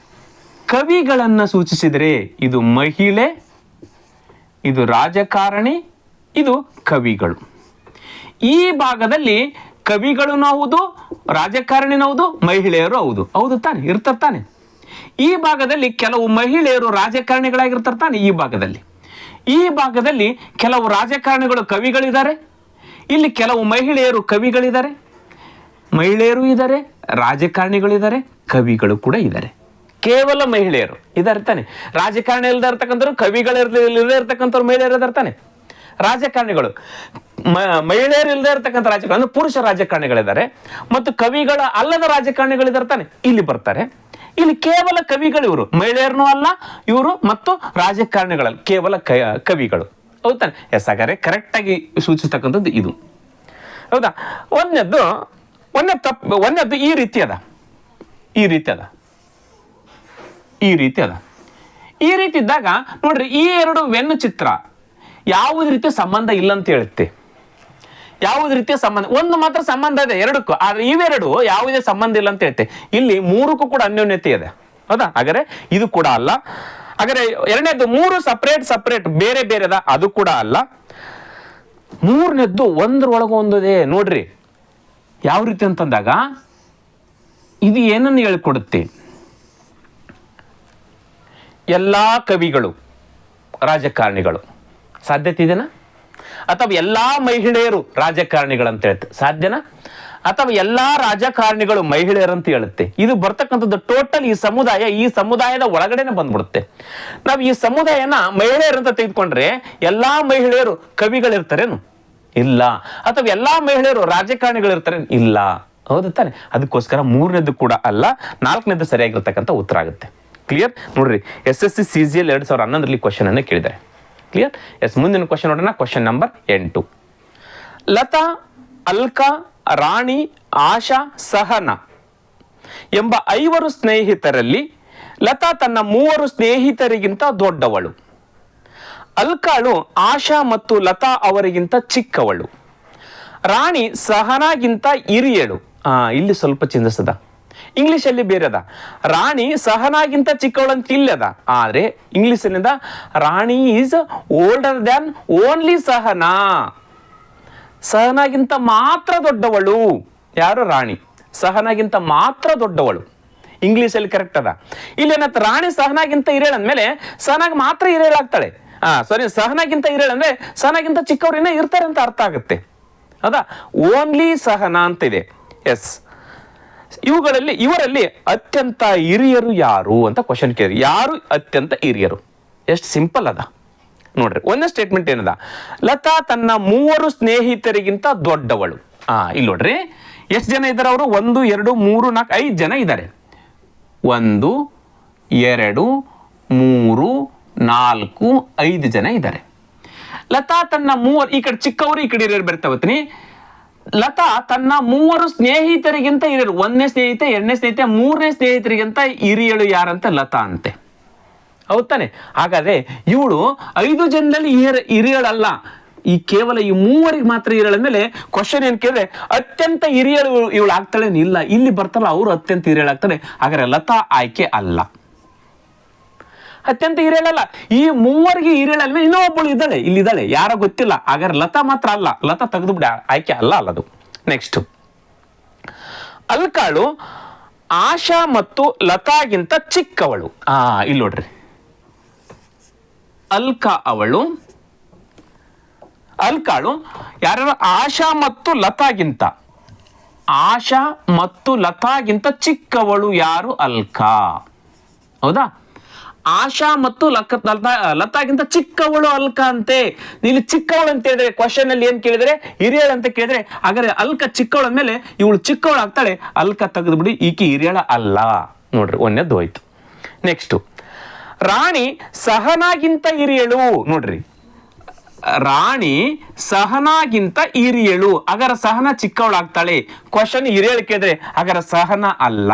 ಕವಿಗಳನ್ನ ಸೂಚಿಸಿದ್ರೆ, ಇದು ಮಹಿಳೆ, ಇದು ರಾಜಕಾರಣಿ, ಇದು ಕವಿಗಳು. ಈ ಭಾಗದಲ್ಲಿ ಕವಿಗಳೂ ಹೌದು, ರಾಜಕಾರಣಿನೂ ಹೌದು, ಮಹಿಳೆಯರು ಹೌದು. ಹೌದು ತಾನೆ, ಇರ್ತಾರೆ ತಾನೆ. ಈ ಭಾಗದಲ್ಲಿ ಕೆಲವು ಮಹಿಳೆಯರು ರಾಜಕಾರಣಿಗಳಾಗಿರ್ತಾರೆ ತಾನೆ. ಈ ಭಾಗದಲ್ಲಿ ಕೆಲವು ರಾಜಕಾರಣಿಗಳು ಕವಿಗಳಿದ್ದಾರೆ, ಇಲ್ಲಿ ಕೆಲವು ಮಹಿಳೆಯರು ಕವಿಗಳಿದ್ದಾರೆ, ಮಹಿಳೆಯರು ಇದ್ದಾರೆ, ರಾಜಕಾರಣಿಗಳಿದ್ದಾರೆ, ಕವಿಗಳು ಕೂಡ ಇದ್ದಾರೆ. ಕೇವಲ ಮಹಿಳೆಯರು ಇದ್ದಾರೆ ತಾನೆ. ರಾಜಕಾರಣಿ ಇಲ್ಲದೆ ಇರ್ತಕ್ಕಂಥವ್ರು, ಕವಿಗಳಿಲ್ಲದೆ ಇರ್ತಕ್ಕಂಥವ್ರು ಮಹಿಳೆಯರು ಇದ್ದಾರೆ ತಾನೆ. ರಾಜಕಾರಣಿಗಳು ಮಹಿಳೆಯರು ಇಲ್ಲದೆ ಇರ್ತಕ್ಕಂಥ ರಾಜಕಾರಣ ಅಂದ್ರೆ ಪುರುಷ ರಾಜಕಾರಣಿಗಳಿದ್ದಾರೆ, ಮತ್ತು ಕವಿಗಳ ಅಲ್ಲದ ರಾಜಕಾರಣಿಗಳಿದ್ದಾರೆ ತಾನೆ. ಇಲ್ಲಿ ಬರ್ತಾರೆ. ಇಲ್ಲಿ ಕೇವಲ ಕವಿಗಳು ಇವರು, ಮಹಿಳೆಯರನ್ನೂ ಅಲ್ಲ ಇವರು, ಮತ್ತು ರಾಜಕಾರಣಿಗಳಲ್ಲ, ಕೇವಲ ಕವಿಗಳು. ಹೌದಾನೆ? ಎಸ್, ಹಾಗಾದ್ರೆ ಕರೆಕ್ಟ್ ಆಗಿ ಸೂಚಿಸ್ತಕ್ಕಂಥದ್ದು ಇದು. ಹೌದಾ? ಒಂದನೇದ್ದು ಈ ರೀತಿ ಅದ. ಈ ರೀತಿ ಇದ್ದಾಗ ನೋಡ್ರಿ, ಈ ಎರಡು ವೆನ್ನು ಚಿತ್ರ ಯಾವುದೇ ರೀತಿಯ ಸಂಬಂಧ ಇಲ್ಲ ಅಂತ ಹೇಳುತ್ತೆ. ಯಾವುದೇ ರೀತಿಯ ಸಂಬಂಧ, ಒಂದು ಮಾತ್ರ ಸಂಬಂಧ ಇದೆ ಎರಡಕ್ಕೂ, ಆದ್ರೆ ಇವೆರಡು ಯಾವುದೇ ಸಂಬಂಧ ಇಲ್ಲ ಅಂತ ಹೇಳುತ್ತೆ. ಇಲ್ಲಿ ಮೂರಕ್ಕೂ ಕೂಡ ಅನ್ಯೋನ್ಯತೆ ಇದೆ. ಹೌದಾ? ಹಾಗಾದ್ರೆ ಇದು ಕೂಡ ಅಲ್ಲ. ಹಾಗಾದ್ರೆ ಎರಡನೇದ್ದು ಮೂರು ಸಪರೇಟ್ ಬೇರೆ ಬೇರೆದ, ಅದು ಕೂಡ ಅಲ್ಲ. ಮೂರನೇದ್ದು ಒಂದರೊಳಗೊಂದಿದೆ ನೋಡ್ರಿ. ಯಾವ ರೀತಿ ಅಂತಂದಾಗ ಇದು ಏನನ್ನು ಹೇಳಿಕೊಡುತ್ತೆ? ಎಲ್ಲಾ ಕವಿಗಳು ರಾಜಕಾರಣಿಗಳು, ಸಾಧ್ಯತೆ ಇದೆನಾ? ಅಥವಾ ಎಲ್ಲಾ ಮಹಿಳೆಯರು ರಾಜಕಾರಣಿಗಳಂತ ಹೇಳುತ್ತೆ, ಸಾಧ್ಯನಾ? ಅಥವಾ ಎಲ್ಲಾ ರಾಜಕಾರಣಿಗಳು ಮಹಿಳೆಯರಂತ ಹೇಳುತ್ತೆ. ಇದು ಬರ್ತಕ್ಕಂಥದ್ದು ಟೋಟಲ್ ಈ ಸಮುದಾಯದ ಒಳಗಡೆನೆ ಬಂದ್ಬಿಡುತ್ತೆ. ನಾವು ಈ ಸಮುದಾಯನ ಮಹಿಳೆಯರಂತ ತೆಗೆದುಕೊಂಡ್ರೆ ಎಲ್ಲಾ ಮಹಿಳೆಯರು ಕವಿಗಳಿರ್ತಾರೇನು? ಇಲ್ಲ. ಅಥವಾ ಎಲ್ಲಾ ಮಹಿಳೆಯರು ರಾಜಕಾರಣಿಗಳಿರ್ತಾರೆ? ಇಲ್ಲ. ಹೌದು ತಾನೆ? ಅದಕ್ಕೋಸ್ಕರ ಮೂರನೇದು ಕೂಡ ಅಲ್ಲ, ನಾಲ್ಕನೇದು ಸರಿಯಾಗಿರ್ತಕ್ಕಂಥ ಉತ್ತರ ಆಗುತ್ತೆ. ಕ್ಲಿಯರ್? ನೋಡ್ರಿ, SSC CGL 2011 ಕ್ವಶನ್ ಅನ್ನು ಕೇಳಿದ್ದಾರೆ. ಕ್ಲಿಯರ್? ಎಸ್, ಮುಂದಿನ ಕ್ವಶನ್ ನೋಡೋಣ. Question number 8. ಲತಾ, ಅಲ್ಕಾ, ರಾಣಿ, ಆಶಾ, ಸಹನಾ ಎಂಬ 5 ಸ್ನೇಹಿತರಲ್ಲಿ ಲತಾ ತನ್ನ 3 ಸ್ನೇಹಿತರಿಗಿಂತ ದೊಡ್ಡವಳು. ಅಲ್ಕಾಳು ಆಶಾ ಮತ್ತು ಲತಾ ಅವರಿಗಿಂತ ಚಿಕ್ಕವಳು. ರಾಣಿ ಸಹನಾಗಿಂತ ಹಿರಿಯಳು. ಇಲ್ಲಿ ಸ್ವಲ್ಪ ಚೇಂಜಸ್ ಅದ, ಇಂಗ್ಲಿಷ್ ಅಲ್ಲಿ ಬೇರೆ ಅದ. ರಾಣಿ ಸಹನಾಗಿಂತ ಚಿಕ್ಕವಳು ಅಂತ ಇಲ್ಲಿ ಅದ, ಆದ್ರೆ ಇಂಗ್ಲಿಷ್ ಅಲ್ಲಿಂದ Rani is older than only Sahana. ಸಹನಾಗಿಂತ ಮಾತ್ರ ದೊಡ್ಡವಳು. ಯಾರು? ರಾಣಿ. ಸಹನಾಗಿಂತ ಮಾತ್ರ ದೊಡ್ಡವಳು. ಇಂಗ್ಲಿಷ್ ಅಲ್ಲಿ ಕರೆಕ್ಟ್ ಅದ. ಇಲ್ಲಿ ಏನಂತ, ರಾಣಿ ಸಹನಾಗಿಂತ ಹಿರಿಯಳು ಅಂದ್ಮೇಲೆ ಸಹನಾಗಿ ಮಾತ್ರ ಹಿರಿಯಳಾಗ್ತಾಳೆ. ಸಹನಾಗಿಂತ ಹಿರಿಯಳು ಅಂದ್ರೆ ಸಹನಾಗಿಂತ ಚಿಕ್ಕವ್ರಿನ್ನ ಇರ್ತಾರೆ ಅಂತ ಅರ್ಥ ಆಗುತ್ತೆ. ಹೌದಾ? ಓನ್ಲಿ ಸಹನಾ ಅಂತ ಇದೆ. ಎಸ್, ಇವರಲ್ಲಿ ಅತ್ಯಂತ ಹಿರಿಯರು ಯಾರು ಅಂತ ಕ್ವಶನ್ ಕೇಳಿ. ಯಾರು ಅತ್ಯಂತ ಹಿರಿಯರು? ಎಷ್ಟು ಸಿಂಪಲ್ ಅದ ನೋಡ್ರಿ. ಒಂದೇ ಸ್ಟೇಟ್ಮೆಂಟ್ ಏನದ? ಲತಾ ತನ್ನ 3 ಸ್ನೇಹಿತರಿಗಿಂತ ದೊಡ್ಡವಳು. ಇಲ್ಲಿ ನೋಡ್ರಿ, ಎಷ್ಟು ಜನ ಇದ್ದಾರೆ ಅವರು? 1 2 3 4 5 ಜನ ಇದ್ದಾರೆ. 1 2 3 4 5 ಜನ ಇದ್ದಾರೆ. ಲತಾ ತನ್ನ 3, ಈ ಕಡೆ ಚಿಕ್ಕವರು ಈ ಕಡೆ ಹಿರಿಯರು ಬರ್ತಾವತ್ತೀನಿ. ಲತಾ ತನ್ನ 3 ಸ್ನೇಹಿತರಿಗಿಂತ ಹಿರಿಯರು. 1ನೇ ಸ್ನೇಹಿತ, 2ನೇ ಸ್ನೇಹಿತ, 3ನೇ ಸ್ನೇಹಿತರಿಗಿಂತ ಹಿರಿಯಳು ಯಾರಂತ? ಲತಾ ಅಂತೆ. ಹೌದಾನೆ? ಹಾಗಾದ್ರೆ ಇವಳು 5 ಜನದಲ್ಲಿ ಹಿರಿಯಳಲ್ಲ, ಈ ಕೇವಲ ಈ 3 ಮಾತ್ರ ಹಿರಿಯಳ ಮೇಲೆ ಕ್ವಶನ್ ಏನ್ ಕೇಳಿದ್ರೆ ಅತ್ಯಂತ ಹಿರಿಯಳು ಇವಳು ಆಗ್ತಾಳೆ ಇಲ್ಲ. ಇಲ್ಲಿ ಬರ್ತಾರ ಅವರು ಅತ್ಯಂತ ಹಿರಿಯಳಾಗ್ತಾರೆ. ಹಾಗಾದ್ರೆ ಲತಾ ಆಯ್ಕೆ ಅಲ್ಲ, ಅತ್ಯಂತ ಹಿರಿಯಳಲ್ಲ. ಈ 3ಗೆ ಹಿರಿಯಳ ಮೇಲೆ ಇನ್ನೊಬ್ಬಳು ಇಲ್ಲಿದ್ದಾಳೆ, ಯಾರೋ ಗೊತ್ತಿಲ್ಲ. ಹಾಗಾದ್ರೆ ಲತಾ ಮಾತ್ರ ಅಲ್ಲ, ಲತಾ ತೆಗೆದು ಬಿಡ, ಆಯ್ಕೆ ಅಲ್ಲದು. ನೆಕ್ಸ್ಟ್, ಅಲ್ಕಾಳು ಆಶಾ ಮತ್ತು ಲತಾಗಿಂತ ಚಿಕ್ಕವಳು. ಇಲ್ಲಿ ನೋಡ್ರಿ, ಅಲ್ಕಾಳು ಯಾರು? ಆಶಾ ಮತ್ತು ಲತಾಗಿಂತ ಚಿಕ್ಕವಳು ಯಾರು? ಅಲ್ಕಾ. ಹೌದಾ? ಆಶಾ ಮತ್ತು ಲತಾಗಿಂತ ಚಿಕ್ಕವಳು ಅಲ್ಕಾ ಅಂತೆ. ಇಲ್ಲಿ ಚಿಕ್ಕವಳು ಅಂತ ಹೇಳಿದ್ರೆ ಕ್ವಶನ್ ಅಲ್ಲಿ ಏನ್ ಕೇಳಿದ್ರೆ ಹಿರಿಯಳ ಅಂತ ಕೇಳಿದ್ರೆ, ಹಾಗಾದ್ರೆ ಅಲ್ಕಾ ಚಿಕ್ಕವಳ ಮೇಲೆ ಇವಳು ಚಿಕ್ಕವಳು ಆಗ್ತಾಳೆ. ಅಲ್ಕಾ ತೆಗೆದುಬಿಡಿ, ಈಕಿ ಹಿರಿಯಳ ಅಲ್ಲ. ನೋಡ್ರಿ, ಒಂದೇದ್ದು ಹೋಯ್ತು. ನೆಕ್ಸ್ಟ್, ರಾಣಿ ಸಹನಾಗಿಂತ ಹಿರಿಯಳು. ನೋಡ್ರಿ, ರಾಣಿ ಸಹನಾಗಿಂತ ಹಿರಿಯಳು. ಹಾಗಾದ್ರೆ ಸಹನಾ ಚಿಕ್ಕವಳಾಗ್ತಾಳೆ. ಕ್ವಶನ್ ಹಿರಿಯಳು ಕೇಳಿದ್ರೆ ಹಾಗಾದ್ರೆ ಸಹನಾ ಅಲ್ಲ.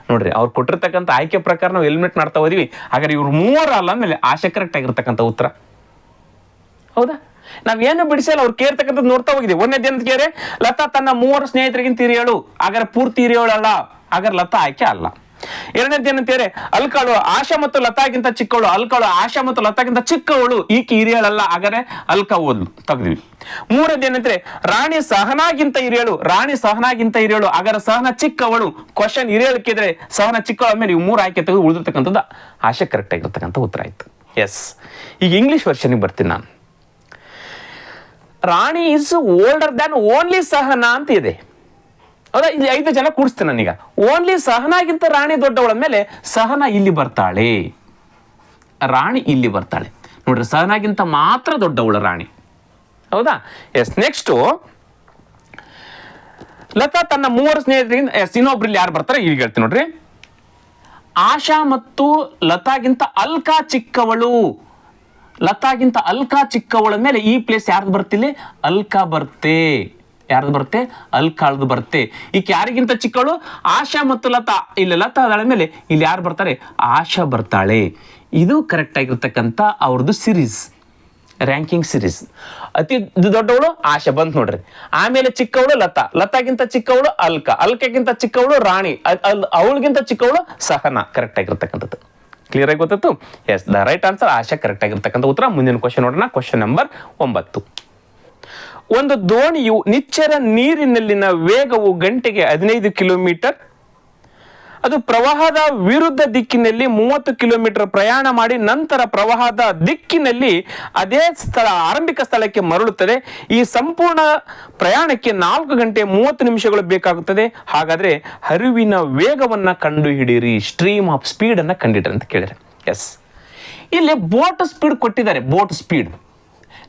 ನೋಡ್ರಿ, ಅವ್ರು ಕೊಟ್ಟಿರ್ತಕ್ಕಂಥ ಆಯ್ಕೆ ಪ್ರಕಾರ ನಾವು ಎಲಿಮಿನೇಟ್ ಮಾಡ್ತಾ ಹೋದಿವಿ. ಹಾಗಾದ್ರೆ ಇವ್ರು 3 ಅಲ್ಲ ಅಂದ್ಮೇಲೆ ಆಶೆ ಕರೆಕ್ಟ್ ಆಗಿರ್ತಕ್ಕಂಥ ಉತ್ತರ. ಹೌದಾ? ನಾವೇನು ಬಿಡಿಸಲ್ಲ, ಅವ್ರು ಕೇಳ್ತಕ್ಕಂಥದ್ದು ನೋಡ್ತಾ ಹೋಗಿದ್ವಿ. ಒಂದೇದ್ದು ಅಂತ ಕೇಳಿದ್ರೆ ಲತಾ ತನ್ನ 3 ಸ್ನೇಹಿತರಿಗಿಂತ ಹಿರಿಯಳು. ಹಾಗಾದ್ರೆ ಪೂರ್ತಿ ಹಿರಿಯಳಲ್ಲ, ಹಾಗಾದ್ರೆ ಲತಾ ಆಯ್ಕೆ ಅಲ್ಲ. ಎರಡನೇದು ಏನಂತಾರೆ, ಅಲ್ಕಾಳು ಆಶಾ ಮತ್ತು ಲತಾಗಿಂತ ಚಿಕ್ಕವಳು. ಅಲ್ಕಾಳು ಆಶಾ ಮತ್ತು ಲತಾಗಿಂತ ಚಿಕ್ಕವಳು, ಈಕೆ ಹಿರಿಯಳಲ್ಲ, ಹಾಗಾದ್ರೆ ಅಲ್ಕಾ ಓದ್ಲು ತೆಗ್ದ್ವಿ. ಮೂರನೇದು ಏನಂದ್ರೆ ರಾಣಿ ಸಹನಾಗಿಂತ ಹಿರಿಯಳು. ರಾಣಿ ಸಹನಾಗಿಂತ ಹಿರಿಯಳು, ಹಾಗಾದ್ರೆ ಸಹನ ಚಿಕ್ಕವಳು. ಕ್ವಶನ್ ಹಿರಿಯಳಕ್ಕಿದ್ರೆ ಸಹನ ಚಿಕ್ಕವಳ ಮೇಲೆ ಇವು 3 ಆಯ್ಕೆ ತೆಗೆದು ಉಳಿದಿರ್ತಕ್ಕಂಥದ್ದು ಆಶಾ ಕರೆಕ್ಟ್ ಆಗಿರ್ತಕ್ಕಂಥ ಉತ್ತರ ಆಯ್ತು. ಎಸ್, ಈಗ ಇಂಗ್ಲಿಷ್ ವರ್ಷನ್ಗೆ ಬರ್ತೀನಿ ನಾನು. Rani is older than only Sahana ಅಂತ ಇದೆ. ಹೌದಾ, ಇಲ್ಲಿ 5 ಜನ ಕೂಡಿಸ್ತೇನೆ ನಾನೀಗ. ಓನ್ಲಿ ಸಹನಾಗಿಂತ ರಾಣಿ ದೊಡ್ಡವಳ ಮೇಲೆ ಸಹನಾ ಇಲ್ಲಿ ಬರ್ತಾಳೆ, ರಾಣಿ ಇಲ್ಲಿ ಬರ್ತಾಳೆ. ನೋಡ್ರಿ, ಸಹನಾಗಿಂತ ಮಾತ್ರ ದೊಡ್ಡವಳು ರಾಣಿ. ಹೌದಾ, ಎಸ್. ನೆಕ್ಸ್ಟು, ಲತಾ ತನ್ನ 3 ಸ್ನೇಹಿತರಿಂದ, ಎಸ್, ಇನ್ನೊಬ್ರಲ್ಲಿ ಯಾರು ಬರ್ತಾರೆ ಈಗ ಹೇಳ್ತೀನಿ ನೋಡ್ರಿ. ಆಶಾ ಮತ್ತು ಲತಾಗಿಂತ ಅಲ್ಕಾ ಚಿಕ್ಕವಳು. ಲತಾಗಿಂತ ಅಲ್ಕಾ ಚಿಕ್ಕವಳ ಮೇಲೆ ಈ ಪ್ಲೇಸ್ ಯಾರ್ದು ಬರ್ತಿಲ್ಲಿ? ಅಲ್ಕಾ ಬರ್ತೆ. ಯಾರ್ದು ಬರುತ್ತೆ? ಅಲ್ಕಾಳ್ದು ಬರುತ್ತೆ. ಈಗ ಯಾರಿಗಿಂತ ಚಿಕ್ಕವಳು? ಆಶಾ ಮತ್ತು ಲತಾ. ಇಲ್ಲಿ ಲತಾ ಅದಳ ಮೇಲೆ ಇಲ್ಲಿ ಯಾರು ಬರ್ತಾರೆ? ಆಶಾ ಬರ್ತಾಳೆ. ಇದು ಕರೆಕ್ಟ್ ಆಗಿರ್ತಕ್ಕಂಥ ಅವ್ರದ್ದು ಸಿರೀಸ್, ರ್ಯಾಂಕಿಂಗ್ ಸಿರೀಸ್. ಅತಿ ದೊಡ್ಡವಳು ಆಶಾ ಬಂತು ನೋಡ್ರಿ. ಆಮೇಲೆ ಚಿಕ್ಕವಳು ಲತಾ, ಲತಾಗಿಂತ ಚಿಕ್ಕವಳು ಅಲ್ಕಾ, ಅಲ್ಕಾಗಿಂತ ಚಿಕ್ಕವಳು ರಾಣಿ, ಅವಳಿಗಿಂತ ಚಿಕ್ಕವಳು ಸಹನಾ. ಕರೆಕ್ಟ್ ಆಗಿರ್ತಕ್ಕಂಥದ್ದು ಕ್ಲಿಯರ್ ಆಗಿ ಗೊತ್ತಿತ್ತು. Yes, the right answer Asha correct ಆಗಿರ್ತಕ್ಕಂಥ ಉತ್ತರ. ಮುಂದಿನ ಕ್ವಶನ್ ನೋಡೋಣ. Question number 9. ಒಂದು ದೋಣಿಯು ನಿಚ್ಚರ ನೀರಿನಲ್ಲಿನ ವೇಗವು ಗಂಟೆಗೆ 15 ಕಿಲೋಮೀಟರ್, ಅದು ಪ್ರವಾಹದ ವಿರುದ್ಧ ದಿಕ್ಕಿನಲ್ಲಿ 30 ಕಿಲೋಮೀಟರ್ ಪ್ರಯಾಣ ಮಾಡಿ ನಂತರ ಪ್ರವಾಹದ ದಿಕ್ಕಿನಲ್ಲಿ ಅದೇ ಆರಂಭಿಕ ಸ್ಥಳಕ್ಕೆ ಮರಳುತ್ತದೆ. ಈ ಸಂಪೂರ್ಣ ಪ್ರಯಾಣಕ್ಕೆ 4 ಗಂಟೆ 30 ನಿಮಿಷಗಳು ಬೇಕಾಗುತ್ತದೆ. ಹಾಗಾದ್ರೆ ಹರಿವಿನ ವೇಗವನ್ನ ಕಂಡುಹಿಡಿಯಿರಿ, ಸ್ಟ್ರೀಮ್ ಆಫ್ ಸ್ಪೀಡ್ ಅನ್ನ ಕಂಡುಹಿಡಿರಿ ಅಂತ ಕೇಳಿದ್ರೆ. ಎಸ್, ಇಲ್ಲಿ ಬೋಟ್ ಸ್ಪೀಡ್ ಕೊಟ್ಟಿದ್ದಾರೆ. ಬೋಟ್ ಸ್ಪೀಡ್,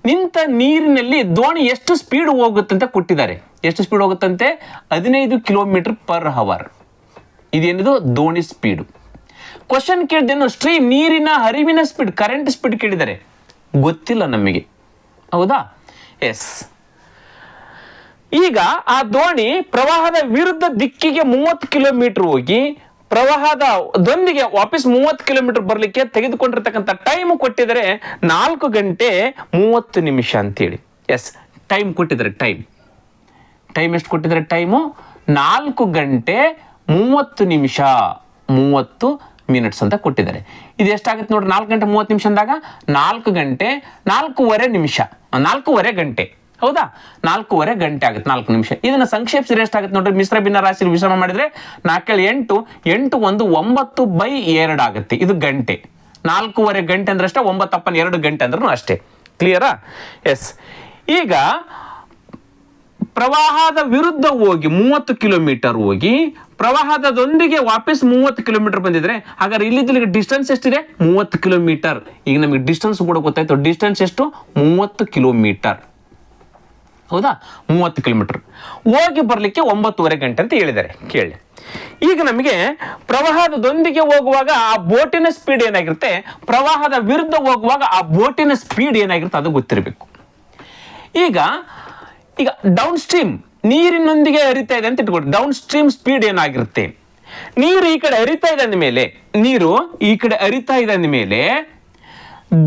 ನಿಂತ ನೀರಿನಲ್ಲಿ ದೋಣಿ ಎಷ್ಟು ಸ್ಪೀಡ್ ಹೋಗುತ್ತಂತ ಕೊಟ್ಟಿದ್ದಾರೆ. ಎಷ್ಟು ಸ್ಪೀಡ್ ಹೋಗುತ್ತಂತೆ? 15 ಕಿಲೋಮೀಟರ್ ಪರ್ ಅವರ್. ಇದೇನಿದು? ದೋಣಿ ಸ್ಪೀಡು. ಕ್ವಶನ್ ಕೇಳಿದೇನು? ಸ್ಟ್ರೀಮ್, ನೀರಿನ ಹರಿವಿನ ಸ್ಪೀಡ್, ಕರೆಂಟ್ ಸ್ಪೀಡ್ ಕೇಳಿದ್ದಾರೆ. ಗೊತ್ತಿಲ್ಲ ನಮಗೆ. ಹೌದಾ, ಎಸ್. ಈಗ ಆ ದೋಣಿ ಪ್ರವಾಹದ ವಿರುದ್ಧ ದಿಕ್ಕಿಗೆ 30 ಕಿಲೋಮೀಟರ್ ಹೋಗಿ ಪ್ರವಾಹದೊಂದಿಗೆ ವಾಪಸ್ 30 ಕಿಲೋಮೀಟರ್ ಬರ್ಲಿಕ್ಕೆ ತೆಗೆದುಕೊಂಡಿರ್ತಕ್ಕಂಥ ಟೈಮ್ ಕೊಟ್ಟಿದ್ದಾರೆ 4 ಗಂಟೆ 30 ನಿಮಿಷ ಅಂತೇಳಿ. ಎಸ್, ಟೈಮ್ ಕೊಟ್ಟಿದ್ದಾರೆ. ಟೈಮ್ ಎಷ್ಟು ಕೊಟ್ಟಿದ್ದಾರೆ? ಟೈಮು 4 ಗಂಟೆ 30 ನಿಮಿಷ 30 ಮಿನಿಟ್ಸ್ ಅಂತ ಕೊಟ್ಟಿದ್ದಾರೆ. ಇದು ಎಷ್ಟಾಗುತ್ತೆ ನೋಡ್ರಿ? 4 ಗಂಟೆ 30 ನಿಮಿಷ ಅಂದಾಗ 4 ಗಂಟೆ 4:15 ನಿಮಿಷ, 4:15 ಗಂಟೆ. ಹೌದಾ, 4:15 ಗಂಟೆ ಆಗುತ್ತೆ, 4 ನಿಮಿಷ. ಇದನ್ನ ಸಂಕ್ಷೇಪಿಸಿದ್ರೆ ಎಷ್ಟಾಗುತ್ತೆ ನೋಡ್ರಿ? ಮಿಶ್ರ ಭಿನ್ನ ರಾಶಿ ವಿಷಮ ಮಾಡಿದ್ರೆ 4 8 8 1 9/2 ಆಗುತ್ತೆ. ಇದು ಗಂಟೆ. 4:15 ಗಂಟೆ ಅಂದ್ರೆ ಅಷ್ಟೇ, 9 2 ಗಂಟೆ ಅಂದ್ರೂ ಅಷ್ಟೇ. ಕ್ಲಿಯರಾ? ಎಸ್. ಈಗ ಪ್ರವಾಹದ ವಿರುದ್ಧ ಹೋಗಿ 30 ಕಿಲೋಮೀಟರ್ ಹೋಗಿ ಪ್ರವಾಹದೊಂದಿಗೆ ವಾಪಸ್ 30 ಕಿಲೋಮೀಟರ್ ಬಂದಿದ್ರೆ, ಹಾಗಾದ್ರೆ ಇಲ್ಲಿದ್ದ ಡಿಸ್ಟೆನ್ಸ್ ಎಷ್ಟಿದೆ? 30 ಕಿಲೋಮೀಟರ್. ಈಗ ನಮಗೆ ಡಿಸ್ಟೆನ್ಸ್ ಕೂಡ ಗೊತ್ತಾಯ್ತು. ಡಿಸ್ಟೆನ್ಸ್ ಎಷ್ಟು? 30 ಕಿಲೋಮೀಟರ್. ಹೌದಾ, 30 ಕಿಲೋಮೀಟರ್ ಹೋಗಿ ಬರ್ಲಿಕ್ಕೆ 9:15 ಗಂಟೆ ಅಂತ ಹೇಳಿದ್ದಾರೆ. ಕೇಳಿ, ಈಗ ನಮಗೆ ಪ್ರವಾಹದೊಂದಿಗೆ ಹೋಗುವಾಗ ಆ ಬೋಟಿನ ಸ್ಪೀಡ್ ಏನಾಗಿರುತ್ತೆ, ಪ್ರವಾಹದ ವಿರುದ್ಧ ಹೋಗುವಾಗ ಆ ಬೋಟಿನ ಸ್ಪೀಡ್ ಏನಾಗಿರುತ್ತೆ ಅದು ಗೊತ್ತಿರಬೇಕು. ಈಗ ಡೌನ್ ಸ್ಟ್ರೀಮ್ ನೀರಿನೊಂದಿಗೆ ಹರಿತಾ ಇದೆ ಅಂತ ಇಟ್ಕೊಳ್ಳಿ. ಡೌನ್ ಸ್ಟ್ರೀಮ್ ಸ್ಪೀಡ್ ಏನಾಗಿರುತ್ತೆ? ನೀರು ಈ ಕಡೆ ಹರಿತಾ ಇದೆ ಅಂದಮೇಲೆ,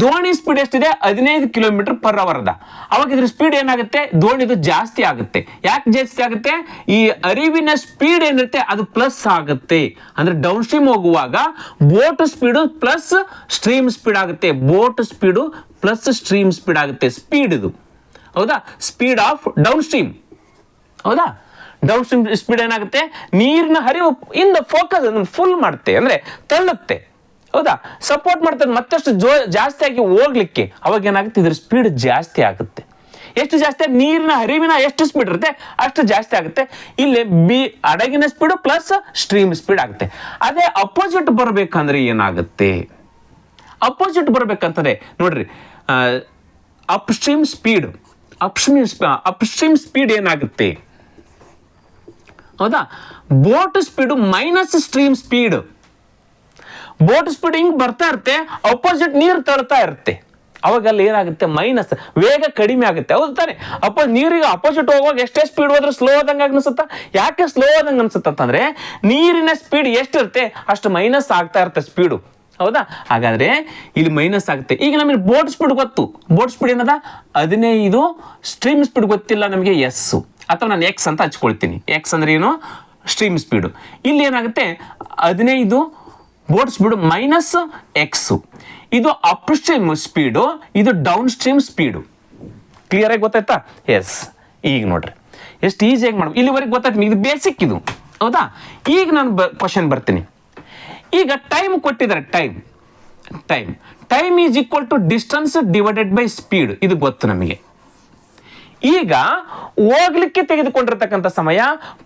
ದೋಣಿ ಸ್ಪೀಡ್ ಎಷ್ಟಿದೆ? 15 ಕಿಲೋಮೀಟರ್ ಪರ್ ಅವರ್ ಅದ. ಅವಾಗ ಇದ್ರ ಸ್ಪೀಡ್ ಏನಾಗುತ್ತೆ? ದೋಣಿದು ಜಾಸ್ತಿ ಆಗುತ್ತೆ. ಯಾಕೆ ಜಾಸ್ತಿ ಆಗುತ್ತೆ? ಈ ಅರಿವಿನ ಸ್ಪೀಡ್ ಏನಿರುತ್ತೆ ಅದು ಪ್ಲಸ್ ಆಗುತ್ತೆ. ಅಂದ್ರೆ ಡೌನ್ ಸ್ಟ್ರೀಮ್ ಹೋಗುವಾಗ boat speed plus stream speed ಆಗುತ್ತೆ. Boat speed plus stream speed ಆಗುತ್ತೆ. ಸ್ಪೀಡ್ ಇದು. ಹೌದಾ, ಸ್ಪೀಡ್ ಆಫ್ ಡೌನ್ ಸ್ಟ್ರೀಮ್. ಹೌದಾ, ಡೌನ್ ಸ್ಟ್ರೀಮ್ ಸ್ಪೀಡ್ ಏನಾಗುತ್ತೆ? ನೀರಿನ ಹರಿವು ಇಂದ ಫೋಕಸ್ ಫುಲ್ ಮಾಡುತ್ತೆ, ಅಂದ್ರೆ ತಳ್ಳುತ್ತೆ. ಹೌದಾ, ಸಪೋರ್ಟ್ ಮಾಡ್ತದೆ ಮತ್ತಷ್ಟು ಜಾಸ್ತಿ ಆಗಿ ಹೋಗ್ಲಿಕ್ಕೆ. ಅವಾಗ ಏನಾಗುತ್ತೆ? ಇದ್ರ ಸ್ಪೀಡ್ ಜಾಸ್ತಿ ಆಗುತ್ತೆ. ಎಷ್ಟು ಜಾಸ್ತಿ? ನೀರಿನ ಹರಿವಿನ ಎಷ್ಟು ಸ್ಪೀಡ್ ಇರುತ್ತೆ ಅಷ್ಟು ಜಾಸ್ತಿ ಆಗುತ್ತೆ. ಇಲ್ಲಿ ಹಡಗಿನ ಸ್ಪೀಡ್ ಪ್ಲಸ್ ಸ್ಟ್ರೀಮ್ ಸ್ಪೀಡ್ ಆಗುತ್ತೆ. ಅದೇ ಅಪೋಸಿಟ್ ಬರ್ಬೇಕಂದ್ರೆ ಏನಾಗುತ್ತೆ? ಅಪೋಸಿಟ್ ಬರ್ಬೇಕಂತಂದ್ರೆ ನೋಡ್ರಿ, ಅಪ್ ಸ್ಟ್ರೀಮ್ ಸ್ಪೀಡ್ ಏನಾಗುತ್ತೆ? ಹೌದಾ, boat speed minus stream speed. Boat speed ಹಿಂಗ್ ಬರ್ತಾ ಇರುತ್ತೆ, ಅಪೋಸಿಟ್ ನೀರು ತಳ್ತಾ ಇರುತ್ತೆ. ಅವಾಗಲ್ಲಿ ಏನಾಗುತ್ತೆ? ಮೈನಸ್, ವೇಗ ಕಡಿಮೆ ಆಗುತ್ತೆ. ಹೌದು ತಾನೆ? ನೀರಿಗೆ ಅಪೋಸಿಟ್ ಹೋಗುವಾಗ ಎಷ್ಟೇ ಸ್ಪೀಡ್ ಹೋದ್ರೆ ಸ್ಲೋ ಆದಂಗೆ ಅನ್ಸುತ್ತಾ? ಯಾಕೆ ಸ್ಲೋ ಆದಂಗೆ ಅನ್ಸುತ್ತ ಅಂತಂದ್ರೆ ನೀರಿನ ಸ್ಪೀಡ್ ಎಷ್ಟಿರುತ್ತೆ ಅಷ್ಟು ಮೈನಸ್ ಆಗ್ತಾ ಇರುತ್ತೆ ಸ್ಪೀಡು. ಹೌದಾ, ಹಾಗಾದ್ರೆ ಇಲ್ಲಿ ಮೈನಸ್ ಆಗುತ್ತೆ. ಈಗ ನಮಗೆ ಬೋಟ್ ಸ್ಪೀಡ್ ಗೊತ್ತು. ಬೋಟ್ ಸ್ಪೀಡ್ ಏನದ? 15. ಸ್ಟ್ರೀಮ್ ಸ್ಪೀಡ್ ಗೊತ್ತಿಲ್ಲ ನಮಗೆ, ಎಸ್ ಅಥವಾ ನಾನು ಎಕ್ಸ್ ಅಂತ ಹಚ್ಕೊಳ್ತೀನಿ. ಎಕ್ಸ್ ಅಂದ್ರೆ ಏನು? Stream speed. ಇಲ್ಲಿ ಏನಾಗುತ್ತೆ 15 ಬೋಟ್ ಸ್ಪೀಡು ಮೈನಸ್ ಎಕ್ಸು. ಇದು ಅಪ್ ಸ್ಟ್ರೀಮ್ ಸ್ಪೀಡು, ಇದು ಡೌನ್ ಸ್ಟ್ರೀಮ್ ಸ್ಪೀಡು. ಕ್ಲಿಯರ್ ಆಗಿ ಗೊತ್ತಾಯ್ತಾ? ಎಸ್. ಈಗ ನೋಡ್ರಿ ಎಷ್ಟು ಈಸಿಯಾಗಿ ಮಾಡ್ಬೋದು. ಇಲ್ಲಿವರೆಗೆ ಗೊತ್ತಾಯ್ತು, ಇದು ಬೇಸಿಕ್ ಇದು, ಹೌದಾ? ಈಗ ನಾನು ಕ್ವಶನ್ ಬರ್ತೀನಿ. ಈಗ ಟೈಮ್ ಕೊಟ್ಟಿದ್ದಾರೆ, time is equal to distance divided by speed, ಇದು ಗೊತ್ತು ನಮಗೆ. ಈಗ ಹೋಗ್ಲಿಕ್ಕೆ ತೆಗೆದುಕೊಂಡಿರ್ತಕ್ಕಂಥ ಸಮಯ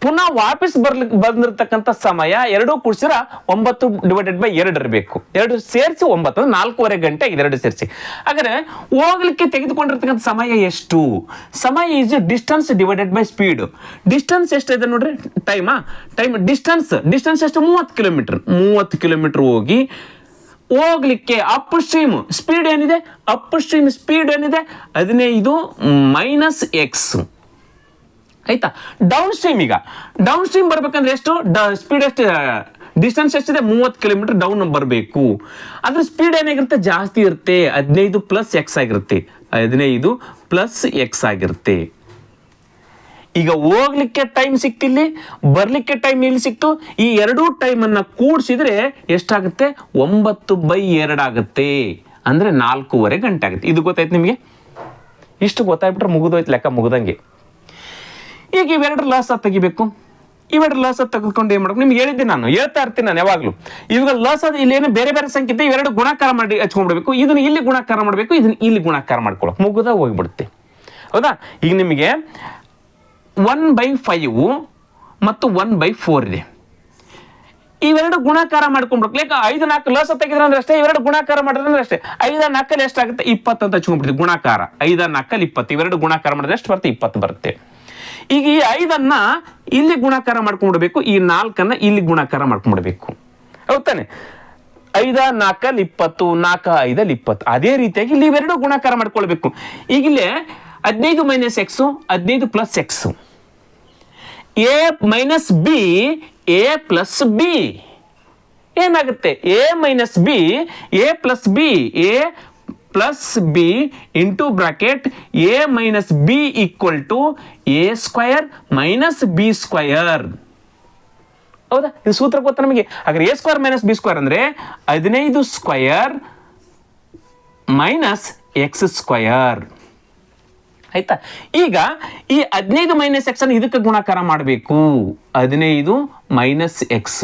ಪುನಃ ವಾಪಸ್ ಬಂದಿರತಕ್ಕಂಥ ಸಮಯ ಎರಡೂ ಕೂಡಿಸಿರ 9 ಡಿವೈಡೆಡ್ ಬೈ 2 ಇರಬೇಕು. 2 ಸೇರಿಸಿ 9, 4.5 ಗಂಟೆ, ಇದೆರಡು ಸೇರಿಸಿ. ಹಾಗಾದ್ರೆ ಹೋಗ್ಲಿಕ್ಕೆ ತೆಗೆದುಕೊಂಡಿರ್ತಕ್ಕಂಥ ಸಮಯ ಎಷ್ಟು? ಸಮಯ is distance divided by speed. Distance ಎಷ್ಟಿದೆ ನೋಡ್ರಿ, ಟೈಮ್ ಡಿಸ್ಟನ್ಸ್ ಎಷ್ಟು? 30 ಕಿಲೋಮೀಟರ್ ಹೋಗ್ಲಿಕ್ಕೆ ಅಪ್ ಸ್ಟ್ರೀಮ್ ಸ್ಪೀಡ್ ಏನಿದೆ? 15 ಮೈನಸ್ ಎಕ್ಸ್. ಆಯ್ತಾ? ಡೌನ್ ಸ್ಟ್ರೀಮ್ ಬರ್ಬೇಕಂದ್ರೆ ಎಷ್ಟು? ಸ್ಪೀಡ್ ಎಷ್ಟು? ಡಿಸ್ಟೆನ್ಸ್ ಎಷ್ಟಿದೆ? 30 ಕಿಲೋಮೀಟರ್ ಡೌನ್ ಬರಬೇಕು. ಅದ್ರ ಸ್ಪೀಡ್ ಏನಾಗಿರುತ್ತೆ? ಜಾಸ್ತಿ ಇರುತ್ತೆ. 15 ಪ್ಲಸ್ ಎಕ್ಸ್ ಆಗಿರುತ್ತೆ. 15 ಪ್ಲಸ್ ಎಕ್ಸ್ ಆಗಿರುತ್ತೆ. ಈಗ ಹೋಗ್ಲಿಕ್ಕೆ ಟೈಮ್ ಸಿಕ್ತಿಲ್ಲಿ, ಬರ್ಲಿಕ್ಕೆ ಟೈಮ್ ಇಲ್ಲಿ ಸಿಕ್ತು. ಈ ಎರಡೂ ಟೈಮನ್ನ ಕೂಡಿಸಿದ್ರೆ ಎಷ್ಟಾಗುತ್ತೆ? 9/2 ಆಗುತ್ತೆ. ಅಂದ್ರೆ 4.5 ಗಂಟೆ ಆಗುತ್ತೆ. ಇದು ಗೊತ್ತಾಯ್ತು ನಿಮಗೆ? ಇಷ್ಟು ಗೊತ್ತಾಗ್ಬಿಟ್ರೆ ಮುಗಿದೋಯ್ತು, ಲೆಕ್ಕ ಮುಗ್ದಂಗೆ. ಈಗ ಇವೆರಡು ಲಾಸ್ ತೆಗಿಬೇಕು. ಇವೆರಡು ಲಾಸ್ ತೆಗೆದುಕೊಂಡು ಏನ್ ಮಾಡ್ಬೇಕು? ನಿಮ್ಗೆ ಹೇಳಿದ್ದೆ, ನಾನು ಹೇಳ್ತಾ ಇರ್ತೀನಿ ನಾನು ಯಾವಾಗ್ಲೂ. ಇವಾಗ ಲಾಸ್ ಇಲ್ಲಿ ಏನು ಬೇರೆ ಬೇರೆ ಸಂಖ್ಯೆ ಇದೆ, ಇವೆರಡು ಗುಣಾಕಾರ ಮಾಡಿ ಹಚ್ಕೊಂಡ್ಬಿಡ್ಬೇಕು. ಇದನ್ನ ಇಲ್ಲಿ ಗುಣಾಕಾರ ಮಾಡಬೇಕು, ಇದನ್ನ ಇಲ್ಲಿ ಗುಣಾಕಾರ ಮಾಡ್ಕೊಳ್ಳೋ, ಮುಗಿದ ಹೋಗ್ಬಿಡುತ್ತೆ. ಹೌದಾ? ಈಗ ನಿಮಗೆ 1/5 ಮತ್ತು 1/4 ಇದೆ. ಇವೆರಡು ಗುಣಾಕಾರ ಮಾಡ್ಕೊಂಡ್ಬಿಡ್ಬೇಕು. ಲೇಕ 5 4 ಲಸ ತೆಗೆದ್ರೆ ಅಂದ್ರೆ ಅಷ್ಟೇ, ಇವೆರಡು ಗುಣಾಕಾರ ಮಾಡಿದ್ರೆ ಅಷ್ಟೇ. 5 4 ಎಷ್ಟಾಗುತ್ತೆ? 20 ಅಂತ ಹಚ್ಕೊಂಡ್ಬಿಡ್ತೀವಿ. ಗುಣಾಕಾರ 5 4 20, ಇವೆರಡು ಗುಣಾಕಾರ ಮಾಡಿದ್ರೆ ಎಷ್ಟು ಬರುತ್ತೆ? 20 ಬರುತ್ತೆ. ಈಗ ಈ 5ಅನ್ನ ಇಲ್ಲಿ ಗುಣಾಕಾರ ಮಾಡ್ಕೊಂಡ್ಬಿಡ್ಬೇಕು, ಈ 4ಅನ್ನ ಇಲ್ಲಿ ಗುಣಾಕಾರ ಮಾಡ್ಕೊಂಡ್ಬಿಡ್ಬೇಕು. ಹೌದಾನೆ? 5 4 20, 4 5 20. ಅದೇ ರೀತಿಯಾಗಿ ಇಲ್ಲಿ ಇವೆರಡು ಗುಣಾಕಾರ ಮಾಡ್ಕೊಳ್ಬೇಕು. ಈಗ ಇಲ್ಲಿ 15 minus X, 15 plus X, A minus B, A plus B ಏನಾಗುತ್ತೆ? A minus B, A plus B, A plus B into bracket A minus B equal to A square minus B square. ಹೌದಾ? ಇದು ಸೂತ್ರ ಗೊತ್ತಾ ನಮಗೆ? ಹಾಗಾದ್ರೆ A square minus B square ಅಂದ್ರೆ 15 ಸ್ಕ್ವಯರ್ ಮೈನಸ್ ಎಕ್ಸ್ ಸ್ಕ್ವಯರ್. ಆಯ್ತಾ? ಈಗ ಈ 15 ಮೈನಸ್ ಎಕ್ಸ್ ಅನ್ನು ಇದಕ್ಕೆ ಗುಣಾಕಾರ ಮಾಡಬೇಕು. 15 ಮೈನಸ್ ಎಕ್ಸ್.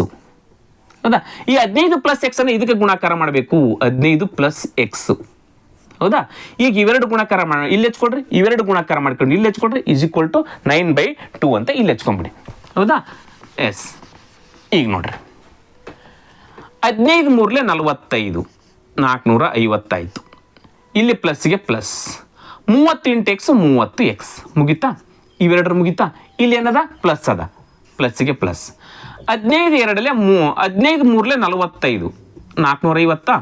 ಹೌದಾ? ಈ 15 ಪ್ಲಸ್ ಎಕ್ಸ್ ಅನ್ನು ಇದಕ್ಕೆ ಗುಣಾಕಾರ ಮಾಡಬೇಕು. 15 ಪ್ಲಸ್ ಎಕ್ಸ್. ಹೌದಾ? ಈಗ ಇವೆರಡು ಗುಣಾಕಾರ ಮಾಡೋಣ, ಇಲ್ಲಿ ಹಚ್ಕೊಡ್ರಿ. ಇವೆರಡು ಗುಣಾಕಾರ ಮಾಡ್ಕೊಂಡು ಇಲ್ಲಿ ಹಚ್ಕೊಡ್ರಿ. ಇಸ್ ಈಕ್ವಲ್ ಟು 9/2 ಅಂತ ಇಲ್ಲಿ ಹಚ್ಕೊಂಡ್ಬಿಡಿ. ಹೌದಾ? ಎಸ್. ಈಗ ನೋಡ್ರಿ, 15 3 45, 450 ಆಯ್ತು. ಇಲ್ಲಿ ಪ್ಲಸ್ಗೆ ಪ್ಲಸ್, 30 × x 30x. ಮುಗಿತಾ? ಇವೆರಡರ ಮುಗಿತಾ? ಇಲ್ಲಿ ಏನದ? ಪ್ಲಸ್ ಅದ, ಪ್ಲಸ್ಗೆ ಪ್ಲಸ್. 15 2 15 3 45, 450.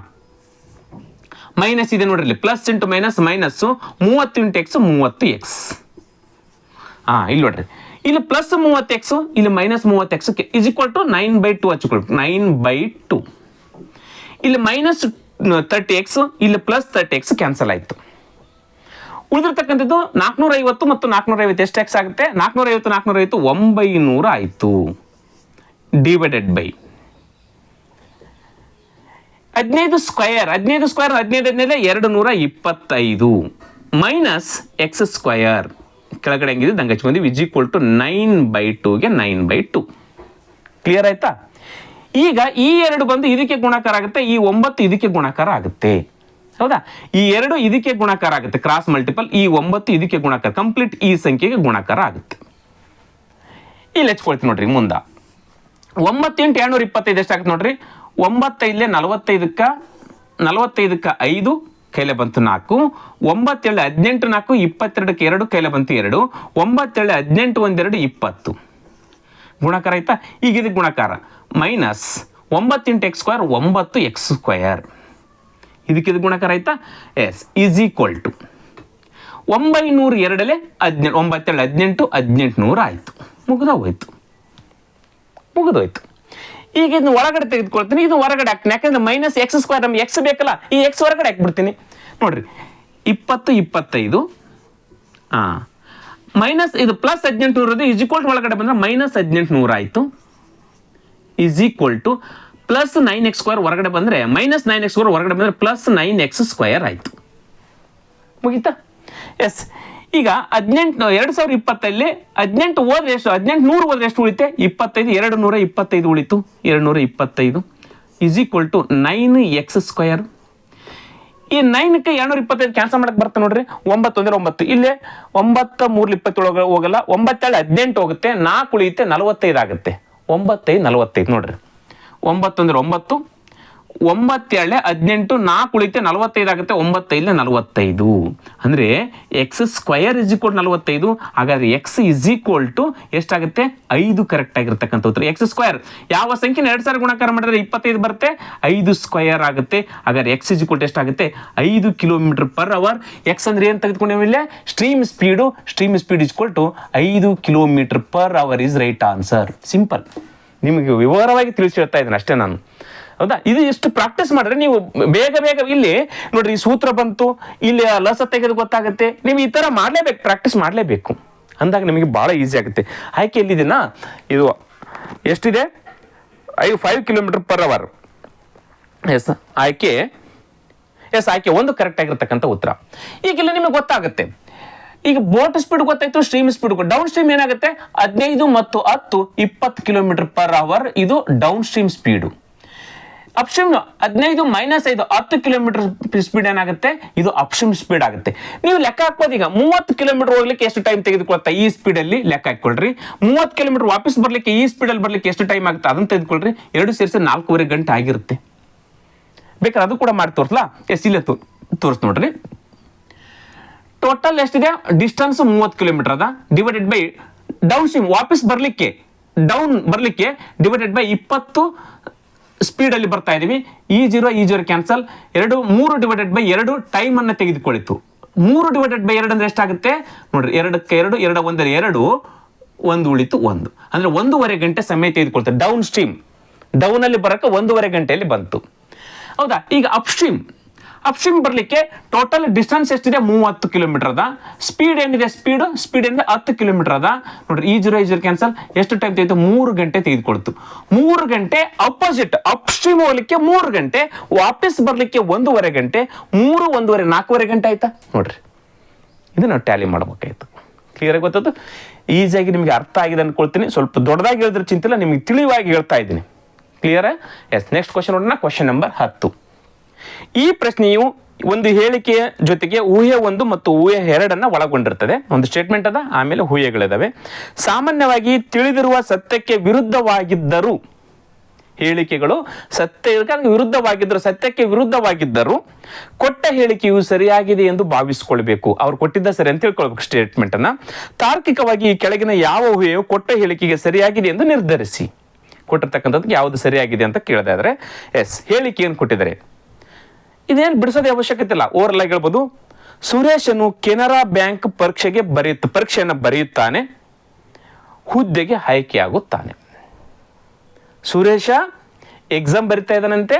ಮೈನಸ್ ಇದೆ ನೋಡ್ರಿ, ಇಲ್ಲಿ plus into minus minus, 30 × x 30x. ಇಲ್ಲಿ ನೋಡ್ರಿ, ಇಲ್ಲಿ ಪ್ಲಸ್ 30x, ಇಲ್ಲಿ minus 30x is equal to 9/2 ಹಚ್ಕೊಳ್ಬೇಕು. 9/2. ಇಲ್ಲಿ ಮೈನಸ್ 30x, ಇಲ್ಲಿ ಪ್ಲಸ್ 30x ಕ್ಯಾನ್ಸಲ್ ಆಯ್ತು. ಉಳಿದಿರ್ತಕ್ಕಂಥದ್ದು 450 ಮತ್ತು 450 ಎಷ್ಟು ಎಕ್ಸ್ ಆಗುತ್ತೆ? 450 900 ಆಯಿತು. Divided by 15 square 225 minus X square ಕೆಳಗಡೆ ಹೆಂಗಿದೆ ದಂಗೆ ಹಚ್ಕೊಂಡ್ವಿ. ಇಸ್ ಈಕ್ವಲ್ ಟು 9/2ಗೆ 9/2. ಕ್ಲಿಯರ್ ಆಯ್ತಾ? ಈಗ ಈ 2 ಬಂದು ಇದಕ್ಕೆ ಗುಣಾಕಾರ ಆಗುತ್ತೆ, ಈ 9 ಇದಕ್ಕೆ ಗುಣಾಕಾರ ಆಗುತ್ತೆ. ಹೌದಾ? ಈ 2 ಇದಕ್ಕೆ ಗುಣಾಕಾರ ಆಗುತ್ತೆ, ಕ್ರಾಸ್ ಮಲ್ಟಿಪಲ್. ಈ 9 ಇದಕ್ಕೆ ಗುಣಾಕಾರ, ಕಂಪ್ಲೀಟ್ ಈ ಸಂಖ್ಯೆಗೆ ಗುಣಾಕಾರ ಆಗುತ್ತೆ. ಇಲ್ಲಿ ಹಚ್ಕೊಳ್ತೀನಿ ನೋಡ್ರಿ. ಮುಂದೆ 9 × 225 ಎಷ್ಟಾಗುತ್ತೆ ನೋಡ್ರಿ? 9 45ಕ್ಕೆ 5 ಕೈಲೆ ಬಂತು 4. 9 7 18 4, 22ಕ್ಕೆ 2 ಕೈಲೆ ಬಂತು 2. 9 7 18 1 2 20. ಗುಣಾಕಾರ ಆಯ್ತಾ? ಈಗ ಇದಕ್ಕೆ ಗುಣಾಕಾರ minus 9 × x square 9x square. ಇದಕ್ಕೆ ಇದು ಗುಣಾಕಾರ ಆಯ್ತಾ? ಎಸ್. ಈಸ್ ಈಕ್ವಲ್ ಟು 900 2 18, 9 7 18, 1800 ಆಯಿತು. ಮುಗಿದೋಯ್ತು. ಈಗ ಇದನ್ನ ಹೊರಗಡೆ ತೆಗೆದುಕೊಳ್ತೀನಿ, ಇದು ಹೊರಗಡೆ ಹಾಕ್ತೀನಿ. ಯಾಕಂದ್ರೆ ಮೈನಸ್ ಎಕ್ಸ್ ಸ್ಕ್ವೇರ್ ನಮ್ಗೆ ಎಕ್ಸ್ ಬೇಕಲ್ಲ, ಈ ಎಕ್ಸ್ ಹೊರಗಡೆ ಹಾಕ್ಬಿಡ್ತೀನಿ. ನೋಡ್ರಿ, 20 25 ಮೈನಸ್ ಇದು ಪ್ಲಸ್ 1800 ಇಸ್ ಈಕ್ವಲ್ ಟು ಒಳಗಡೆ ಬಂದ್ರೆ ಮೈನಸ್ 1800 ಆಯಿತು. Is equal to plus 9x square ಹೊರಗಡೆ ಬಂದರೆ ಮೈನಸ್ 9x ಸ್ಕ್ವೇರ್ ಹೊರಗಡೆ ಬಂದರೆ ಪ್ಲಸ್ 9x ಸ್ಕ್ವೇರ್ ಆಯಿತು. ಮುಗೀತಾ? ಎಸ್. ಈಗ 18 2020 18 ಹೋದ್ರೆ ಎಷ್ಟು, 1800 ಹೋದ್ರೆ ಎಷ್ಟು ಉಳಿತೆ? 25, 225 ಉಳಿತು, 225 is equal to 9x square. ಈ 9ಕ್ಕೆ 225 ಕ್ಯಾನ್ಸಲ್ ಮಾಡಕ್ಕೆ ಬರುತ್ತೆ ನೋಡ್ರಿ. 9 ಅಂದರೆ 9, ಇಲ್ಲೇ 9 3 27 ಹೋಗಲ್ಲ, 9 18 ಹೋಗುತ್ತೆ, 4 ಉಳಿಯುತ್ತೆ, 45 ಆಗುತ್ತೆ. 9 45 ನೋಡ್ರಿ. 9 ಅಂದರೆ 9, 9 18, 4 ಉಳಿತೆ 45 ಆಗುತ್ತೆ, 9 45 ಅಂದರೆ ಎಕ್ಸ್ ಸ್ಕ್ವಯರ್ ಇಸ್ ಈಕ್ವಲ್ 45. ಹಾಗಾದ್ರೆ ಎಕ್ಸ್ ಇಸ್ ಈಕ್ವಲ್ ಟು ಎಷ್ಟಾಗುತ್ತೆ? 5 ಕರೆಕ್ಟ್ ಆಗಿರ್ತಕ್ಕಂಥ ಉತ್ತರ. ಎಕ್ಸ್ ಸ್ಕ್ವಯರ್ ಯಾವ ಸಂಖ್ಯೆನ 2 ಸಾರಿ ಗುಣಾಕಾರ ಮಾಡಿದ್ರೆ 25 ಬರುತ್ತೆ, 5 ಸ್ಕ್ವಯರ್ ಆಗುತ್ತೆ. ಹಾಗಾದ್ರೆ ಎಕ್ಸ್ ಇಸ್ ಈಕ್ವಲ್ ಟು ಎಷ್ಟಾಗುತ್ತೆ? 5 km/h. ಎಕ್ಸ್ ಅಂದ್ರೆ ಏನು ತೆಗೆದುಕೊಂಡಿಲ್ಲ? Stream speed. Stream speed is equal to 5 km/h is right answer. Simple. ನಿಮಗೆ ವಿವರವಾಗಿ ತಿಳಿಸಿ ಹೇಳ್ತಾ ಇದ್ದೀನಿ ಅಷ್ಟೇ ನಾನು. ಹೌದಾ? ಇದು ಎಷ್ಟು ಪ್ರಾಕ್ಟೀಸ್ ಮಾಡಿದ್ರೆ ನೀವು ಬೇಗ ಇಲ್ಲಿ ನೋಡ್ರಿ, ಈ ಸೂತ್ರ ಬಂತು, ಇಲ್ಲಿ ಲಸ ತೆಗೆದು ಗೊತ್ತಾಗುತ್ತೆ. ನೀವು ಈ ಥರ ಮಾಡಲೇಬೇಕು, ಪ್ರಾಕ್ಟೀಸ್ ಮಾಡಲೇಬೇಕು. ಅಂದಾಗ ನಿಮಗೆ ಭಾಳ ಈಸಿ ಆಗುತ್ತೆ. ಆಯ್ಕೆ ಎಲ್ಲಿದೆನಾ? ಇದು ಎಷ್ಟಿದೆ? 5 km/h. ಎಸ್, ಆಯ್ಕೆ 1 ಕರೆಕ್ಟ್ ಆಗಿರ್ತಕ್ಕಂಥ ಉತ್ತರ. ಈಗೆಲ್ಲ ನಿಮಗೆ ಗೊತ್ತಾಗುತ್ತೆ. ಈಗ ಬೋಟ್ ಸ್ಪೀಡ್ ಗೊತ್ತಾಯ್ತು, ಸ್ಟ್ರೀಮ್ ಸ್ಪೀಡ್. ಡೌನ್ ಸ್ಟ್ರೀಮ್ ಏನಾಗುತ್ತೆ? 15 ಮತ್ತು 10 20 km/h. ಇದು down stream speed. Upstream 15 - 5 10 km speed ಏನಾಗುತ್ತೆ? ಇದು ಅಪ್ಸ್ಟ್ರೀಮ್ ಸ್ಪೀಡ್ ಆಗುತ್ತೆ. ನೀವು ಲೆಕ್ಕ ಹಾಕ್ಬೋದು. ಈಗ 30 km ಹೋಗ್ಲಿಕ್ಕೆ ಎಷ್ಟು ಟೈಮ್ ತೆಗೆದುಕೊಳ್ತಾ? ಈ ಸ್ಪೀಡಲ್ಲಿ ಲೆಕ್ಕ ಹಾಕೊಳ್ರಿ. 30 km ವಾಪಸ್ ಬರ್ಲಿಕ್ಕೆ ಈ ಸ್ಪೀಡಲ್ಲಿ ಬರ್ಲಿಕ್ಕೆ ಎಷ್ಟು ಟೈಮ್ ಆಗುತ್ತೆ ಅದನ್ನು ತೆಗೆದುಕೊಳ್ರಿ. 2 ಸೇರಿಸಿ 4.5 ಗಂಟೆ ಆಗಿರುತ್ತೆ. ಬೇಕಾದ್ರೆ ಅದು ಕೂಡ ಮಾಡಿ ತೋರಿಸ್ಲಾ? ಎಸ್, ಇಲ್ಲೇ ತೋರಿಸ್ ನೋಡ್ರಿ. ಟೋಟಲ್ ಎಷ್ಟಿದೆ? ಡಿಸ್ಟೆನ್ಸ್ 30 km ಅದ, ಡಿವೈಡೆಡ್ ಬೈ ಡೌನ್ ಸ್ಟ್ರೀಮ್ ವಾಪಸ್ ಬರ್ಲಿಕ್ಕೆ ಡಿವೈಡೆಡ್ ಬೈ 20 ಸ್ಪೀಡ್ ಅಲ್ಲಿ ಬರ್ತಾ ಇದೀವಿ. ಈ 0 ಕ್ಯಾನ್ಸಲ್. 3 ಡಿವೈಡೆಡ್ ಬೈ 2 ಟೈಮ್ ಅನ್ನ ತೆಗೆದುಕೊಳ್ಳಿತು. 3 ಡಿವೈಡೆಡ್ ಬೈ 2 ಅಂದ್ರೆ ಎಷ್ಟಾಗುತ್ತೆ ನೋಡ್ರಿ? 2ಕ್ಕೆ 2, 2 1 2, 1 ಉಳಿತು 1. ಅಂದ್ರೆ 1.5 ಗಂಟೆ ಸಮಯ ತೆಗೆದುಕೊಳ್ತದೆ. ಡೌನ್ ಸ್ಟ್ರೀಮ್ ಡೌನ್ ಅಲ್ಲಿ ಬರಕ್ಕೆ 1.5 ಗಂಟೆಯಲ್ಲಿ ಬಂತು. ಹೌದಾ? ಈಗ ಅಪ್ಸ್ಟ್ರೀಮ್ ಬರ್ಲಿಕ್ಕೆ ಟೋಟಲ್ ಡಿಸ್ಟೆನ್ಸ್ ಎಷ್ಟಿದೆ? 30 km ಅದ. ಸ್ಪೀಡ್ ಏನಿದೆ? ಸ್ಪೀಡ್ ಏನಿದೆ? 10 km ಅದ. ನೋಡ್ರಿ, ಈ 0 ಕ್ಯಾನ್ಸಲ್. ಎಷ್ಟು ಟೈಮ್ ತೆಗೆದು? 3 ಗಂಟೆ ತೆಗೆದುಕೊಳ್ತು. 3 ಗಂಟೆ ಅಪೋಸಿಟ್ ಅಪ್ಸ್ಟ್ರೀಮ್ ಹೋಗ್ಲಿಕ್ಕೆ 3 ಗಂಟೆ, ವಾಪಸ್ ಬರ್ಲಿಕ್ಕೆ 1.5 ಗಂಟೆ, 3 1.5 4.5 ಗಂಟೆ ಆಯ್ತಾ? ನೋಡ್ರಿ, ಇದು ನಾವು ಟ್ಯಾಲಿ ಮಾಡ್ಬೇಕಾಯ್ತು. ಕ್ಲಿಯರ್ ಆಗಿ ಗೊತ್ತದು? ಈಸಿಯಾಗಿ ನಿಮಗೆ ಅರ್ಥ ಆಗಿದೆ ಅನ್ಕೊಳ್ತೀನಿ. ಸ್ವಲ್ಪ ದೊಡ್ಡದಾಗಿ ಹೇಳಿದ್ರೆ ಚಿಂತಿಲ್ಲ, ನಿಮಗೆ ತಿಳಿವಾಗಿ ಹೇಳ್ತಾ ಇದ್ದೀನಿ. ಕ್ಲಿಯರ್? ಎಸ್. ನೆಕ್ಸ್ಟ್ ಕ್ವಶನ್ ನೋಡೋಣ. Question number 10. ಈ ಪ್ರಶ್ನೆಯು ಒಂದು ಹೇಳಿಕೆಯ ಜೊತೆಗೆ ಊಹೆ 1 ಮತ್ತು ಊಹೆ 2 ಒಳಗೊಂಡಿರ್ತದೆ. ಒಂದು ಸ್ಟೇಟ್ಮೆಂಟ್ ಅದ, ಆಮೇಲೆ ಊಹೆಗಳಿದಾವೆ. ಸಾಮಾನ್ಯವಾಗಿ ತಿಳಿದಿರುವ ಸತ್ಯಕ್ಕೆ ವಿರುದ್ಧವಾಗಿದ್ದರೂ, ಹೇಳಿಕೆಗಳು ಸತ್ಯಕ್ಕೆ ವಿರುದ್ಧವಾಗಿದ್ದರೂ ಕೊಟ್ಟ ಹೇಳಿಕೆಯು ಸರಿಯಾಗಿದೆ ಎಂದು ಭಾವಿಸಿಕೊಳ್ಬೇಕು. ಅವ್ರು ಕೊಟ್ಟಿದ್ದ ಸರಿ ಅಂತ ತಿಳ್ಕೊಳ್ಬೇಕು ಸ್ಟೇಟ್ಮೆಂಟ್ ಅನ್ನ. ತಾರ್ಕಿಕವಾಗಿ ಈ ಕೆಳಗಿನ ಯಾವ ಊಹೆಯು ಕೊಟ್ಟ ಹೇಳಿಕೆಗೆ ಸರಿಯಾಗಿದೆ ಎಂದು ನಿರ್ಧರಿಸಿ. ಕೊಟ್ಟಿರ್ತಕ್ಕಂಥದ್ದು ಯಾವುದು ಸರಿಯಾಗಿದೆ ಅಂತ ಕೇಳಿದಾದ್ರೆ, ಎಸ್, ಹೇಳಿಕೆಯನ್ನು ಕೊಟ್ಟಿದ್ದಾರೆ. ಇದೇನು ಬಿಡಿಸೋದೇ ಅವಶ್ಯಕತೆ ಇಲ್ಲ, ಓವರ್ ಆಗಿ ಹೇಳ್ಬೋದು. ಸುರೇಶನು ಕೆನರಾ ಬ್ಯಾಂಕ್ ಪರೀಕ್ಷೆಯನ್ನು ಬರೆಯುತ್ತಾನೆ, ಹುದ್ದೆಗೆ ಆಯ್ಕೆಯಾಗುತ್ತಾನೆ. ಸುರೇಶ ಎಕ್ಸಾಮ್ ಬರಿತಾ ಇದ್ದಾನಂತೆ.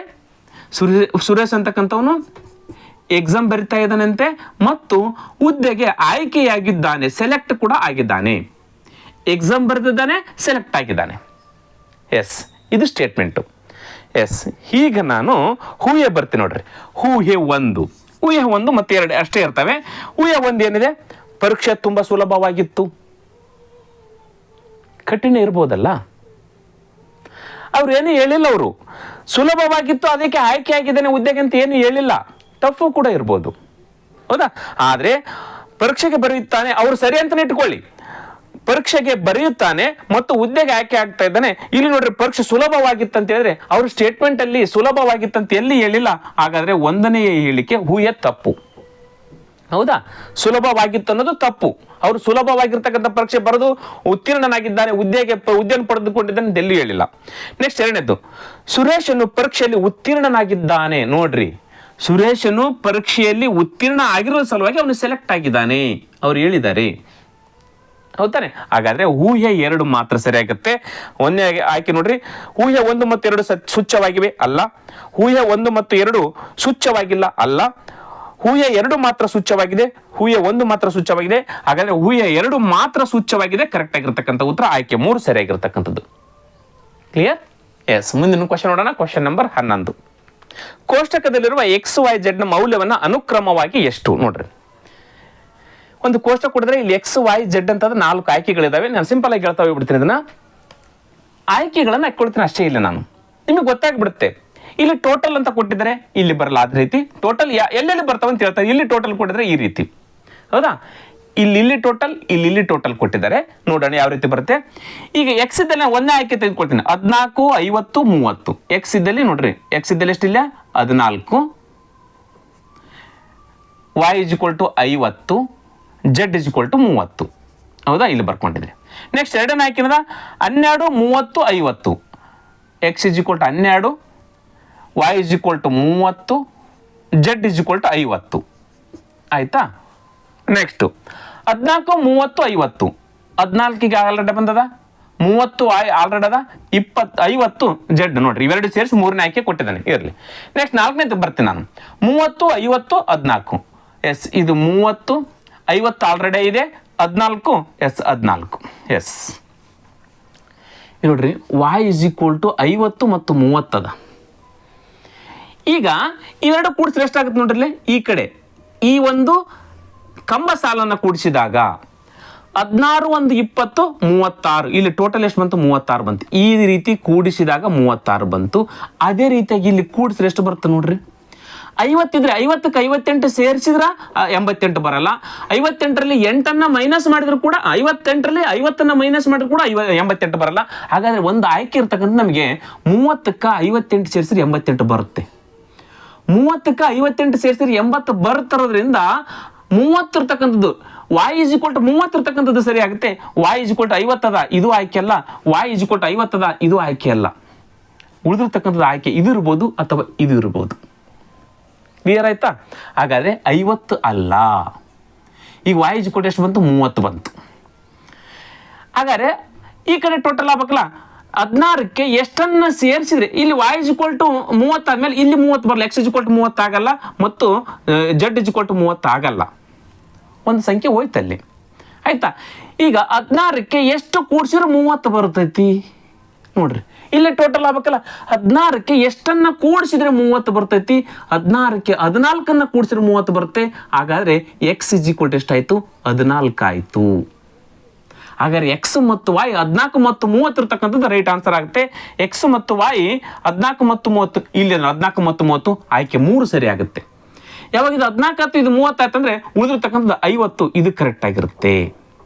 ಸುರೇಶ್ ಅಂತಕ್ಕಂಥವನು ಎಕ್ಸಾಮ್ ಬರಿತಾ ಇದ್ದಾನಂತೆ ಮತ್ತು ಹುದ್ದೆಗೆ ಆಯ್ಕೆಯಾಗಿದ್ದಾನೆ, ಸೆಲೆಕ್ಟ್ ಕೂಡ ಆಗಿದ್ದಾನೆ. ಎಕ್ಸಾಮ್ ಬರೆದಿದ್ದಾನೆ, ಸೆಲೆಕ್ಟ್ ಆಗಿದ್ದಾನೆ. ಎಸ್, ಇದು ಸ್ಟೇಟ್ಮೆಂಟು. ಎಸ್, ಈಗ ನಾನು ಊಹೆ ಬರ್ತೀನಿ ನೋಡ್ರಿ. ಊಹೆ 1 ಮತ್ತು 2 ಅಷ್ಟೇ ಇರ್ತವೆ. ಊಹೆ 1 ಏನಿದೆ? ಪರೀಕ್ಷೆ ತುಂಬ ಸುಲಭವಾಗಿತ್ತು. ಕಠಿಣ ಇರ್ಬೋದಲ್ಲ, ಅವ್ರು ಏನು ಹೇಳಿಲ್ಲ. ಅವರು ಸುಲಭವಾಗಿತ್ತು, ಅದಕ್ಕೆ ಆಯ್ಕೆ ಆಗಿದ್ದಾನೆ ಹುದ್ದೆಗೆ ಅಂತ ಏನು ಹೇಳಿಲ್ಲ. ಟಫು ಕೂಡ ಇರ್ಬೋದು, ಹೌದಾ? ಆದರೆ ಪರೀಕ್ಷೆಗೆ ಬರೆಯುತ್ತಾನೆ, ಅವರು ಸರಿ ಅಂತಾನೆ ಇಟ್ಕೊಳ್ಳಿ. ಪರೀಕ್ಷೆಗೆ ಬರೆಯುತ್ತಾನೆ ಮತ್ತು ಹುದ್ದೆಗೆ ಆಯ್ಕೆ ಆಗ್ತಾ ಇದ್ದಾನೆ. ಇಲ್ಲಿ ನೋಡ್ರಿ, ಪರೀಕ್ಷೆ ಸುಲಭವಾಗಿತ್ತಂತ ಹೇಳಿದ್ರೆ ಅವ್ರ ಸ್ಟೇಟ್ಮೆಂಟ್ ಅಲ್ಲಿ ಸುಲಭವಾಗಿತ್ತಂತ ಎಲ್ಲಿ ಹೇಳಿಲ್ಲ. ಹಾಗಾದ್ರೆ 1ನೇ ಹೇಳಿಕೆ ಊಹೆ ತಪ್ಪು. ಹೌದಾ? ಸುಲಭವಾಗಿತ್ತು ಅನ್ನೋದು ತಪ್ಪು. ಅವರು ಸುಲಭವಾಗಿರ್ತಕ್ಕಂಥ ಪರೀಕ್ಷೆ ಬರೆದು ಉತ್ತೀರ್ಣನಾಗಿದ್ದಾನೆ, ಹುದ್ದೆಯನ್ನು ಪಡೆದುಕೊಂಡಿದ್ದಾನೆ ಅಂತ ಎಲ್ಲಿ ಹೇಳಿಲ್ಲ. ನೆಕ್ಸ್ಟ್ 2ನೇದು, ಸುರೇಶನು ಪರೀಕ್ಷೆಯಲ್ಲಿ ಉತ್ತೀರ್ಣನಾಗಿದ್ದಾನೆ. ನೋಡ್ರಿ, ಸುರೇಶನು ಪರೀಕ್ಷೆಯಲ್ಲಿ ಉತ್ತೀರ್ಣ ಆಗಿರೋ ಸಲುವಾಗಿ ಅವನು ಸೆಲೆಕ್ಟ್ ಆಗಿದ್ದಾನೆ, ಅವ್ರು ಹೇಳಿದ್ದಾರೆ. ಹೌದಾನೆ? ಹಾಗಾದ್ರೆ ಊಹೆ 2 ಮಾತ್ರ ಸರಿಯಾಗುತ್ತೆ. 1ನೇ ಆಯ್ಕೆ ನೋಡ್ರಿ, ಊಹೆ 1 ಮತ್ತು 2 ಸೂಚ್ಯವಾಗಿವೆ, ಅಲ್ಲ. ಊಹೆ 1 ಮತ್ತು 2 ಸೂಚ್ಯವಾಗಿಲ್ಲ, ಅಲ್ಲ. ಊಹೆ 2 ಮಾತ್ರ ಸೂಚ್ಯವಾಗಿದೆ, ಊಹೆ 1 ಮಾತ್ರ ಸೂಚ್ಯವಾಗಿದೆ. ಹಾಗಾದ್ರೆ ಊಹೆ 2 ಮಾತ್ರ ಸೂಚ್ಯವಾಗಿದೆ. ಕರೆಕ್ಟ್ ಆಗಿರ್ತಕ್ಕಂಥ ಉತ್ತರ ಆಯ್ಕೆ 3 ಸರಿಯಾಗಿರ್ತಕ್ಕಂಥದ್ದು. ಕ್ಲಿಯರ್? ಎಸ್, ಮುಂದಿನ ಕ್ವಶನ್ ನೋಡೋಣ. Question number 11. ಕೋಷ್ಟಕದಲ್ಲಿರುವ XYZ ನ ಮೌಲ್ಯವನ್ನು ಅನುಕ್ರಮವಾಗಿ ಎಷ್ಟು? ನೋಡ್ರಿ, ಒಂದು ಕೋಷ್ಟಕ ಕೊಡಿದ್ರೆ ಇಲ್ಲಿ XYZ ಅಂತಂದ್ರೆ 4 ಆಯ್ಕೆಗಳಿದಾವೆ. ನಾನು ಸಿಂಪಲ್ ಆಗಿ ಹೇಳ್ತಾ ಹೋಗ್ಬಿಡ್ತೀನಿ. ಇದನ್ನ ಆಯ್ಕೆಗಳನ್ನು ಹಾಕೊಳ್ತೀನಿ ಅಷ್ಟೇ. ಇಲ್ಲಿ ನಾನು ನಿಮಗೆ ಗೊತ್ತಾಗ್ಬಿಡುತ್ತೆ. ಇಲ್ಲಿ ಟೋಟಲ್ ಅಂತ ಕೊಟ್ಟಿದ್ದಾರೆ, ಇಲ್ಲಿ ಬರಲ್ಲ. ಅದೇ ರೀತಿ ಟೋಟಲ್ ಎಲ್ಲೆಲ್ಲಿ ಬರ್ತಾವ ಅಂತ ಹೇಳ್ತಾರೆ. ಇಲ್ಲಿ ಟೋಟಲ್ ಕೊಟ್ಟಿದ್ರೆ ಈ ರೀತಿ, ಹೌದಾ? ಇಲ್ಲಿ ಟೋಟಲ್, ಇಲ್ಲಿ ಟೋಟಲ್ ಕೊಟ್ಟಿದ್ದಾರೆ. ನೋಡೋಣ ಯಾವ ರೀತಿ ಬರುತ್ತೆ. ಈಗ ಎಕ್ಸ್ ಇದ್ದಲ್ಲಿ ಒಂದೇ ಆಯ್ಕೆ ತೆಗೆದುಕೊಳ್ತೀನಿ. 14, 50, 30. ಎಕ್ಸ್ ಇದ್ದಲ್ಲಿ ನೋಡ್ರಿ, ಎಕ್ಸ್ ಇದ್ದಲ್ಲಿ ಎಷ್ಟಿಲ್ಲ? 14. Y = 50, Z = 30. ಹೌದಾ? ಇಲ್ಲಿ ಬರ್ಕೊಂಡಿದ್ರಿ. ನೆಕ್ಸ್ಟ್ ಎರಡನೇ ಆಯ್ಕೆ ಏನದ? 12, 30, 50. X = 12, Y = 30, Z = 50. ಆಯ್ತಾ? ನೆಕ್ಸ್ಟು 14, 30, 50. 14ಗೆ ಆಲ್ರೆಡಿ ಬಂದದ, 30 ಆಲ್ರೆಡಿ ಅದ, 50 Z. ನೋಡ್ರಿ, ಇವೆರಡು ಸೇರಿಸಿ 3ನೇ ಆಯ್ಕೆ ಕೊಟ್ಟಿದ್ದಾನೆ. ಇರಲಿ. ನೆಕ್ಸ್ಟ್ 4ನೇದು ಬರ್ತೀನಿ ನಾನು. 30, 50, 14. ಎಸ್, ಇದು 30, 50 ಆಲ್ರೆಡಿ ಇದೆ. 14, ಎಸ್ 14. ಎಸ್, ನೋಡ್ರಿ, Y = 50 ಮತ್ತು 30 ಅದ. ಈಗ ಇವೆರಡು ಕೂಡಿಸಿದ್ರೆ ಎಷ್ಟಾಗುತ್ತೆ ನೋಡ್ರಿ. ಈ ಕಡೆ ಈ ಒಂದು ಕಂಬ ಸಾಲನ್ನು ಕೂಡಿಸಿದಾಗ 16, 1, 20, 36. ಇಲ್ಲಿ ಟೋಟಲ್ ಎಷ್ಟು ಬಂತು? 36 ಬಂತು. ಈ ರೀತಿ ಕೂಡಿಸಿದಾಗ 36 ಬಂತು. ಅದೇ ರೀತಿಯಾಗಿ ಇಲ್ಲಿ ಕೂಡಿಸಿದ್ರೆ ಎಷ್ಟು ಬರುತ್ತೆ ನೋಡ್ರಿ. 50 ಇದ್ರೆ 50ಕ್ಕೆ 58 ಸೇರಿಸಿದ್ರೆ 88 ಬರಲ್ಲ. 58ರಲ್ಲಿ 8 ಮೈನಸ್ ಮಾಡಿದ್ರು ಕೂಡ 58ರಲ್ಲಿ 50 ಮೈನಸ್ ಮಾಡಿದ್ರು ಕೂಡ 88 ಬರಲ್ಲ. ಹಾಗಾದ್ರೆ ಒಂದು ಆಯ್ಕೆ ಇರ್ತಕ್ಕಂಥ ನಮಗೆ 30ಕ್ಕೆ 58 ಸೇರಿಸಿದ್ರೆ 88 ಬರುತ್ತೆ. 30ಕ್ಕೆ 58 ಸೇರಿಸಿದ್ರೆ 80 ಬರ್ತಿರೋದ್ರಿಂದ 30 ಇರ್ತಕ್ಕಂಥದ್ದು Y = 30 ಇರ್ತಕ್ಕಂಥದ್ದು ಸರಿ ಆಗುತ್ತೆ. Y = 50 ಅದ, ಇದು ಆಯ್ಕೆ ಅಲ್ಲ. Y = 50 ಅದ, ಇದು ಆಯ್ಕೆ ಅಲ್ಲ. ಉಳಿದಿರ್ತಕ್ಕಂಥದ್ದು ಆಯ್ಕೆ ಇದು ಇರ್ಬೋದು ಅಥವಾ ಇದು ಇರ್ಬೋದು. ಕ್ಲಿಯರ್ ಆಯ್ತಾ? ಹಾಗಾದ್ರೆ 50 ಅಲ್ಲ. ಈಗ Y = ಎಷ್ಟು ಬಂತು? 30 ಬಂತು. ಹಾಗಾದ್ರೆ ಈ ಕಡೆ ಟೋಟಲ್ ಆಗ್ಬೇಕಲ್ಲ. 16ಕ್ಕೆ ಎಷ್ಟನ್ನ ಸೇರಿಸಿದ್ರೆ ಇಲ್ಲಿ Y = 30 ಆದ್ಮೇಲೆ ಇಲ್ಲಿ 30 ಬರಲ್ಲ. X = 30 ಆಗಲ್ಲ ಮತ್ತು Z = 30 ಆಗಲ್ಲ. ಒಂದು ಸಂಖ್ಯೆ ಹೋಯ್ತಲ್ಲಿ. ಆಯ್ತಾ? ಈಗ 16ಕ್ಕೆ ಎಷ್ಟು ಕೂಡಿಸಿದ್ರೆ 30 ಬರ್ತೈತಿ ನೋಡ್ರಿ. ಇಲ್ಲಿ ಟೋಟಲ್ ಆಗ್ಬೇಕಲ್ಲ. 16ಕ್ಕೆ ಎಷ್ಟನ್ನ ಕೂಡಿಸಿದ್ರೆ 30 ಬರ್ತೈತಿ? 16ಕ್ಕೆ 14 ಕೂಡಿಸಿದ್ರೆ 30 ಬರುತ್ತೆ. ಹಾಗಾದ್ರೆ X = ಎಷ್ಟಾಯ್ತು? 14 ಆಯ್ತು. ಹಾಗಾದ್ರೆ X ಮತ್ತು Y 14 ಮತ್ತು 30 ಇರ್ತಕ್ಕಂಥದ್ದು ರೈಟ್ ಆನ್ಸರ್ ಆಗುತ್ತೆ. X ಮತ್ತು Y 14 ಮತ್ತು 30. ಇಲ್ಲಿ 14 ಮತ್ತು 30 ಆಯ್ಕೆ 3 ಸರಿ ಆಗುತ್ತೆ. ಯಾವಾಗ ಇದು 14 ಆಯ್ತು, ಇದು 30 ಆಯ್ತು ಅಂದ್ರೆ ಉಳಿದಿರ್ತಕ್ಕಂಥದ್ದು 50. ಇದು ಕರೆಕ್ಟ್ ಆಗಿರುತ್ತೆ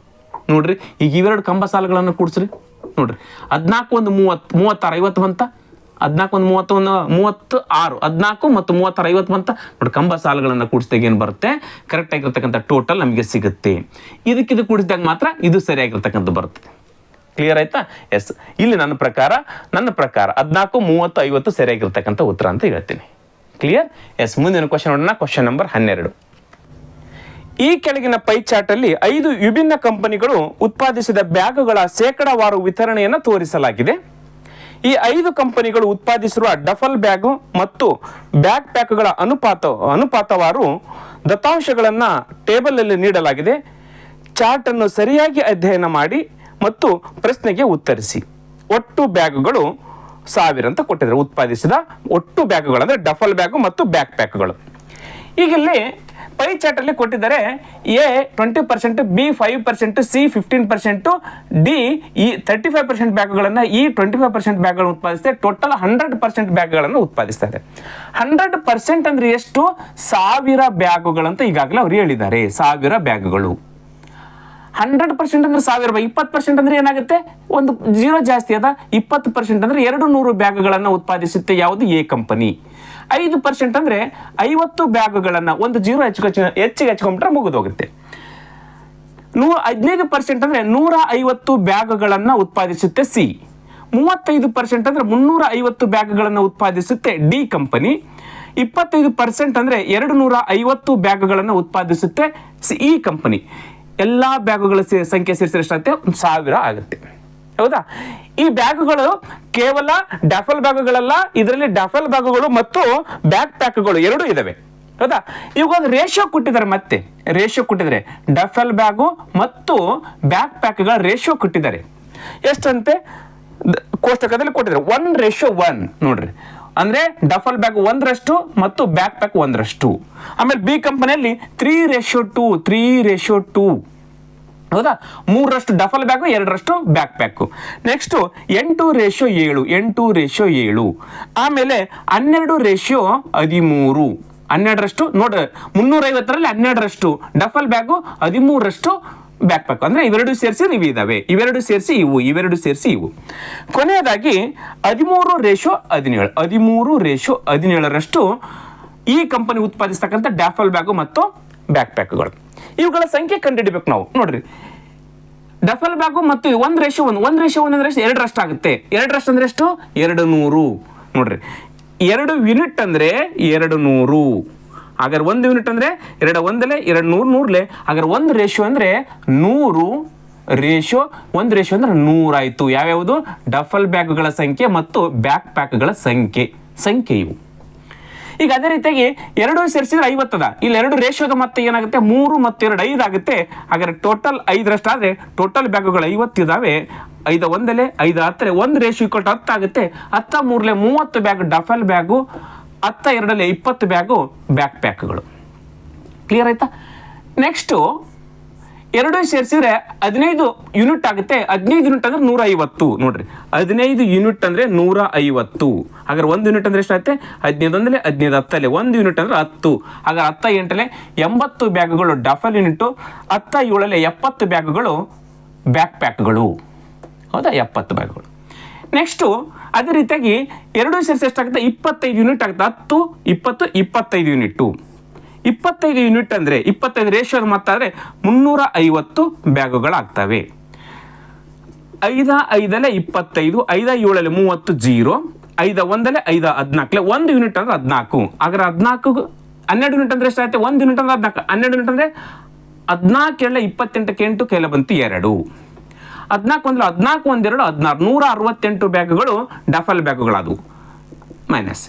ನೋಡ್ರಿ. ಈಗ ಇವೆರಡು ಕಂಬ ಸಾಲುಗಳನ್ನು ಕೂಡಿಸ್ರಿ ನೋಡ್ರಿ. 14, 1, 30, 36, 50 ಬಂತ. 14, 1, 30, 36. 14 ಮತ್ತು 36, 50 ಬಂತ ನೋಡಿ. ಕಂಬ ಸಾಲುಗಳನ್ನು ಕೂಡಿಸಿದಾಗ ಏನು ಬರುತ್ತೆ? ಕರೆಕ್ಟ್ ಆಗಿರ್ತಕ್ಕಂಥ ಟೋಟಲ್ ನಮಗೆ ಸಿಗುತ್ತೆ. ಇದಕ್ಕಿದು ಕೂಡಿಸಿದಾಗ ಮಾತ್ರ ಇದು ಸರಿಯಾಗಿರ್ತಕ್ಕಂಥ ಬರುತ್ತೆ. ಕ್ಲಿಯರ್ ಆಯ್ತಾ? ಎಸ್, ಇಲ್ಲಿ ನನ್ನ ಪ್ರಕಾರ 14, 30, 50 ಸರಿಯಾಗಿರ್ತಕ್ಕಂಥ ಉತ್ತರ ಅಂತ ಹೇಳ್ತೀನಿ. ಕ್ಲಿಯರ್? ಎಸ್, ಮುಂದಿನ ಕ್ವಶನ್ ನೋಡೋಣ. Question number 12. ಈ ಕೆಳಗಿನ ಪೈ ಚಾರ್ಟ್ ಅಲ್ಲಿ 5 ವಿಭಿನ್ನ ಕಂಪನಿಗಳು ಉತ್ಪಾದಿಸಿದ ಬ್ಯಾಗುಗಳ ಶೇಕಡಾವಾರು ವಿತರಣೆಯನ್ನು ತೋರಿಸಲಾಗಿದೆ. ಈ 5 ಕಂಪನಿಗಳು ಉತ್ಪಾದಿಸಿರುವ ಡಫಲ್ ಬ್ಯಾಗು ಮತ್ತು ಬ್ಯಾಕ್ ಪ್ಯಾಕ್ಗಳ ಅನುಪಾತವಾರು ದತ್ತಾಂಶಗಳನ್ನು ಟೇಬಲ್ ಅಲ್ಲಿ ನೀಡಲಾಗಿದೆ. ಚಾರ್ಟ್ ಅನ್ನು ಸರಿಯಾಗಿ ಅಧ್ಯಯನ ಮಾಡಿ ಮತ್ತು ಪ್ರಶ್ನೆಗೆ ಉತ್ತರಿಸಿ. ಒಟ್ಟು ಬ್ಯಾಗುಗಳು 1000 ಅಂತ ಕೊಟ್ಟಿದ್ದಾರೆ. ಉತ್ಪಾದಿಸಿದ ಒಟ್ಟು ಬ್ಯಾಗುಗಳು ಅಂದ್ರೆ ಡಫಲ್ ಬ್ಯಾಗು ಮತ್ತು ಬ್ಯಾಕ್ ಪ್ಯಾಕ್ಗಳು. ಈಗ ಇಲ್ಲಿ ಪೈ ಚಾರ್ಟ್ ಅಲ್ಲಿ ಕೊಟ್ಟಿದ್ದಾರೆ. A 20%, B 5%, C 15%, D ಈ 35% ಬ್ಯಾಗ್ಗಳನ್ನು, ಈ 25% ಬ್ಯಾಗ್ಗಳನ್ನು ಉತ್ಪಾದಿಸ್ತಾರೆ. ಟೋಟಲ್ 100% ಬ್ಯಾಗ್ಗಳನ್ನು ಉತ್ಪಾದಿಸ್ತಾರೆ. 100% ಅಂದ್ರೆ ಎಷ್ಟು? 1000 ಬ್ಯಾಗುಗಳಂತ ಈಗಾಗಲೇ ಅವರು ಹೇಳಿದ್ದಾರೆ. 1000 ಬ್ಯಾಗುಗಳು. 100% ಅಂದ್ರೆ 1000. 20% ಅಂದ್ರೆ ಏನಾಗುತ್ತೆ? ಒಂದು 0 ಜಾಸ್ತಿ ಅದ. 20% ಅಂದ್ರೆ 200 ಬ್ಯಾಗ್ಗಳನ್ನು ಉತ್ಪಾದಿಸುತ್ತೆ. ಯಾವುದು? A company. 5% ಅಂದ್ರೆ 50 ಬ್ಯಾಗ್ಗಳನ್ನು, ಒಂದು 0 ಹೆಚ್ಚಿಗೆ ಹಚ್ಕೊಂಡ್ಬಿಟ್ರೆ ಮುಗಿದೋಗುತ್ತೆ. 15% ಅಂದ್ರೆ 150 ಬ್ಯಾಗ್ಗಳನ್ನು ಉತ್ಪಾದಿಸುತ್ತೆ ಸಿ. 35% ಅಂದ್ರೆ 350 ಬ್ಯಾಗ್ಗಳನ್ನು ಉತ್ಪಾದಿಸುತ್ತೆ ಡಿ ಕಂಪನಿ. 25% ಅಂದ್ರೆ 250 ಬ್ಯಾಗ್ಗಳನ್ನು ಉತ್ಪಾದಿಸುತ್ತೆ ಇ ಕಂಪನಿ. ಎಲ್ಲ ಬ್ಯಾಗುಗಳ ಸಂಖ್ಯೆ ಸೇರಿಸಿದ್ರೆ ಎಷ್ಟಾಗುತ್ತೆ? 1000 ಆಗುತ್ತೆ. ಹೌದಾ? ಈ ಬ್ಯಾಗುಗಳು ಕೇವಲ ಡಫಲ್ ಬ್ಯಾಗುಗಳಲ್ಲ, ಇದರಲ್ಲಿ ಡಫಲ್ ಬ್ಯಾಗುಗಳು ಮತ್ತು ಬ್ಯಾಕ್ ಪ್ಯಾಕ್ಗಳು ಎರಡೂ ಇದಾವೆ. ಹೌದಾ? ಇವಾಗ ಒಂದು ರೇಷಿಯೋ ಕೊಟ್ಟಿದ್ದಾರೆ. ಮತ್ತೆ ರೇಷಿಯೋ ಕೊಟ್ಟಿದ್ದಾರೆ. ಡಫಲ್ ಬ್ಯಾಗು ಮತ್ತು ಬ್ಯಾಕ್ ಪ್ಯಾಕ್ಗಳ ರೇಷಿಯೋ ಕೊಟ್ಟಿದ್ದಾರೆ. ಎಷ್ಟಂತೆ? ಕೋಷ್ಟಕದಲ್ಲಿ ಕೊಟ್ಟಿದ್ದಾರೆ 1:1 ನೋಡ್ರಿ. ಅಂದ್ರೆ ಡಫಲ್ ಬ್ಯಾಗ್ 1 ಮತ್ತು ಬ್ಯಾಕ್ ಪ್ಯಾಕ್ 1. ಆಮೇಲೆ ಬಿ ಕಂಪನಿಯಲ್ಲಿ 3:2 3:2 ಹೌದಾ, 3 duffel bag 2 back pack. Next 8:7 8:7. ಆಮೇಲೆ 12:13 12 ನೋಡ್ರಿ, 350ರಲ್ಲಿ 12 ಡಫಲ್ ಬ್ಯಾಗು, 13 ಬ್ಯಾಕ್ ಪ್ಯಾಕ್. ಅಂದ್ರೆ ಇವೆರಡು ಸೇರಿಸಿ ಇವು ಇದಾವೆ, ಇವೆರಡು ಸೇರಿಸಿ ಇವು, ಇವೆರಡು ಸೇರಿಸಿ ಇವು. ಕೊನೆಯದಾಗಿ 13:17 13:17 ಈ ಕಂಪನಿ ಉತ್ಪಾದಿಸ್ತಕ್ಕಂಥ ಡಫಲ್ ಬ್ಯಾಗು ಮತ್ತು ಬ್ಯಾಕ್ ಪ್ಯಾಕ್ಗಳು. ಇವುಗಳ ಸಂಖ್ಯೆ ಕಂಡುಹಿಡಿಬೇಕು ನಾವು. ನೋಡ್ರಿ, ಡಫಲ್ ಬ್ಯಾಗು ಮತ್ತು 1:1 1:1 ಅಂದ್ರೆ 2 ಆಗುತ್ತೆ. 2 ಅಂದ್ರೆ ಎಷ್ಟು? 200. ನೋಡ್ರಿ, 2 ಯೂನಿಟ್ ಅಂದ್ರೆ 200. ಹಾಗಾದ್ರೆ 1 ಯೂನಿಟ್ ಅಂದ್ರೆ 2 1 200 100 ಹಾಗಾದ್ರೆ 1 ರೇಷಿಯೋ ಅಂದ್ರೆ 100 ರೇಷಿಯೋ 1 ರೇಷಿಯೋ ಅಂದ್ರೆ 100 ಆಯ್ತು. ಯಾವ್ಯಾವುದು? ಡಫಲ್ ಬ್ಯಾಗ್ಗಳ ಸಂಖ್ಯೆ ಮತ್ತು ಬ್ಯಾಕ್ ಪ್ಯಾಕ್ಗಳ ಸಂಖ್ಯೆ ಇವು. ಈಗ ಅದೇ ರೀತಿಯಾಗಿ 2 ಸೇರಿಸಿದ್ರೆ 50 ಅದ. ಇಲ್ಲಿ 2 ರೇಷಿಯೋದ ಮತ್ತೆ ಏನಾಗುತ್ತೆ? 3 ಮತ್ತು 2 5 ಆಗುತ್ತೆ. ಹಾಗಾದ್ರೆ ಟೋಟಲ್ 5 ಆದ್ರೆ ಟೋಟಲ್ ಬ್ಯಾಗ್ಗಳು 50 ಇದಾವೆ. 5 1 5 10 1 ರೇಷಿಯೋ = 10 ಆಗುತ್ತೆ. 10 3 30 ಬ್ಯಾಗ್ ಡಫಲ್ ಬ್ಯಾಗು, 10 2 20 ಬ್ಯಾಗು ಬ್ಯಾಕ್ ಪ್ಯಾಕ್ಗಳು. ಕ್ಲಿಯರ್ ಆಯ್ತಾ? ನೆಕ್ಸ್ಟ್ 2 ಸೇರಿಸಿದ್ರೆ 15 ಯೂನಿಟ್ ಆಗುತ್ತೆ. 15 ಯೂನಿಟ್ ಅಂದ್ರೆ 150. ನೋಡ್ರಿ, 15 ಯೂನಿಟ್ ಅಂದ್ರೆ 150. ಹಾಗಾದ್ರೆ 1 ಯೂನಿಟ್ ಅಂದ್ರೆ ಎಷ್ಟಾಗುತ್ತೆ? 15 1 15 10 1 ಯೂನಿಟ್ ಅಂದ್ರೆ 10. ಹಾಗಾದ್ರೆ 10 8 80 ಬ್ಯಾಗ್ಗಳು ಡಫಲ್ ಯೂನಿಟ್, 10 7 70 ಬ್ಯಾಗ್ಗಳು ಬ್ಯಾಕ್ ಪ್ಯಾಕ್ಗಳು. ಹೌದಾ, 70 ಬ್ಯಾಗ್ಗಳು. ನೆಕ್ಸ್ಟು ಅದೇ ರೀತಿಯಾಗಿ 2 ಸೇರಿಸಿ ಎಷ್ಟಾಗುತ್ತೆ? 25 ಯೂನಿಟ್ ಆಗುತ್ತೆ. 10 20 25 ಯೂನಿಟ್ಟು. 25 ಯೂನಿಟ್ ಅಂದರೆ 25 ರೇಷಿಯೋ ಮಾತಾದರೆ 350 ಬ್ಯಾಗುಗಳಾಗ್ತವೆ. 5 5 25 5 7 30 0 5 1 5 14 1 ಯೂನಿಟ್ ಅಂದ್ರೆ 14. ಹಾಗಾದ್ರೆ 14 12 ಯೂನಿಟ್ ಅಂದ್ರೆ ಎಷ್ಟಾಗುತ್ತೆ? 1 ಯೂನಿಟ್ ಅಂದ್ರೆ 14. 12 ಯೂನಿಟ್ ಅಂದ್ರೆ 14 28 8 ಕೈಲ ಬಂತು 2. 14 14 1 2 16 168 ಬ್ಯಾಗುಗಳು ಡಫಲ್ ಬ್ಯಾಗುಗಳಾದವು. ಮೈನಸ್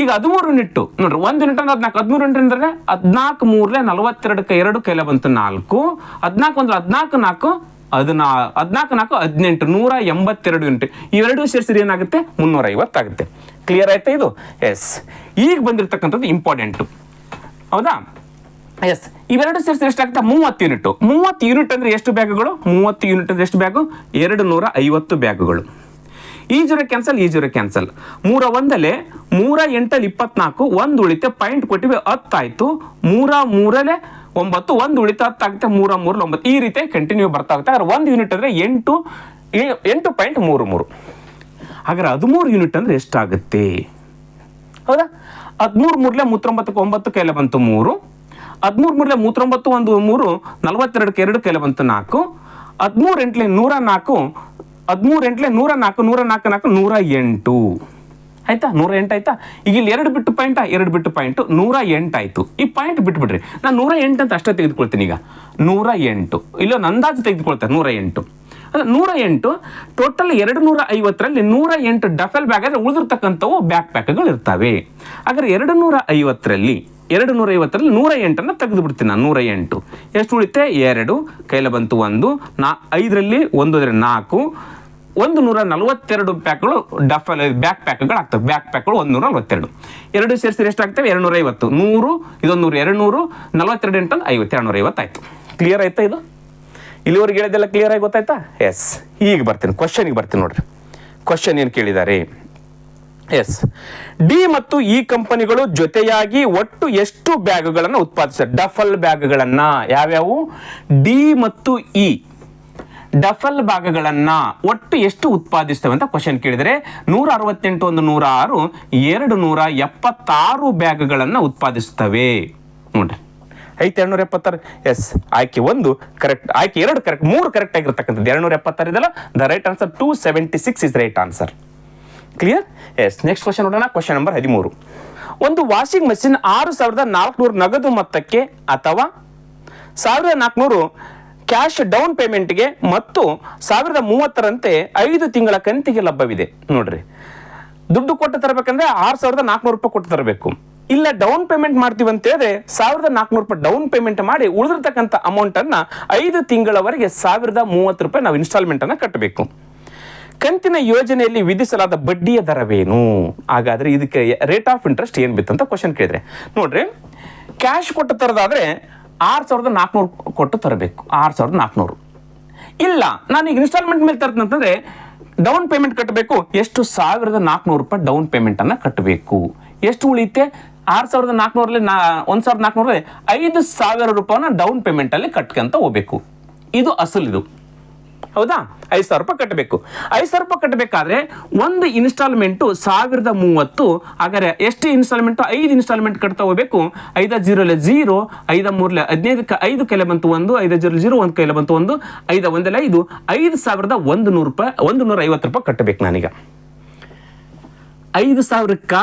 ಈಗ 13 ಯೂನಿಟ್ ನೋಡ್ರಿ, 1 ಯೂನಿಟ್ ಅಂದ್ರೆ 14, 13 ಯೂನಿಟ್ ಅಂದ್ರೆ 14 3 42 2 ಕೈಲ ಬಂತು 4. 14 14 4 14 18 182 ಯೂನಿಟ್. ಇವೆರಡು ಸೇರಿಸಿದ್ರೆ ಏನಾಗುತ್ತೆ? 350 ಆಗುತ್ತೆ. ಕ್ಲಿಯರ್ ಆಯ್ತಾ ಇದು? ಎಸ್. ಈಗ ಬಂದಿರತಕ್ಕಂಥದ್ದು ಇಂಪಾರ್ಟೆಂಟು. ಹೌದಾ? ಎಸ್. ಇವೆರಡು ಸೇರಿಸಿ ಎಷ್ಟಾಗುತ್ತೆ? 30 ಯೂನಿಟ್. 30 ಯೂನಿಟ್ ಅಂದ್ರೆ ಎಷ್ಟು ಬ್ಯಾಗುಗಳು? 30 ಯೂನಿಟ್ ಅಂದ್ರೆ ಎಷ್ಟು ಬ್ಯಾಗು? 250 ಬ್ಯಾಗುಗಳು. ಈ 0 ಕ್ಯಾನ್ಸಲ್, ಈ 0 ಕ್ಯಾನ್ಸಲ್. 3 1 3 8 24 1 ಉಳಿತೆ ಪಾಯಿಂಟ್ ಕೊಟ್ಟಿವೆ 10 ಆಯ್ತು. 3 3 9 1 ಉಳಿತೆ 10 ಆಗುತ್ತೆ. 3 3 9 ಈ ರೀತಿ ಕಂಟಿನ್ಯೂ ಬರ್ತಾ ಹೋಗುತ್ತೆ. ಹಾಗಾದ್ರೆ 1 ಯೂನಿಟ್ ಅಂದ್ರೆ 8.33. ಹಾಗಾದ್ರೆ 13 ಯೂನಿಟ್ ಅಂದ್ರೆ ಎಷ್ಟಾಗುತ್ತೆ? ಹೌದಾ? 13 3 39 9 ಕೈಲ ಬಂತು 3. 13 3 39 1 3 42 2 ಕೈಲ ಬಂತು 4. 13 8 104 13 8 104 104 108 ಆಯ್ತಾ? 108 ಆಯ್ತಾ? ಈಗ ಇಲ್ಲಿ 2 ಬಿಟ್ಟು ಪಾಯಿಂಟ್ 2 ಬಿಟ್ಟು ಪಾಯಿಂಟ್ 108 ಆಯ್ತು. ಈ ಪಾಯಿಂಟ್ ಬಿಟ್ಬಿಡ್ರಿ, ನಾನು 108 ಅಂತ ಅಷ್ಟೇ ತೆಗೆದುಕೊಳ್ತೀನಿ. ಈಗ 108 ಇಲ್ಲೊಂದು ಅಂದಾಜು ತೆಗೆದುಕೊಳ್ತಾರೆ. 108 ಅಂದ್ರೆ 108 ಟೋಟಲ್ 250ರಲ್ಲಿ 108 ಡಫಲ್ ಬ್ಯಾಗ್ ಆದರೆ ಉಳಿದಿರ್ತಕ್ಕಂಥವು ಬ್ಯಾಕ್ ಪ್ಯಾಕ್ಗಳು ಇರ್ತವೆ. ಹಾಗಾದ್ರೆ 250ರಲ್ಲಿ 108 ಅನ್ನ ತೆಗೆದು ಬಿಡ್ತೀನಿ ನಾನು. 108 ಎಷ್ಟು ಉಳಿತೆ? 2 ಕೈಲ ಬಂತು 1 5ರಲ್ಲಿ 1 4 142 ಪ್ಯಾಕ್ಗಳು ಡಫಲ್ ಬ್ಯಾಕ್ ಪ್ಯಾಕ್ಗಳು ಆಗ್ತವೆ. ಬ್ಯಾಕ್ ಪ್ಯಾಕ್ಗಳು 142. 2 ಸೇರಿಸಿದ್ರೆ ಎಷ್ಟಾಗ್ತವೆ? 250 100 ಇದೊಂದು 200 42 8 50 250 ಆಯ್ತು. ಕ್ಲಿಯರ್ ಆಯ್ತಾ ಇದು? ಇಲ್ಲಿವರೆಗೆ ಹೇಳಿದೆಲ್ಲ ಕ್ಲಿಯರ್ ಆಗಿ ಗೊತ್ತಾಯ್ತಾ? ಎಸ್. ಈಗ ಬರ್ತೀನಿ ಕ್ವಶನ್ಗೆ ಬರ್ತೀನಿ. ನೋಡ್ರಿ, ಕ್ವಶನ್ ಏನು ಕೇಳಿದ್ದಾರೆ? ಎಸ್. ಡಿ ಮತ್ತು ಇ ಕಂಪನಿಗಳು ಜೊತೆಯಾಗಿ ಒಟ್ಟು ಎಷ್ಟು ಬ್ಯಾಗುಗಳನ್ನು ಉತ್ಪಾದಿಸಿದೆ? ಡಫಲ್ ಬ್ಯಾಗ್ಗಳನ್ನ. ಯಾವ್ಯಾವು? ಡಿ ಮತ್ತು ಇ ಡಫಲ್ ಭಾಗಗಳನ್ನ ಒಟ್ಟು ಎಷ್ಟು ಉತ್ಪಾದಿಸ್ತವೆ ಅಂತ ಕ್ವಶನ್ ಕೇಳಿದರೆ 168 1 106 276 ಬ್ಯಾಗ್ಗಳನ್ನು ಉತ್ಪಾದಿಸುತ್ತವೆ. ನೋಡ್ರಿ, ಐತೆ 276. ಎಸ್. ಆಯ್ಕೆ 1 ಕರೆಕ್ಟ್, ಆಯ್ಕೆ 2 ಕರೆಕ್ಟ್, 3 ಕರೆಕ್ಟ್ ಆಗಿರ್ತಕ್ಕಂಥದ್ದು. 276 ಇದಲ್ಲ, the right answer 276 is right answer. Clear? Yes. Next question ನೋಡೋಣ. Question number 13. ಒಂದು ವಾಷಿಂಗ್ ಮಷಿನ್ 6400 ನಗದು ಮೊತ್ತಕ್ಕೆ ಅಥವಾ 1400 ಕ್ಯಾಶ್ ಡೌನ್ ಪೇಮೆಂಟ್ಗೆ ಮತ್ತು 1030ರಂತೆ 5 ತಿಂಗಳ ಕಂತಿಗೆ ಲಭ್ಯವಿದೆ. ನೋಡ್ರಿ, ದುಡ್ಡು ಕೊಟ್ಟು ತರಬೇಕಂದ್ರೆ 6400 ರೂಪಾಯಿ ಕೊಟ್ಟು ತರಬೇಕು. ಇಲ್ಲ ಡೌನ್ ಪೇಮೆಂಟ್ ಮಾಡ್ತೀವಿ ಅಂತ ಹೇಳಿದ್ರೆ 1400 ರೂಪಾಯಿ ಡೌನ್ ಪೇಮೆಂಟ್ ಮಾಡಿ ಉಳಿದಿರ್ತಕ್ಕಂಥ ಅಮೌಂಟ್ ಅನ್ನ 5 ತಿಂಗಳವರೆಗೆ 1030 ರೂಪಾಯಿ ನಾವು ಇನ್ಸ್ಟಾಲ್ಮೆಂಟ್ ಅನ್ನ ಕಟ್ಟಬೇಕು. ಕಂತಿನ ಯೋಜನೆಯಲ್ಲಿ ವಿಧಿಸಲಾದ ಬಡ್ಡಿಯ ದರವೇನು? ಹಾಗಾದ್ರೆ ಇದಕ್ಕೆ ರೇಟ್ ಆಫ್ ಇಂಟ್ರೆಸ್ಟ್ ಏನು ಬಿತ್ತಂತ ಕ್ವಶನ್ ಕೇಳಿದ್ರೆ ನೋಡ್ರಿ, ಕ್ಯಾಶ್ ಕೊಟ್ಟು ತರೋದಾದ್ರೆ 6400 ಕೊಟ್ಟು ತರಬೇಕು. 6400 ಇಲ್ಲ ನಾನೀಗ ಇನ್ಸ್ಟಾಲ್ಮೆಂಟ್ ಮೇಲೆ ತರ್ತಂತಂದ್ರೆ ಡೌನ್ ಪೇಮೆಂಟ್ ಕಟ್ಟಬೇಕು. ಎಷ್ಟು? 1400 ರೂಪಾಯಿ ಡೌನ್ ಪೇಮೆಂಟ್ ಅನ್ನ ಕಟ್ಟಬೇಕು. ಎಷ್ಟು ಉಳಿಯುತ್ತೆ? 6400 1400 5000 ರೂಪಾಯಿನ ಡೌನ್ ಪೇಮೆಂಟ್ ಅಲ್ಲಿ ಕಟ್ಕೊಂತ ಹೋಗ್ಬೇಕು. ಇದು ಅಸಲು. ಇದು ಹೌದಾ? 5000 ರೂಪಾಯಿ ಕಟ್ಟಬೇಕು. 5000 ರೂಪಾಯಿ ಕಟ್ಟಬೇಕಾದ್ರೆ ಒಂದು ಇನ್ಸ್ಟಾಲ್ಮೆಂಟು 1030. ಹಾಗಾದ್ರೆ ಎಷ್ಟು ಇನ್ಸ್ಟಾಲ್ಮೆಂಟು? 5 ಇನ್ಸ್ಟಾಲ್ಮೆಂಟ್ ಕಟ್ತಾ ಹೋಗ್ಬೇಕು. 5 0 0, 5 3 15, 5 ಕೆಲ ಬಂತು 1, 5 0 0 1 ಕೆಲ ಬಂತು 1, 5 1 5, 5100 ರೂಪಾಯಿ 150 ರೂಪಾಯಿ ಕಟ್ಟಬೇಕು ನಾನೀಗ. 5000ಕ್ಕ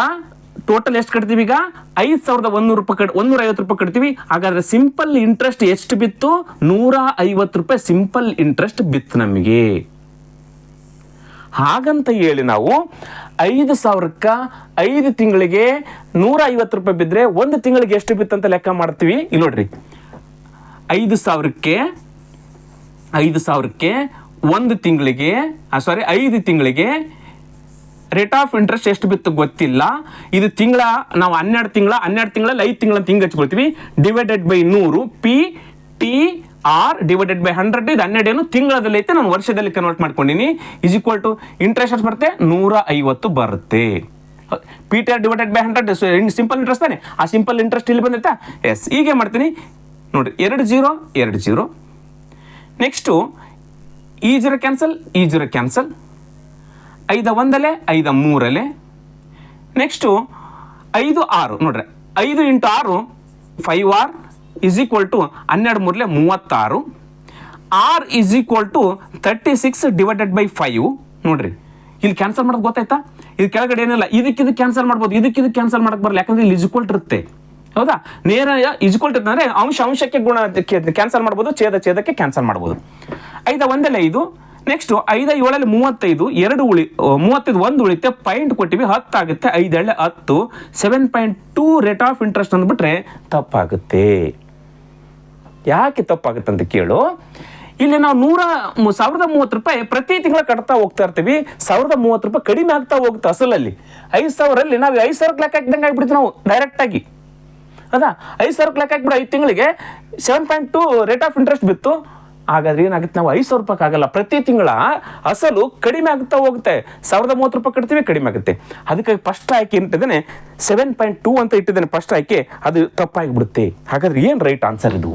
ಟೋಟಲ್ ಎಷ್ಟು ಕಟ್ತೀವಿ ಈಗ? 5100 ರೂಪಾಯಿ 150 ರೂಪಾಯಿ ಕಟ್ತೀವಿ. ಹಾಗಾದ್ರೆ ಸಿಂಪಲ್ ಇಂಟ್ರೆಸ್ಟ್ ಎಷ್ಟು ಬಿತ್ತು? 150 ರೂಪಾಯಿ ಸಿಂಪಲ್ ಇಂಟ್ರೆಸ್ಟ್ ಬಿತ್ತು ನಮಗೆ. ಹಾಗಂತ ಹೇಳಿ ನಾವು 5000ಕ್ಕ 5 ತಿಂಗಳಿಗೆ 150 ರೂಪಾಯಿ ಬಿದ್ದರೆ 1 ತಿಂಗಳಿಗೆ ಎಷ್ಟು ಬಿತ್ತಂತ ಲೆಕ್ಕ ಮಾಡ್ತೀವಿ. ಇಲ್ಲಿ ನೋಡ್ರಿ, 5000ಕ್ಕೆ 1 ತಿಂಗಳಿಗೆ 5 ತಿಂಗಳಿಗೆ ರೇಟ್ ಆಫ್ ಇಂಟ್ರೆಸ್ಟ್ ಎಷ್ಟು ಬಿತ್ತು ಗೊತ್ತಿಲ್ಲ. ಇದು ತಿಂಗಳ ನಾವು 12 ತಿಂಗಳಲ್ಲಿ 5 ತಿಂಗಳ ತಿಂಗಳು ಹಚ್ಕೊಳ್ತೀವಿ. Divided by 100 PTR divided by 100. ಇದು 12 ಏನು ತಿಂಗಳಲ್ಲಿ ಐತೆ, ನಾನು ವರ್ಷದಲ್ಲಿ ಕನ್ವರ್ಟ್ ಮಾಡ್ಕೊಂಡಿನಿ. ಇಸ್ ಈಕ್ವಲ್ ಟು ಇಂಟ್ರೆಸ್ಟ್ ಎಷ್ಟು ಬರುತ್ತೆ? 150 ಬರುತ್ತೆ. PTR divided by 100 simple interest ತಾನೆ. ಆ ಸಿಂಪಲ್ ಇಂಟ್ರೆಸ್ಟ್ ಇಲ್ಲಿ ಬಂದೈತಾ? ಎಸ್. ಹೀಗೆ ಮಾಡ್ತೀನಿ ನೋಡಿ, 2 0 2 0. ನೆಕ್ಸ್ಟು ಈ 0 ಕ್ಯಾನ್ಸಲ್, ಈ 0 ಕ್ಯಾನ್ಸಲ್. 5 1 5 3. ನೆಕ್ಸ್ಟು 5 6 ನೋಡ್ರಿ, 5 × 6 5R is equal to 12 3 36. R is equal to 36 divided by 5. ನೋಡ್ರಿ, ಇಲ್ಲಿ ಕ್ಯಾನ್ಸಲ್ ಮಾಡೋದು ಗೊತ್ತಾಯ್ತಾ? ಇದು ಕೆಳಗಡೆ ಏನಿಲ್ಲ, ಇದಕ್ಕೆ ಕ್ಯಾನ್ಸಲ್ ಮಾಡ್ಬೋದು, ಇದಕ್ಕೆ ಕ್ಯಾನ್ಸಲ್ ಮಾಡಕ್ ಬರಲ್ಲ, ಯಾಕಂದ್ರೆ ಇಲ್ಲಿ ಇಸ್ ಈಕ್ವಲ್ ಇರುತ್ತೆ. ಹೌದಾ? ನೇರ ಇಸ್ ಈಕ್ವಲ್ ಇರ್ತಂದ್ರೆ ಅಂಶಕ್ಕೆ ಗುಣ ಕ್ಯಾನ್ಸಲ್ ಮಾಡ್ಬೋದು, ಛೇದಕ್ಕೆ ಕ್ಯಾನ್ಸಲ್ ಮಾಡ್ಬೋದು. 5 1 5. ನೆಕ್ಸ್ಟ್ 5 7 35, 35 1 ಉಳಿತೆ, ಪಾಯಿಂಟ್ ಕೊಟ್ಟಿವಿ, 10 ಆಗುತ್ತೆ. 5 10, 7.2 ರೇಟ್ ಆಫ್ ಇಂಟ್ರೆಸ್ಟ್ ಅಂದ್ಬಿಟ್ರೆ ತಪ್ಪಾಗುತ್ತೆ. ಯಾಕೆ ತಪ್ಪಾಗುತ್ತೆ ಅಂತ ಕೇಳು. ಇಲ್ಲಿ ನಾವು 1030 ರೂಪಾಯಿ ಪ್ರತಿ ತಿಂಗಳ ಕಟ್ತಾ ಹೋಗ್ತಾ ಇರ್ತೀವಿ. 1030 ರೂಪಾಯಿ ಕಡಿಮೆ ಆಗ್ತಾ ಹೋಗುತ್ತೆ ಅಸಲಲ್ಲಿ. 5000 ನಾವು 5000 ಲೆಕ್ಕ ಹಾಕಿದಂಗೆ ಆಗ್ಬಿಡ್ತೀವಿ ನಾವು ಡೈರೆಕ್ಟ್ ಆಗಿ. ಹೌದಾ? 5000 ಲೆಕ್ಕ ಹಾಕ್ಬಿಟ್ಟು 5 ತಿಂಗಳಿಗೆ 7.2 ರೇಟ್ ಆಫ್ ಇಂಟ್ರೆಸ್ಟ್ ಬಿತ್ತು. ಹಾಗಾದ್ರೆ ಏನಾಗುತ್ತೆ? ನಾವು 5000 ರೂಪಾಯಿ ಆಗಲ್ಲ, ಪ್ರತಿ ತಿಂಗಳ ಅಸಲು ಕಡಿಮೆ ಆಗ್ತಾ ಹೋಗುತ್ತೆ. 1030 ರೂಪಾಯಿ ಕಟ್ತೀವಿ, ಕಡಿಮೆ ಆಗುತ್ತೆ. ಅದಕ್ಕಾಗಿ ಫಸ್ಟ್ ಆಯ್ಕೆ ಇಟ್ಟಿದ್ದೇನೆ 7.2 ಅಂತ ಇಟ್ಟಿದ್ದೇನೆ ಫಸ್ಟ್ ಆಯ್ಕೆ, ಅದು ತಪ್ಪಾಗಿಬಿಡುತ್ತೆ. ಹಾಗಾದ್ರೆ ಏನು ರೈಟ್ ಆನ್ಸರ್ ಇದು?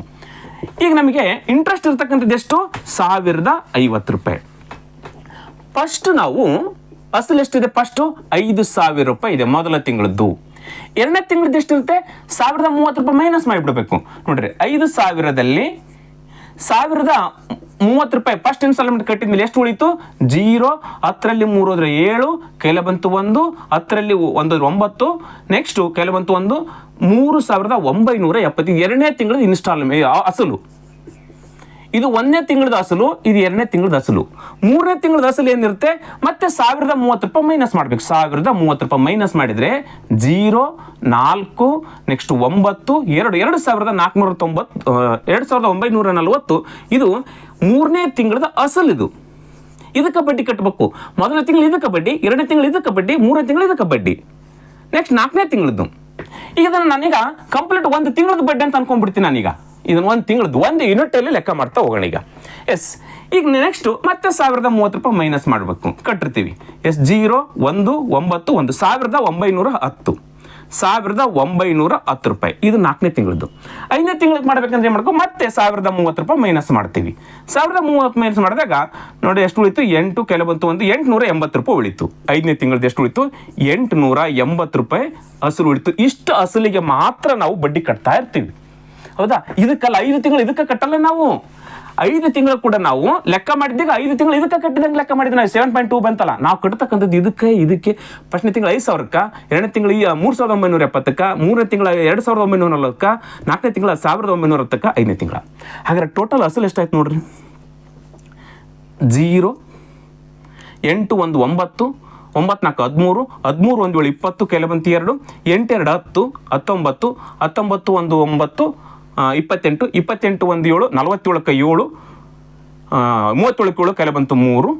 ಈಗ ನಮಗೆ ಇಂಟ್ರೆಸ್ಟ್ ಇರ್ತಕ್ಕಂಥದ್ದು ಎಷ್ಟು? 1050 ರೂಪಾಯಿ. ಫಸ್ಟ್ ನಾವು ಅಸಲು ಎಷ್ಟಿದೆ? ಫಸ್ಟ್ 5000 ರೂಪಾಯಿ ಇದೆ ಮೊದಲ ತಿಂಗಳದ್ದು. ಎರಡನೇ ತಿಂಗಳದ್ದು ಎಷ್ಟಿರುತ್ತೆ? 1030 ರೂಪಾಯಿ ಮೈನಸ್ ಮಾಡಿಬಿಡ್ಬೇಕು. ನೋಡ್ರಿ, 5000ದಲ್ಲಿ 1030 ರೂಪಾಯಿ ಫಸ್ಟ್ ಇನ್ಸ್ಟಾಲ್ಮೆಂಟ್ ಕಟ್ಟಿದ್ಮೇಲೆ ಎಷ್ಟು ಉಳಿತು? 0. 10ರಲ್ಲಿ 3 ಹೋದ್ರೆ 7, ಕೆಲ ಬಂತು 1, 10ರಲ್ಲಿ 1 9. ನೆಕ್ಸ್ಟ್ ಕೆಲ ಬಂತು 1, 3970. ಎರಡನೇ ತಿಂಗಳದ ಇನ್ಸ್ಟಾಲ್ಮೆಂಟ್ ಅಸಲು. ಇದು 1ನೇ ತಿಂಗಳದ ಅಸಲು, ಇದು 2ನೇ ತಿಂಗಳದ ಅಸಲು. 3ನೇ ತಿಂಗಳದ ಅಸಲು ಏನಿರುತ್ತೆ? ಮತ್ತೆ 1030 ರೂಪಾಯಿ ಮೈನಸ್ ಮಾಡ್ಬೇಕು. 1030 ರೂಪಾಯಿ ಮೈನಸ್ ಮಾಡಿದ್ರೆ 0 4 ನೆಕ್ಸ್ಟ್ 9 2 2940. ಇದು 3ನೇ ತಿಂಗಳದ ಅಸಲು. ಇದಕ್ಕೆ ಬಡ್ಡಿ ಕಟ್ಟಬೇಕು. ಮೊದಲನೇ ತಿಂಗಳು ಇದಕ್ಕೆ ಬಡ್ಡಿ, 2ನೇ ತಿಂಗಳು ಇದಕ್ಕೆ ಬಡ್ಡಿ, 3ನೇ ತಿಂಗಳು ಇದಕ್ಕೆ ಬಡ್ಡಿ. ನೆಕ್ಸ್ಟ್ 4ನೇ ತಿಂಗಳದ್ದು. ಈಗ ಇದನ್ನು ನಾನೀಗ ಕಂಪ್ಲೀಟ್ 1 ತಿಂಗಳದ ಬಡ್ಡಿ ಅಂತ ಅನ್ಕೊಂಡ್ಬಿಡ್ತೀನಿ. ನಾನೀಗ ಇದನ್ನು 1 ತಿಂಗಳದ್ದು 1 ಯೂನಿಟ್ ಅಲ್ಲಿ ಲೆಕ್ಕ ಮಾಡ್ತಾ ಹೋಗೋಣ ಈಗ. ಎಸ್. ಈಗ ನೆಕ್ಸ್ಟ್ ಮತ್ತೆ 1030 ರೂಪಾಯಿ ಮೈನಸ್ ಮಾಡಬೇಕು, ಕಟ್ಟಿರ್ತೀವಿ. ಎಸ್. 0 1 9 1 1910 1910 ರೂಪಾಯಿ. ಇದು 4ನೇ ತಿಂಗಳದ್ದು. 5ನೇ ತಿಂಗಳಿಗೆ ಮಾಡ್ಬೇಕಂದ್ರೆ ಮಾಡ್ಕೊ ಮತ್ತೆ 1030 ರೂಪಾಯಿ ಮೈನಸ್ ಮಾಡ್ತೀವಿ. 1030 ಮೈನಸ್ ಮಾಡಿದಾಗ ನೋಡಿ ಎಷ್ಟು ಉಳಿತು? 8 ಕೆಲ ಬಂತು 1 880 ರೂಪಾಯಿ ಉಳಿತು. 5ನೇ ತಿಂಗಳದ್ದು ಎಷ್ಟು ಉಳಿತು? 880 ರೂಪಾಯಿ ಅಸಲು ಉಳಿತು. ಇಷ್ಟು ಅಸಲಿಗೆ ಮಾತ್ರ ನಾವು ಬಡ್ಡಿ ಕಟ್ತಾ ಇರ್ತೀವಿ. ಹೌದಾ? ಇದಕ್ಕಲ್ಲ, 5 ತಿಂಗಳು ಇದಕ್ಕೆ ಕಟ್ಟಲ್ಲ ನಾವು. 5 ತಿಂಗಳು ಕೂಡ ನಾವು ಲೆಕ್ಕ ಮಾಡಿದಾಗ 5 ತಿಂಗಳು ಇದಕ್ಕೆ ಕಟ್ಟಿದಂಗೆ ಲೆಕ್ಕ ಮಾಡಿದ್ವಿ. ನಾವು 7.2 ಬಂತಲ್ಲ, ನಾವು ಕಟ್ಟತಕ್ಕಂಥದ್ದು ಇದಕ್ಕೆ ಫಸ್ಟ್ನೇ ತಿಂಗಳು 5000ಕ್ಕೆ, 2ನೇ ತಿಂಗಳು 3970ಕ್ಕೆ, 3ನೇ ತಿಂಗಳ 2940ಕ್ಕೆ, 4ನೇ ತಿಂಗಳ 1910ಕ್ಕೆ, 5ನೇ ತಿಂಗಳ. ಹಾಗಾದ್ರೆ ಟೋಟಲ್ ಅಸಲು ಎಷ್ಟಾಯ್ತು ನೋಡ್ರಿ? 0 8 1 9 9 4 13 13 1 7 20 ಕೆಲ ಬಂತು 2 8 2 10 19 19 1 9 28 28 1 7 47ಕ್ಕೆ 7 37ಕ್ಕೆ 7 ಕೆಲ ಬಂತು 3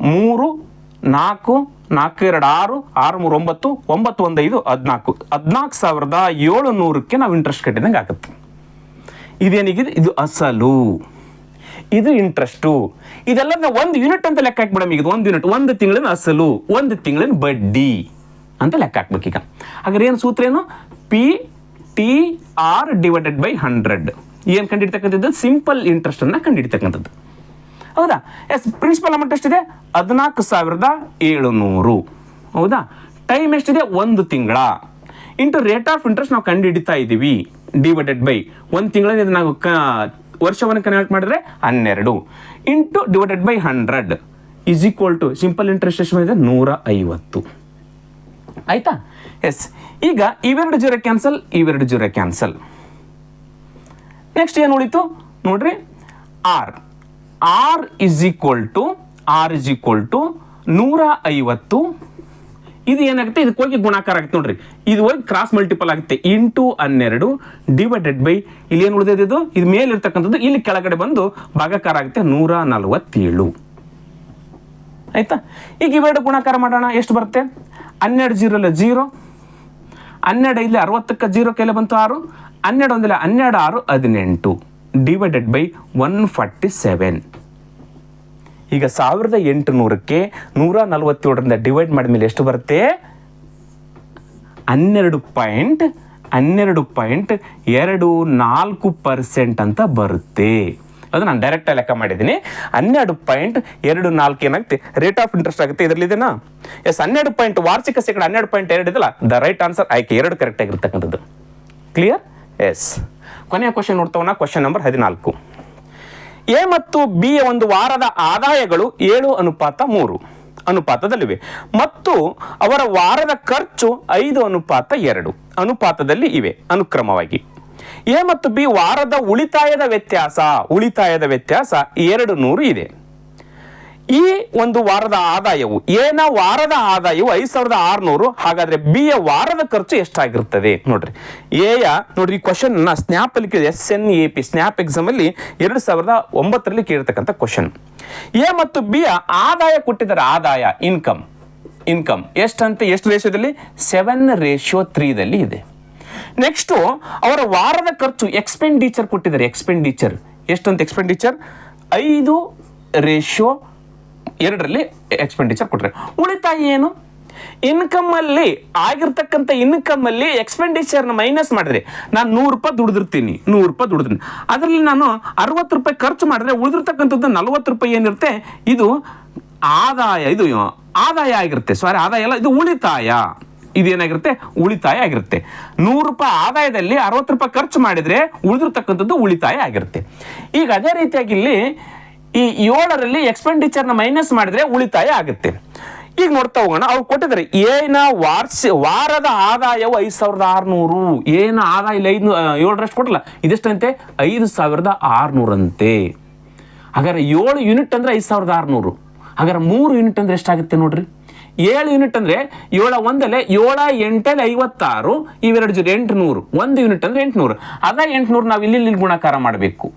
3 4 4 2 6 6 3 9 9 1 5 14 14,700ಕ್ಕೆ ನಾವು ಇಂಟ್ರೆಸ್ಟ್ ಕಟ್ಟಿದಂಗೆ ಆಗುತ್ತೆ. ಇದೇನಿಗಿದೆ, ಇದು ಅಸಲು, ಇದು ಇಂಟ್ರೆಸ್ಟು. ಇದೆಲ್ಲ ನಾವು 1 ಯೂನಿಟ್ ಅಂತ ಲೆಕ್ಕ ಹಾಕ್ಬಿಡಮ್. ಈಗ 1 ಯೂನಿಟ್, 1 ತಿಂಗಳಿನ ಅಸಲು, 1 ತಿಂಗಳಿನ ಬಡ್ಡಿ ಅಂತ ಲೆಕ್ಕ ಹಾಕ್ಬೇಕು. ಈಗ ಹಾಗಾದ್ರೆ ಏನು ಸೂತ್ರ ಏನು? PTR divided by 100. ಏನು ಕಂಡಿಡ್ತಕ್ಕಂಥದ್ದು? ಸಿಂಪಲ್ ಇಂಟ್ರೆಸ್ಟ್ ಅನ್ನ ಕಂಡಿಡ್ತಕ್ಕಂಥದ್ದು. ಹೌದಾ? ಎಸ್, ಪ್ರಿನ್ಸಿಪಲ್ ಅಮೌಂಟ್ ಎಷ್ಟಿದೆ? 14,700. ಹೌದಾ? ಟೈಮ್ ಎಷ್ಟಿದೆ? 1 ತಿಂಗಳ. ಇಂಟು ರೇಟ್ ಆಫ್ ಇಂಟ್ರೆಸ್ಟ್ ನಾವು ಕಂಡು ಹಿಡಿತಾ ಇದ್ದೀವಿ, ಡಿವೈಡೆಡ್ ಬೈ 1 ತಿಂಗಳ ನಾವು ವರ್ಷವನ್ನು ಕನ್ವರ್ಟ್ ಮಾಡಿದ್ರೆ 12 into divided by 100 is equal to simple interest ಎಷ್ಟು ಬಂದಿದೆ? 150. ಆಯ್ತಾ? ಎಸ್, ಈಗ ಇವೆರಡು ಜೀರೋ ಕ್ಯಾನ್ಸಲ್, ಇವೆರಡು ಜೀರೋ ಕ್ಯಾನ್ಸಲ್. ನೆಕ್ಸ್ಟ್ ಏನು ಉಳಿತು ನೋಡ್ರಿ? R is equal to 150. ಇದು ಏನಾಗುತ್ತೆ? ಇದಕ್ಕೆ ಹೋಗಿ ಗುಣಾಕಾರ ಆಗುತ್ತೆ ನೋಡ್ರಿ. ಇದು ಹೋಗಿ ಕ್ರಾಸ್ ಮಲ್ಟಿಪಲ್ ಆಗುತ್ತೆ. ಇಂಟು 12 ಡಿವೈಡೆಡ್ ಬೈ ಇಲ್ಲಿ ಏನು ಉಳಿದಿದ್ದು? ಇದು ಮೇಲೆ ಇರ್ತಕ್ಕಂಥದ್ದು ಇಲ್ಲಿ ಕೆಳಗಡೆ ಬಂದು ಭಾಗಾಕಾರ ಆಗುತ್ತೆ 147. ಆಯ್ತಾ? ಈಗ ಇವೆರಡು ಗುಣಾಕಾರ ಮಾಡೋಣ. ಎಷ್ಟು ಬರುತ್ತೆ? 12 0 0, 12 ಇಲ್ಲಿ 60ಕ್ಕೆ 0 ಕೈಲೆ ಬಂತು 6, 12 ಒಂದಿಲ್ಲ 12 6 18 ಡಿವೈಡೆಡ್ ಬೈ 147. ಈಗ 1800ಕ್ಕೆ 147ರಿಂದ ಡಿವೈಡ್ ಮಾಡಿದ್ಮೇಲೆ ಎಷ್ಟು ಬರುತ್ತೆ? 12.24% ಅಂತ ಬರುತ್ತೆ. ಅದು ನಾನು ಡೈರೆಕ್ಟ್ ಲೆಕ್ಕ ಮಾಡಿದ್ದೀನಿ. 12.24 ಏನಾಗುತ್ತೆ? ರೇಟ್ ಆಫ್ ಇಂಟ್ರೆಸ್ಟ್ ಆಗುತ್ತೆ. ಇದರಲ್ಲಿ ಇದೆನಾ? ಎಸ್, 12 ವಾರ್ಷಿಕ ಶೇಕಡ 12.2 ಇದಲ್ಲ, ದ ರೈಟ್ ಆನ್ಸರ್ ಆಯ್ಕೆ 2 ಕರೆಕ್ಟ್ ಆಗಿರ್ತಕ್ಕಂಥದ್ದು. ಕ್ಲಿಯರ್? ಎಸ್. ಕೊನೆಯ ಕ್ವಶನ್ ನೋಡ್ತಾವನ, ಕ್ವಶನ್ ನಂಬರ್ 14. ಎ ಮತ್ತು ಬಿ ಯ ಒಂದು ವಾರದ ಆದಾಯಗಳು 7:3 ಅನುಪಾತದಲ್ಲಿವೆ ಮತ್ತು ಅವರ ವಾರದ ಖರ್ಚು 5:2 ಅನುಪಾತದಲ್ಲಿ ಇವೆ ಅನುಕ್ರಮವಾಗಿ. ಎ ಮತ್ತು ಬಿ ವಾರದ ಉಳಿತಾಯದ ವ್ಯತ್ಯಾಸ 200 ಇದೆ. ಈ ಒಂದು ವಾರದ ಆದಾಯವು, ಎನ ವಾರದ ಆದಾಯವು 5,600. ಹಾಗಾದ್ರೆ ಬಿ ಯ ವಾರದ ಖರ್ಚು ಎಷ್ಟಾಗಿರ್ತದೆ ನೋಡ್ರಿ. ನೋಡ್ರಿ, ಕ್ವಶನ್ ಸ್ನ್ಯಾಪ್ ಅಲ್ಲಿ SNAP ಸ್ನ್ಯಾಪ್ ಎಕ್ಸಾಮ್ ಅಲ್ಲಿ 2009ರಲ್ಲಿ ಕೇಳಿರ್ತಕ್ಕಂಥ ಕ್ವಶನ್. ಎ ಮತ್ತು ಬಿ ಯ ಆದಾಯ ಕೊಟ್ಟಿದ್ದಾರೆ. ಆದಾಯ ಇನ್ಕಮ್ ಎಷ್ಟಂತ, ಎಷ್ಟು ರೇಷಿಯೋದಲ್ಲಿ? 7:3 ಇದೆ. ನೆಕ್ಸ್ಟ್ ಅವರ ವಾರದ ಖರ್ಚು ಎಕ್ಸ್ಪೆಂಡಿಚರ್ ಕೊಟ್ಟಿದ್ದಾರೆ. ಎಕ್ಸ್ಪೆಂಡಿಚರ್ ಎಷ್ಟಂತ? ಎಕ್ಸ್ಪೆಂಡಿಚರ್ 5:2 ಎಕ್ಸ್ಪೆಂಡಿಚರ್ ಕೊಟ್ಟರೆ. ಉಳಿತಾಯ ಏನು? ಇನ್ಕಮ್ ಅಲ್ಲಿ ಆಗಿರ್ತಕ್ಕಂಥ ಇನ್ಕಮ್ ಅಲ್ಲಿ ಎಕ್ಸ್ಪೆಂಡಿಚರ್ನ ಮೈನಸ್ ಮಾಡಿದ್ರೆ, ನಾನು 100 ರೂಪಾಯಿ ದುಡಿದಿರ್ತೀನಿ, ಅದರಲ್ಲಿ ನಾನು 60 ರೂಪಾಯಿ ಖರ್ಚು ಮಾಡಿದ್ರೆ ಉಳಿದಿರ್ತಕ್ಕಂಥದ್ದು 40 ರೂಪಾಯಿ ಏನಿರುತ್ತೆ, ಇದು ಆದಾಯ, ಇದು ಆದಾಯ ಆಗಿರುತ್ತೆ. ಸಾರಿ, ಆದಾಯ ಅಲ್ಲ, ಇದು ಉಳಿತಾಯ. ಇದೇನಾಗಿರುತ್ತೆ? ಉಳಿತಾಯ ಆಗಿರುತ್ತೆ. 100 ರೂಪಾಯಿ ಆದಾಯದಲ್ಲಿ 60 ರೂಪಾಯಿ ಖರ್ಚು ಮಾಡಿದ್ರೆ ಉಳಿದಿರ್ತಕ್ಕಂಥದ್ದು ಉಳಿತಾಯ ಆಗಿರುತ್ತೆ. ಈಗ ಅದೇ ರೀತಿಯಾಗಿ ಇಲ್ಲಿ ಈ 7ರಲ್ಲಿ ಎಕ್ಸ್ಪೆಂಡಿಚರ್ನ ಮೈನಸ್ ಮಾಡಿದ್ರೆ ಉಳಿತಾಯ ಆಗುತ್ತೆ. ಈಗ ನೋಡ್ತಾ ಹೋಗೋಣ. ಅವ್ರು ಕೊಟ್ಟಿದ್ದಾರೆ ಏನ ವಾರದ ಆದಾಯವು 5,600. ಏನ ಆದಾಯ ಇಲ್ಲಿ 7ರಷ್ಟು ಕೊಟ್ಟಲ್ಲ, ಇದೆಷ್ಟಂತೆ? 5,600 ಅಂತೆ. ಹಾಗಾದ್ರೆ 7 ಯೂನಿಟ್ ಅಂದ್ರೆ 5,600. ಹಾಗಾದ್ರೆ 3 ಯೂನಿಟ್ ಅಂದ್ರೆ ಎಷ್ಟಾಗುತ್ತೆ ನೋಡ್ರಿ? 7 ಯೂನಿಟ್ ಅಂದ್ರೆ 7 ಒಂದಲ್ಲೇ 7 8 56, ಇವೆರಡು ಜೊತೆ 800. 1 ಯೂನಿಟ್ ಅಂದ್ರೆ 800. ಅದ 800 ನಾವು ಇಲ್ಲಿ ಗುಣಾಕಾರ ಮಾಡಬೇಕು.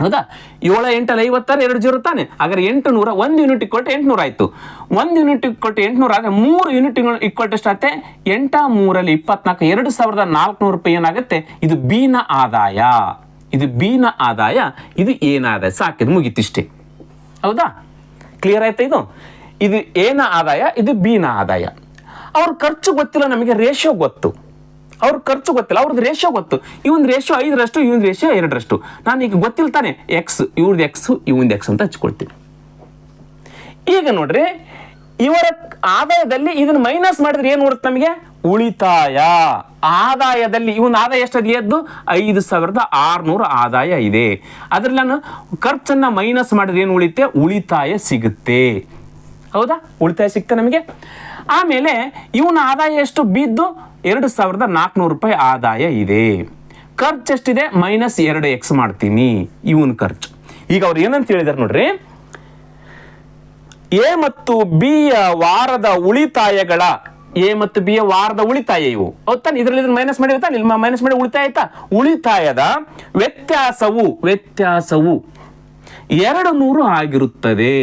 ಹೌದಾ? 7 8 56, 2 0 ತಾನೆ. ಹಾಗಾದ್ರೆ 800, 1 ಯೂನಿಟ್ ಇಕ್ವಲ್ ಟು 800 ಆಯ್ತು. 1 ಯೂನಿಟ್ ಇಕ್ವಲ್ ಟು 800 ಆದ್ರೆ 3 ಯೂನಿಟ್ ಇಕ್ವಲ್ ಟು ಎಷ್ಟಾಗುತ್ತೆ? 8 3 24, 2,400 ರೂಪಾಯಿ ಏನಾಗುತ್ತೆ? ಇದು ಬಿ ನ ಆದಾಯ. ಇದು ಬಿ ನ ಆದಾಯ, ಇದು ಏನ ಆದಾಯ. ಸಾಕಿದ್ ಮುಗಿತಿಷ್ಟೇ. ಹೌದಾ? ಕ್ಲಿಯರ್ ಆಯ್ತಾ? ಇದು ಏನ ಆದಾಯ, ಇದು ಬಿ ನ ಆದಾಯ. ಅವ್ರ ಖರ್ಚು ಗೊತ್ತಿಲ್ಲ, ನಮಗೆ ರೇಷಿಯೋ ಗೊತ್ತು. ಅವ್ರ ಖರ್ಚು ಗೊತ್ತಿಲ್ಲ, ಅವ್ರದ್ದು ರೇಷಿಯೋ ಗೊತ್ತು. ಇವನ್ ರೇಷಿಯೋ 5ರಷ್ಟು, ಇವನ್ ರೇಷಿಯೋ 2ರಷ್ಟು. ನಾನು ಈಗ ಗೊತ್ತಿಲ್ಲ ತಾನೆ, ಎಕ್ಸ್ ಇವ್ರದ್ದು ಎಕ್ಸ್, ಇವನ್ ಎಕ್ಸ್ ಅಂತ ಹಚ್ಕೊಳ್ತೀನಿ. ಈಗ ನೋಡ್ರಿ, ಇವರ ಆದಾಯದಲ್ಲಿ ಇದನ್ನ ಮೈನಸ್ ಮಾಡಿದ್ರೆ ಏನ್ ನೋಡುತ್ತೆ ನಮಗೆ? ಉಳಿತಾಯ. ಆದಾಯದಲ್ಲಿ ಇವನ್ ಆದಾಯ ಎಷ್ಟದು? ಎದ್ದು 5,600 ಆದಾಯ ಇದೆ. ಅದ್ರಲ್ಲಿ ನಾನು ಖರ್ಚನ್ನ ಮೈನಸ್ ಮಾಡಿದ್ರೆ ಏನು ಉಳಿತೆ? ಉಳಿತಾಯ ಸಿಗುತ್ತೆ. ಹೌದಾ? ಉಳಿತಾಯ ಸಿಗ್ತಾ ನಮಗೆ. ಆಮೇಲೆ ಇವನ ಆದಾಯ ಎಷ್ಟು? ಬಿದ್ದು 2,400 ರೂಪಾಯಿ ಆದಾಯ ಇದೆ. ಖರ್ಚು ಎಷ್ಟಿದೆ? -2x ಮಾಡ್ತೀನಿ ಇವನ್ ಖರ್ಚು. ಈಗ ಅವ್ರು ಏನಂತ ಹೇಳಿದಾರೆ ನೋಡ್ರಿ, ಎ ಮತ್ತು ಬಿ ಯ ವಾರದ ಉಳಿತಾಯಗಳ, ಎ ಮತ್ತು ಬಿ ಯ ವಾರದ ಉಳಿತಾಯ ಇವು. ಹೌದಾ? ಇದರಲ್ಲಿ ಮೈನಸ್ ಮಾಡಿರ್ತಾ, ನಿಮ್ಮ ಮೈನಸ್ ಮಾಡಿ ಉಳಿತಾಯ ಆಯ್ತಾ? ಉಳಿತಾಯದ ವ್ಯತ್ಯಾಸವು 200 ಆಗಿರುತ್ತದೆ.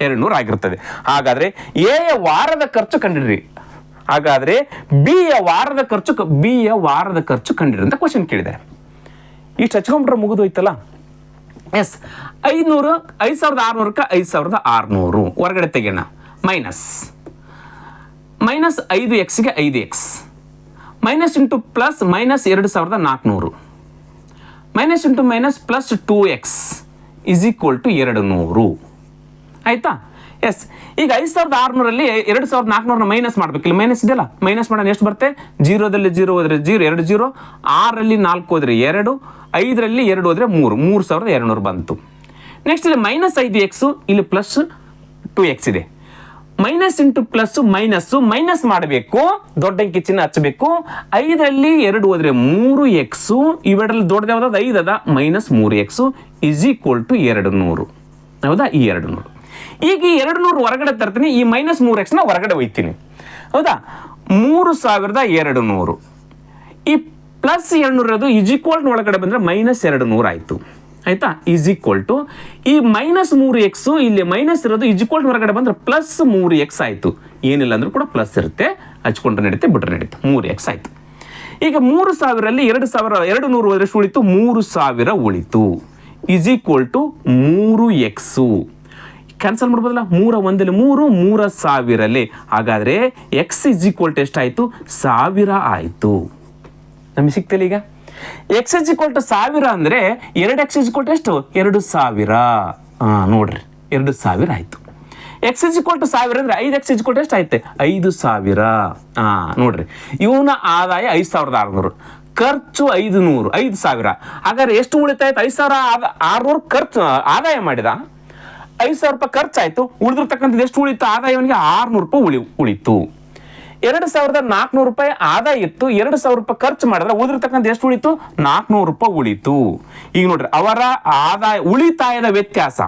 200 ಆಗಿರ್ತದೆ. ಹಾಗಾದ್ರೆ ಎ ಯ ವಾರದ ಖರ್ಚು ಕಂಡಿಡ್ರಿ. ಹಾಗಾದ್ರೆ ಬಿ ಯ ವಾರದ ಖರ್ಚು ಕಂಡಿಡ್ರಿ ಅಂತ ಕ್ವಶನ್ ಕೇಳಿದ್ದಾರೆ. ಇಷ್ಟು ಹಚ್ಕೊಂಡ್ರೆ ಮುಗಿದೋಯ್ತಲ್ಲ. ಎಸ್, 5,600ಕ್ಕೆ 5,600 ಹೊರಗಡೆ ತೆಗೆಯೋಣ. ಮೈನಸ್ 5x ಗೆ 5x, minus into plus minus 2,400, minus into minus plus 2x is equal to 200. ಆಯ್ತಾ? ಎಸ್, ಈಗ 5,600ರಲ್ಲಿ 2,400ನ ಮೈನಸ್ ಮಾಡ್ಬೇಕು. ಇಲ್ಲಿ ಮೈನಸ್ ಇದೆಯಲ್ಲ, ಮೈನಸ್ ಮಾಡೋಣ. ಎಷ್ಟು ಬರುತ್ತೆ? 0ದಲ್ಲಿ 0 ಹೋದ್ರೆ 0, 2 0, 6ರಲ್ಲಿ 4 ಹೋದ್ರೆ 2, 5ರಲ್ಲಿ 2 ಹೋದ್ರೆ 3, 3,200 ಬಂತು. ನೆಕ್ಸ್ಟ್ ಇಲ್ಲಿ ಮೈನಸ್ 5x, ಇಲ್ಲಿ ಪ್ಲಸ್ 2x ಇದೆ. ಮೈನಸ್ ಇಂಟು ಪ್ಲಸ್ ಮೈನಸ್ ಮಾಡಬೇಕು, ದೊಡ್ಡ ಅಂಕಿ ಚಿಹ್ನೆ ಹಚ್ಚಬೇಕು. 5ರಲ್ಲಿ 2 ಹೋದ್ರೆ 3x, ಇವೆರಡರಲ್ಲಿ ದೊಡ್ಡದು ಯಾವ್ದು? 5 ಅದ, minus 3x is equal to 200. ಹೌದಾ? ಈ 200. ಈಗ ಈ 200 ಹೊರಗಡೆ ತರ್ತೀನಿ, ಈ ಮೈನಸ್ 3x ನ ಹೊರಗಡೆ ಒಯ್ತೀನಿ. ಹೌದಾ? 3,200. ಈ ಪ್ಲಸ್ 200 ಇರೋದು ಇಸ್ ಈಕ್ವಲ್ ಟು ಒಳಗಡೆ ಬಂದ್ರೆ ಮೈನಸ್ 200 ಆಯ್ತು. ಆಯ್ತಾ? ಈಸ್ ಈಕ್ವಲ್ ಟು ಈ ಮೈನಸ್ 3x, ಇಲ್ಲಿ ಮೈನಸ್ ಇರೋದು ಇಸ್ ಈಕ್ವಲ್ ಟು ಹೊರಗಡೆ ಬಂದ್ರೆ ಪ್ಲಸ್ 3x ಆಯ್ತು. ಏನಿಲ್ಲ ಅಂದ್ರೂ ಕೂಡ ಪ್ಲಸ್ ಇರುತ್ತೆ, ಹಚ್ಕೊಂಡ್ರೆ ನಡೀತೆ, ಬಿಟ್ರೆ ನಡೀತೆ. 3x ಆಯ್ತು. ಈಗ 3,000ರಲ್ಲಿ 2,200 ಹೋದ್ರೆ ಉಳಿತು 3,000 ಉಳಿತು. Is equal to 3x. Cancel ಮಾಡ್ಬೋದಲ್ಲ? 3 1 3, 3,000. ಹಾಗಾದ್ರೆ ಎಕ್ಸ್ ಇಸ್ ಈಕ್ವಲ್ ಟು ಎಷ್ಟಾಯ್ತು? 1000 ಆಯ್ತು. ನಮಗೆ ಸಿಗ್ತಿಲ್ಲ ಈಗ. ಎಕ್ಸ್ ಇಸ್ ಈಕ್ವಲ್ ಟು 1000 ಅಂದ್ರೆ 2x ಇಸ್ ಈಕ್ವಲ್ ಟು ಎಷ್ಟು? 2,000. ನೋಡ್ರಿ, 2,000 ಆಯ್ತು. ಎಕ್ಸ್ ಇಸ್ ಈಕ್ವಲ್ ಟು 1000 ಅಂದ್ರೆ 5x ಇಸ್ ಈಕ್ವಲ್ ಟು ಎಷ್ಟು ಆಯ್ತು? 5,000. ನೋಡ್ರಿ, ಇವನ ಆದಾಯ 5,600, ಖರ್ಚು 5,000. ಹಾಗಾದ್ರೆ ಎಷ್ಟು ಉಳಿತಾಯ್ತು? 5,600 ಖರ್ಚು ಆದಾಯ ಮಾಡಿದ, 5,000 ರೂಪಾಯಿ ಖರ್ಚಾಯ್ತು. ಉಳಿದಿರ್ತಕ್ಕಂಥದ್ದು ಎಷ್ಟು ಉಳಿತು? ಆದಾಯ ಅವನಿಗೆ 600 ರೂಪಾಯಿ ಉಳಿತು. 2,400 ರೂಪಾಯಿ ಆದಾಯ ಇತ್ತು, 2,000 ರೂಪಾಯಿ ಖರ್ಚು ಮಾಡಿದ್ರೆ ಉಳಿದಿರ್ತಕ್ಕಂಥ ಎಷ್ಟು ಉಳಿತು? 400 ರೂಪಾಯಿ ಉಳಿತು. ಈಗ ನೋಡ್ರಿ, ಅವರ ಆದಾಯ ಉಳಿತಾಯದ ವ್ಯತ್ಯಾಸ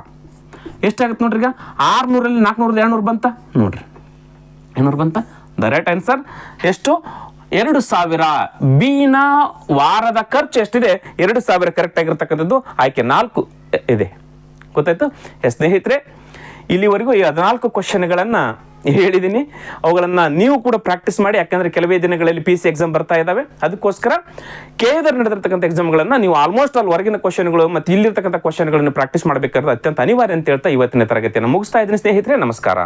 ಎಷ್ಟಾಗುತ್ತೆ ನೋಡ್ರಿ. ಈಗ 600ರಲ್ಲಿ 400 200 ಬಂತ ನೋಡ್ರಿ, 200 ಬಂತ. ದ ರೈಟ್ ಆನ್ಸರ್ ಎಷ್ಟು? 2,000. ಬಿನ ವಾರದ ಖರ್ಚು ಎಷ್ಟಿದೆ? 2,000 ಕರೆಕ್ಟ್ ಆಗಿರ್ತಕ್ಕಂಥದ್ದು ಆಯ್ಕೆ 4 ಇದೆ. ಗೊತ್ತಾಯ್ತು? ಸ್ನೇಹಿತರೆ, ಇಲ್ಲಿವರೆಗೂ ಈ 14 ಕ್ವಶನ್ಗಳನ್ನು ಹೇಳಿದ್ದೀನಿ. ಅವುಗಳನ್ನು ನೀವು ಕೂಡ ಪ್ರಾಕ್ಟೀಸ್ ಮಾಡಿ. ಯಾಕಂದರೆ ಕೆಲವೇ ದಿನಗಳಲ್ಲಿ PC ಎಕ್ಸಾಮ್ ಬರ್ತಾ ಇದ್ದಾವೆ. ಅದಕ್ಕೋಸ್ಕರ KEದಲ್ಲಿ ನಡೆದಿರ್ತಕ್ಕಂಥ ಎಕ್ಸಾಮ್ಗಳನ್ನು ನೀವು ಆಲ್ಮೋಸ್ಟ್ ಆಲ್ ಹೊರಗಿನ ಕ್ವಶನ್ಗಳು ಮತ್ತು ಇಲ್ಲಿರ್ತಕ್ಕಂಥ ಕ್ವಶನ್ಗಳನ್ನು ಪ್ರಾಕ್ಟೀಸ್ ಮಾಡಬೇಕಾದ್ರೆ ಅತ್ಯಂತ ಅನಿವಾರ್ಯ ಅಂತ ಹೇಳ್ತಾ ಇವತ್ತಿನ ತರಗತಿಯನ್ನು ಮುಗಿಸ್ತಾ ಇದ್ದೀನಿ. ಸ್ನೇಹಿತರೆ, ನಮಸ್ಕಾರ.